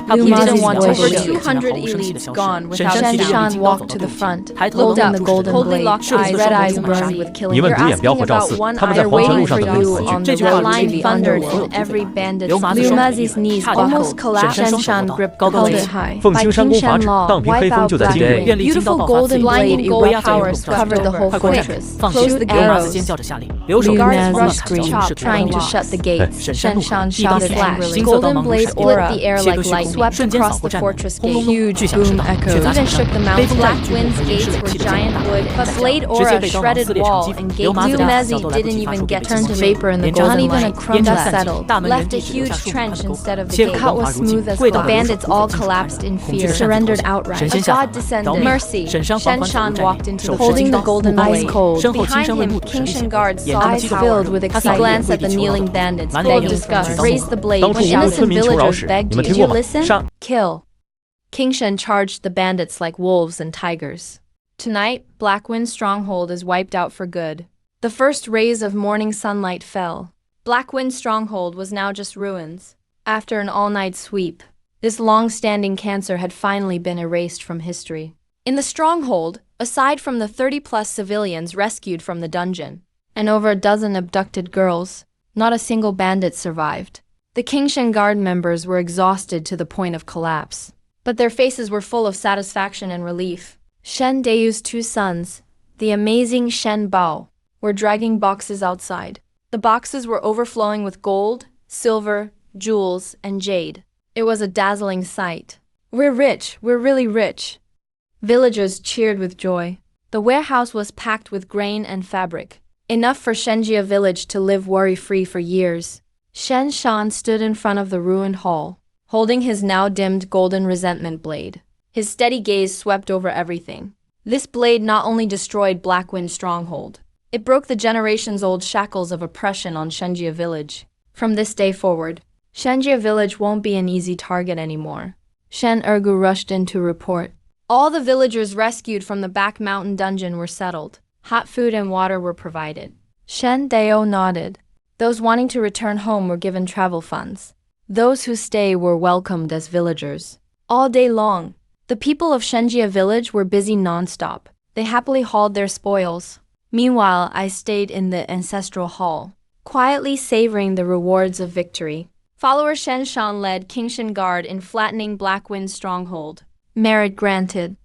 He didn't want to. Over 200 elites gone without. Shan walked to the front, holding the golden blade. Locked eyes, red eyes burned with killing. You're asking about one eye waiting for you on the red line. Thundered in every bandit's. Liu Mazi's knees almost collapsed. Shan gripped the blade high. By Tingshan law, wipe out Black Wind. Beautiful golden blade equal powers covered the whole fortress. Close the arrows. Guards rushed screamed, trying to shut the gates. Shan shouted angrily. Golden blade split the air like lightning. swept 瞬间 across 扫过 the 站门， fortress 轰 gate. 隆隆， Huge 巨响驶 boom 来， echoed. 却砸 Even 墙 shook the 上， 悲 mountain. 风占 Black 据部 Wind's 和银饰 gates 的 were 气质强 giant 大， wood, 他 but 在想 Blade 直接 Aura 被刀 shredded 撕裂成 wall 细 and 流 gate 麻子 Doom 弹小 Ezzy 豆来不 didn't 及发 even 出 get 悲 turned 痛 to 的 vapor in the 连着 golden 3 light. 天， Not 烟山 even 散 a 尽， crumb 大门 left 原 a 地留下 huge 数 trench 口 instead of the 切口 gate. 光 Cut 滑 was 如镜， smooth as 跪倒 glass. 如 Bandits 手， all 尽出 collapsed 残 in 恐惧 fear. 的扇子 Surrendered 投降， outright. 神 A 仙下 god 凡， descended. 饶命！ Mercy. 沈山缓缓走 Shen 入 Shan 战 walked 营， into 手 the 持 holding 金 the 刀， golden 目光 blade. 威猛，身后 Behind 青山卫 him, 不止力 Kingshan 险， guards 眼 saw 看 eyes 机会 filled with 他 excitement. 扫 Glance 野 at 跪 the 地求饶， kneeling bandits, 满 full 脸 of 英雄举 disgust. 刀 Raised the blade. 当初 When 无辜 innocent 村民求饶 villagers 时， begged 你 you, 们听 did 过 you 吗？ listen? 上 Kill. Kingshan charged the bandits like wolves and tigers. Tonight, Blackwind Stronghold is wiped out for good. The first rays of morning sunlight fell. Blackwind Stronghold was now just ruins. After an all-night sweep, this long-standing cancer had finally been erased from history. In the stronghold, aside from the 30-plus civilians rescued from the dungeon, and over a dozen abducted girls, not a single bandit survived. The Kingshan Guard members were exhausted to the point of collapse, but their faces were full of satisfaction and relief. Shen Deyu's 2 sons, the amazing Shen Bao, were dragging boxes outside. The boxes were overflowing with gold, silver, jewels, and jade. It was a dazzling sight. We're rich, we're really rich. Villagers cheered with joy. The warehouse was packed with grain and fabric, enough for Shenjia village to live worry-free for years. Shen Shan stood in front of the ruined hall, holding his now dimmed golden resentment blade. His steady gaze swept over everything. This blade not only destroyed Blackwind Stronghold, it broke the generations-old shackles of oppression on Shenjia village. From this day forward, Shenjia village won't be an easy target anymore. Shen Ergu rushed in to report. All the villagers rescued from the back mountain dungeon were settled. Hot food and water were provided. Shen Dao nodded. Those wanting to return home were given travel funds. Those who stay were welcomed as villagers. All day long, the people of Shenjia village were busy non-stop. They happily hauled their spoils. Meanwhile, I stayed in the ancestral hall, quietly savoring the rewards of victory. Follower Shen Shan led Kingshan Guard in flattening Blackwind Stronghold. Merit granted.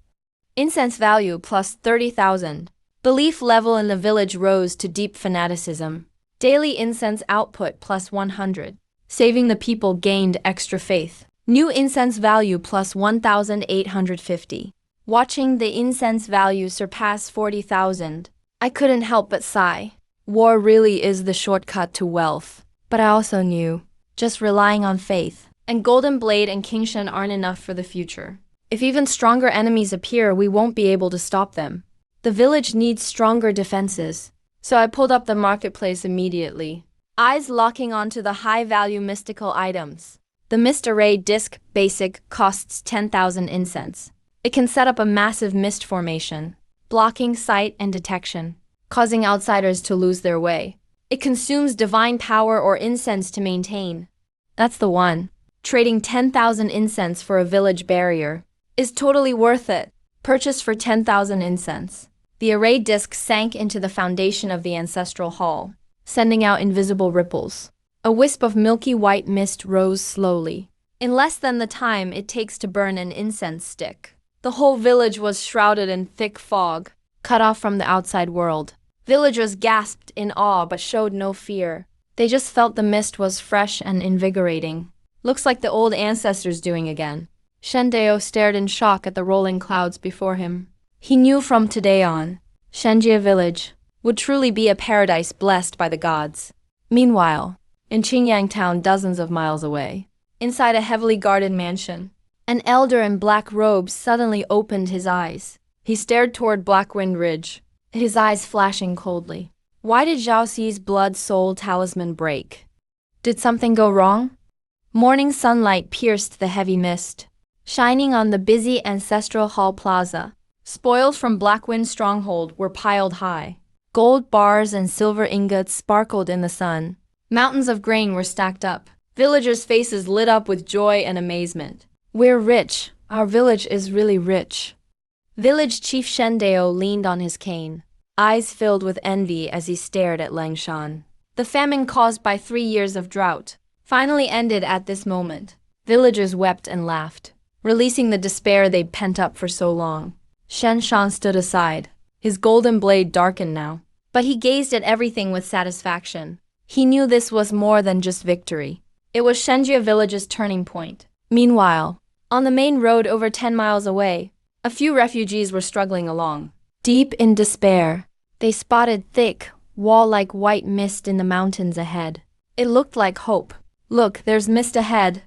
Incense value plus 30,000. Belief level in the village rose to deep fanaticism. Daily incense output plus 100. Saving the people gained extra faith. New incense value plus 1,850. Watching the incense value surpass 40,000, I couldn't help but sigh. War really is the shortcut to wealth. But I also knew, just relying on faith and Golden Blade and Kingshan aren't enough for the future. If even stronger enemies appear, we won't be able to stop them. The village needs stronger defenses. So I pulled up the marketplace immediately, eyes locking onto the high-value mystical items. The Mist Array Disc Basic costs 10,000 incense. It can set up a massive mist formation, blocking sight and detection, causing outsiders to lose their way. It consumes divine power or incense to maintain. That's the one. Trading 10,000 incense for a village barrier is totally worth it. Purchased for 10,000 incense. The array disc sank into the foundation of the ancestral hall, sending out invisible ripples. A wisp of milky white mist rose slowly, in less than the time it takes to burn an incense stick. The whole village was shrouded in thick fog, cut off from the outside world. Villagers gasped in awe but showed no fear. They just felt the mist was fresh and invigorating. Looks like the old ancestors doing again. Shendeo stared in shock at the rolling clouds before him. He knew from today on, Shenjia village would truly be a paradise blessed by the gods. Meanwhile, in Qingyang town dozens of miles away, inside a heavily guarded mansion, an elder in black robes suddenly opened his eyes. He stared toward Blackwind Ridge, his eyes flashing coldly. Why did Zhao Xi's blood-soul talisman break? Did something go wrong? Morning sunlight pierced the heavy mist, shining on the busy ancestral hall plaza. Spoils from Blackwind Stronghold were piled high. Gold bars and silver ingots sparkled in the sun. Mountains of grain were stacked up. Villagers' faces lit up with joy and amazement. We're rich. Our village is really rich. Village Chief Shendeo leaned on his cane, eyes filled with envy as he stared at Langshan. The famine caused by 3 years of drought finally ended at this moment. Villagers wept and laughed, releasing the despair they'd pent up for so long. Shen Shan stood aside, his golden blade darkened now, but he gazed at everything with satisfaction. He knew this was more than just victory. It was Shenjia village's turning point. Meanwhile, On the main road over 10 miles away, a few refugees were struggling along. Deep in despair, they spotted thick, wall-like white mist in the mountains ahead. It looked like hope. "Look, there's mist ahead.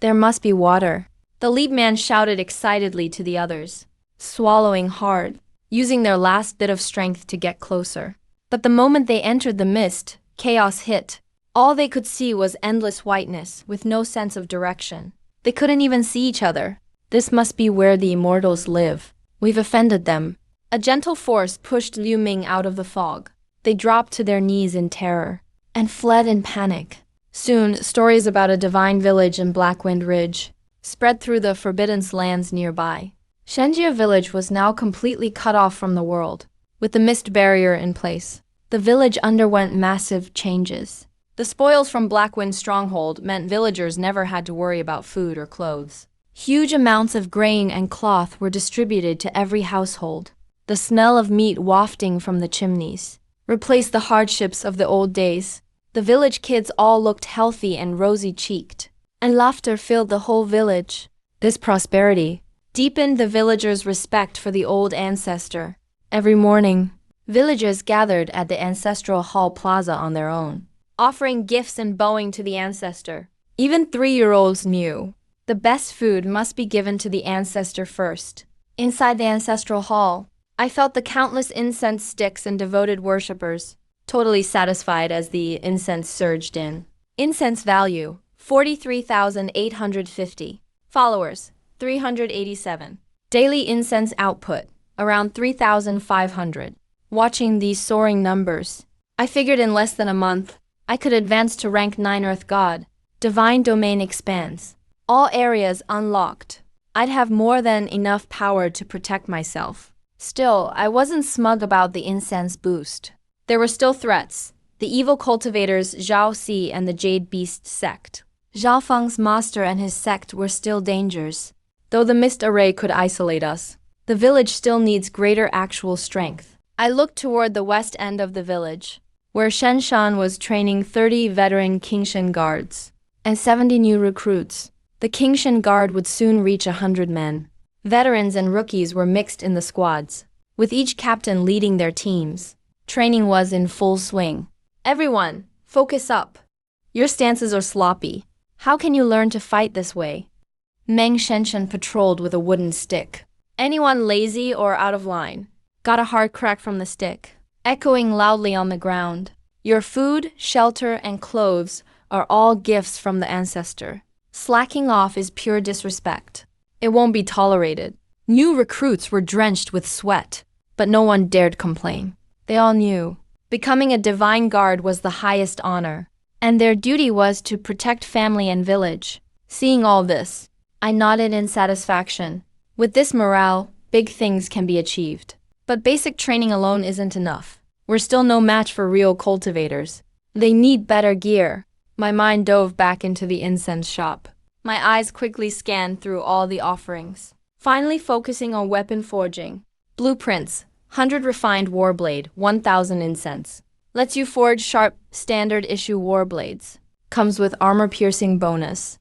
There must be water," the lead man shouted excitedly to the others, swallowing hard, using their last bit of strength to get closer. But the moment they entered the mist, chaos hit. All they could see was endless whiteness, with no sense of direction. They couldn't even see each other. "This must be where the immortals live. We've offended them." A gentle force pushed Liu Ming out of the fog. They dropped to their knees in terror and fled in panic. Soon, stories about a divine village in Blackwind Ridge spread through the forbidden lands nearby. Shenjia village was now completely cut off from the world. With the mist barrier in place, the village underwent massive changes. The spoils from Blackwind stronghold meant villagers never had to worry about food or clothes. Huge amounts of grain and cloth were distributed to every household. The smell of meat wafting from the chimneys replaced the hardships of the old days. The village kids all looked healthy and rosy-cheeked, and laughter filled the whole village. This prosperity deepened the villagers' respect for the old ancestor. Every morning, villagers gathered at the ancestral hall plaza on their own, offering gifts and bowing to the ancestor. Even 3-year-olds knew the best food must be given to the ancestor first. Inside the ancestral hall, I felt the countless incense sticks and devoted worshippers, totally satisfied as the incense surged in. Incense value, 43,850. Followers, 387. Daily incense output, around 3,500. Watching these soaring numbers, I figured in less than a month, I could advance to rank 9 Earth God. Divine domain expands. All areas unlocked. I'd have more than enough power to protect myself. Still, I wasn't smug about the incense boost. There were still threats. The evil cultivators Zhao Si and the Jade Beast sect. Zhao Feng's master and his sect were still dangers. Though the mist array could isolate us, the village still needs greater actual strength. I looked toward the west end of the village, where Shen Shan was training 30 veteran Qingshan guards and 70 new recruits. The Qingshan guard would soon reach 100 men. Veterans and rookies were mixed in the squads, with each captain leading their teams. Training was in full swing. "Everyone, focus up. Your stances are sloppy. How can you learn to fight this way?" Meng Shenshen patrolled with a wooden stick. "Anyone lazy or out of line?" Got a hard crack from the stick, echoing loudly on the ground. "Your food, shelter, and clothes are all gifts from the ancestor. Slacking off is pure disrespect. It won't be tolerated." New recruits were drenched with sweat, but no one dared complain. They all knew becoming a divine guard was the highest honor, and their duty was to protect family and village. Seeing all this, I nodded in satisfaction. With this morale, big things can be achieved. But basic training alone isn't enough. We're still no match for real cultivators. They need better gear. My mind dove back into the incense shop. My eyes quickly scanned through all the offerings, finally focusing on weapon forging. Blueprints, 100 refined warblade, 1,000 incense. Lets you forge sharp, standard issue warblades. Comes with armor-piercing bonus.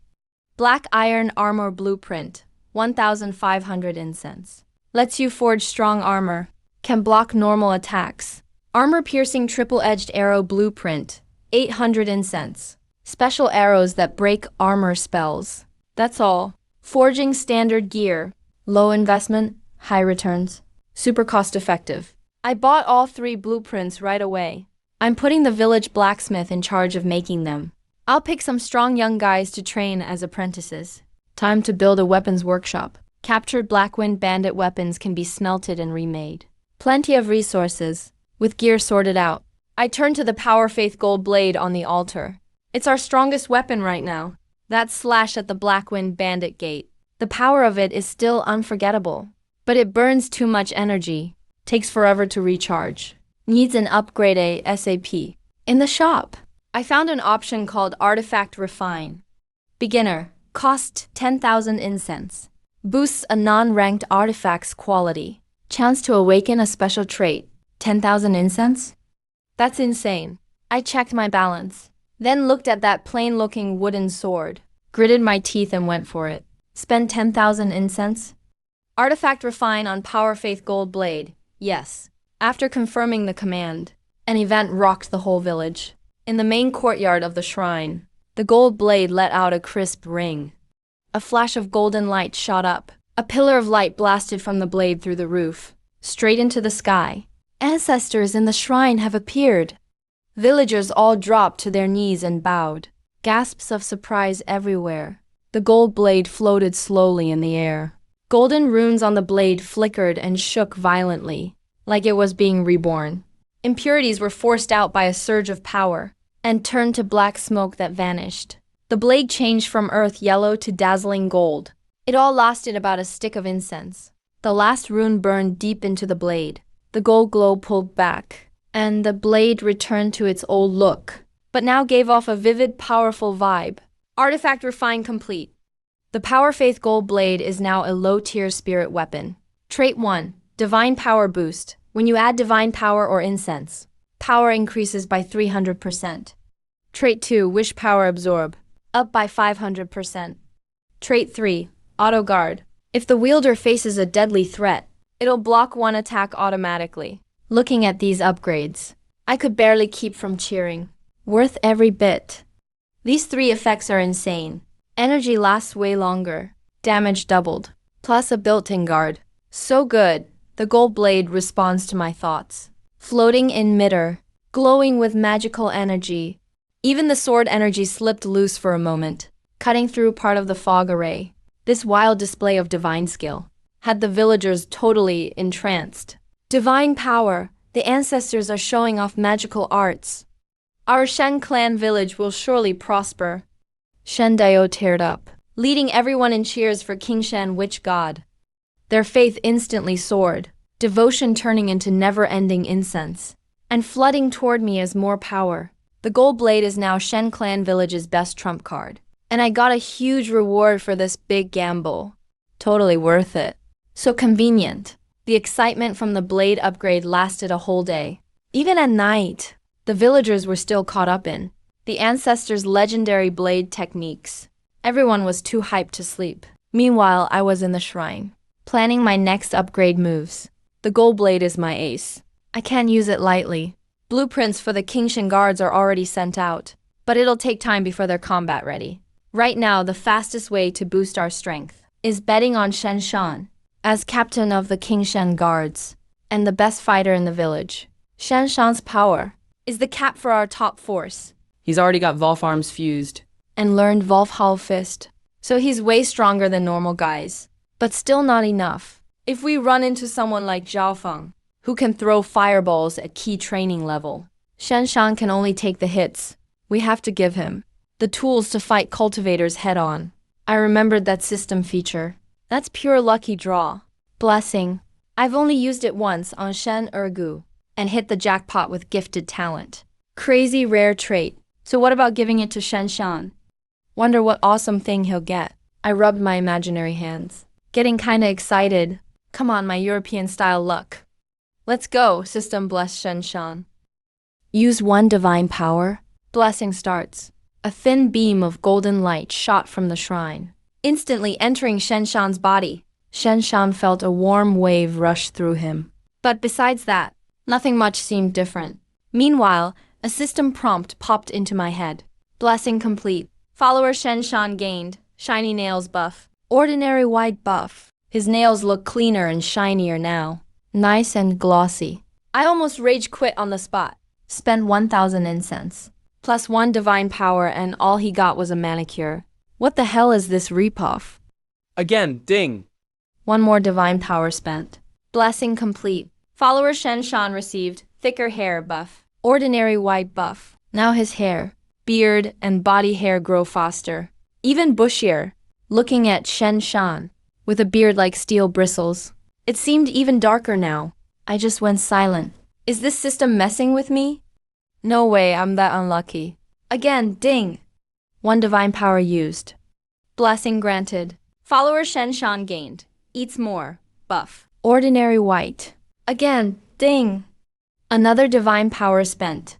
Black iron armor blueprint, 1,500 incense. Lets you forge strong armor. Can block normal attacks. Armor-piercing triple-edged arrow blueprint, 800 incense. Special arrows that break armor spells. That's all. Forging standard gear. Low investment, high returns. Super cost-effective. I bought all 3 blueprints right away. I'm putting the village blacksmith in charge of making them. I'll pick some strong young guys to train as apprentices. Time to build a weapons workshop. Captured Blackwind bandit weapons can be smelted and remade. Plenty of resources, with gear sorted out. I turned to the Power Faith gold blade on the altar. It's our strongest weapon right now. That slash at the Blackwind bandit gate. The power of it is still unforgettable. But it burns too much energy. Takes forever to recharge. Needs an upgrade ASAP. In the shop, I found an option called Artifact Refine. Beginner. Cost 10,000 incense. Boosts a non-ranked artifact's quality. Chance to awaken a special trait. 10,000 incense? That's insane. I checked my balance. Then looked at that plain-looking wooden sword. Gritted my teeth and went for it. Spend 10,000 incense. Artifact refine on Power Faith Gold Blade. Yes. After confirming the command, an event rocked the whole village. In the main courtyard of the shrine, the gold blade let out a crisp ring. A flash of golden light shot up. A pillar of light blasted from the blade through the roof, straight into the sky. Ancestors in the shrine have appeared. Villagers all dropped to their knees and bowed. Gasps of surprise everywhere. The gold blade floated slowly in the air. Golden runes on the blade flickered and shook violently, like it was being reborn. Impurities were forced out by a surge of power and turned to black smoke that vanished. The blade changed from earth yellow to dazzling gold. It all lasted about a stick of incense. The last rune burned deep into the blade. The gold glow pulled back, and the blade returned to its old look, but now gave off a vivid, powerful vibe. Artifact refine complete. The Power Faith Gold Blade is now a low-tier spirit weapon. Trait 1. Divine Power Boost. When you add divine power or incense, power increases by 300%. Trait 2. Wish Power Absorb. Up by 500%. Trait 3. Auto Guard. If the wielder faces a deadly threat, it'll block one attack automatically. Looking at these upgrades, I could barely keep from cheering. Worth every bit. These 3 effects are insane. Energy lasts way longer. Damage doubled. Plus a built-in guard. So good. The gold blade responds to my thoughts. Floating in midair, glowing with magical energy. Even the sword energy slipped loose for a moment, cutting through part of the fog array. This wild display of divine skill had the villagers totally entranced. Divine power. The ancestors are showing off magical arts. Our Shen clan village will surely prosper. Shen Dao teared up, leading everyone in cheers for King Shen Witch God. Their faith instantly soared, devotion turning into never-ending incense, and flooding toward me as more power. The gold blade is now Shen clan village's best trump card, and I got a huge reward for this big gamble. Totally worth it. So convenient. The excitement from the blade upgrade lasted a whole day. Even at night, the villagers were still caught up in the ancestors' legendary blade techniques. Everyone was too hyped to sleep. Meanwhile, I was in the shrine, planning my next upgrade moves. The gold blade is my ace. I can't use it lightly. Blueprints for the Kingshan guards are already sent out, but it'll take time before they're combat ready. Right now, the fastest way to boost our strength is betting on Shen Shan as captain of the Kingshan guards and the best fighter in the village. Shen Shan's power is the cap for our top force. He's already got Volf arms fused. And learned Volfhal Fist, so he's way stronger than normal guys. But still not enough. If we run into someone like Zhao Feng, who can throw fireballs at key training level, Shen Shan can only take the hits. We have to give him the tools to fight cultivators head-on. I remembered that system feature. That's pure lucky draw. Blessing. I've only used it once on Shen Ergu, and hit the jackpot with gifted talent. Crazy rare trait. So what about giving it to Shen Shan? Wonder what awesome thing he'll get. I rubbed my imaginary hands, getting kinda excited. Come on, my European-style luck. Let's go, system bless Shen Shan. Use 1 divine power. Blessing starts. A thin beam of golden light shot from the shrine, instantly entering Shen Shan's body. Shen Shan felt a warm wave rush through him. But besides that, nothing much seemed different. Meanwhile, a system prompt popped into my head. Blessing complete. Follower Shen Shan gained. Shiny nails buff. Ordinary white buff. His nails look cleaner and shinier now. Nice and glossy. I almost rage quit on the spot. Spent 1,000 incense. Plus 1 divine power, and all he got was a manicure. What the hell is this ripoff? Again, ding. 1 more divine power spent. Blessing complete. Follower Shen Shan received thicker hair buff. Ordinary white buff. Now his hair, beard, and body hair grow faster. Even bushier. Looking at Shen Shan, with a beard like steel bristles, it seemed even darker now. I just went silent. Is this system messing with me? No way, I'm that unlucky. Again, ding. 1 divine power used. Blessing granted. Follower Shen Shan gained. Eats more. Buff. Ordinary white. Again, ding. Another divine power spent.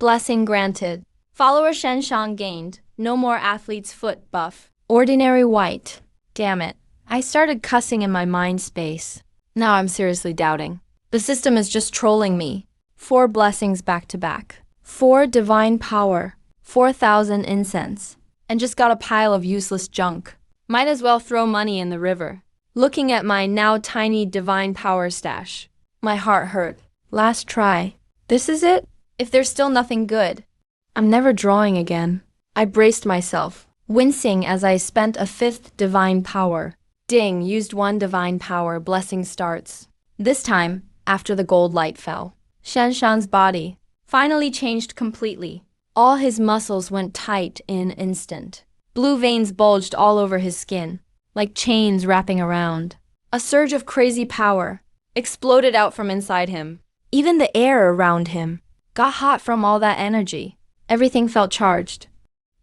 Blessing granted. Follower Shen Shan gained. No more athlete's foot buff. Ordinary white. Damn it. I started cussing in my mind space. Now I'm seriously doubting. The system is just trolling me. 4 blessings back to back. 4 divine power. 4,000 incense. And just got a pile of useless junk. Might as well throw money in the river. Looking at my now tiny divine power stash, my heart hurt. Last try. This is it? If there's still nothing good, I'm never drawing again. I braced myself, wincing as I spent a 5th divine power. Ding, used 1 divine power, blessing starts. This time, after the gold light fell, Shanshan's body finally changed completely. All his muscles went tight in an instant. Blue veins bulged all over his skin, like chains wrapping around. A surge of crazy power exploded out from inside him. Even the air around him got hot from all that energy. Everything felt charged.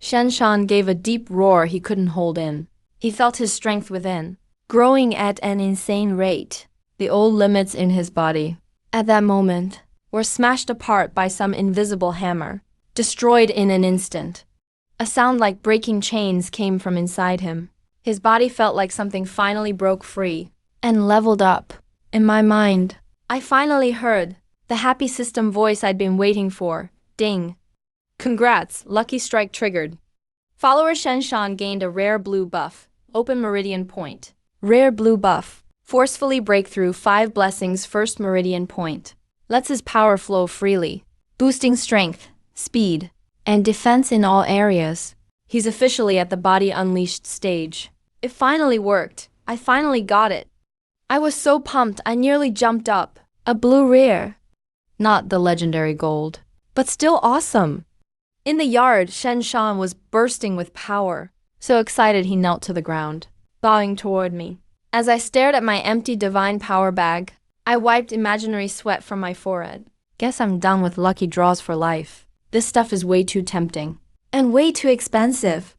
Shanshan gave a deep roar he couldn't hold in. He felt his strength within, growing at an insane rate. The old limits in his body, at that moment, were smashed apart by some invisible hammer, destroyed in an instant. A sound like breaking chains came from inside him. His body felt like something finally broke free and leveled up. In my mind, I finally heard the happy system voice I'd been waiting for. Ding. Congrats, lucky strike triggered. Follower Shanshan gained a rare blue buff, open meridian point. Rare blue buff, forcefully break through 5 blessings first meridian point. Lets his power flow freely, boosting strength, speed, and defense in all areas. He's officially at the body unleashed stage. It finally worked. I finally got it. I was so pumped I nearly jumped up. A blue rare. Not the legendary gold, but still awesome. In the yard, Shanshan was bursting with power, so excited he knelt to the ground, bowing toward me. As I stared at my empty divine power bag, I wiped imaginary sweat from my forehead. Guess I'm done with lucky draws for life. This stuff is way too tempting. And way too expensive.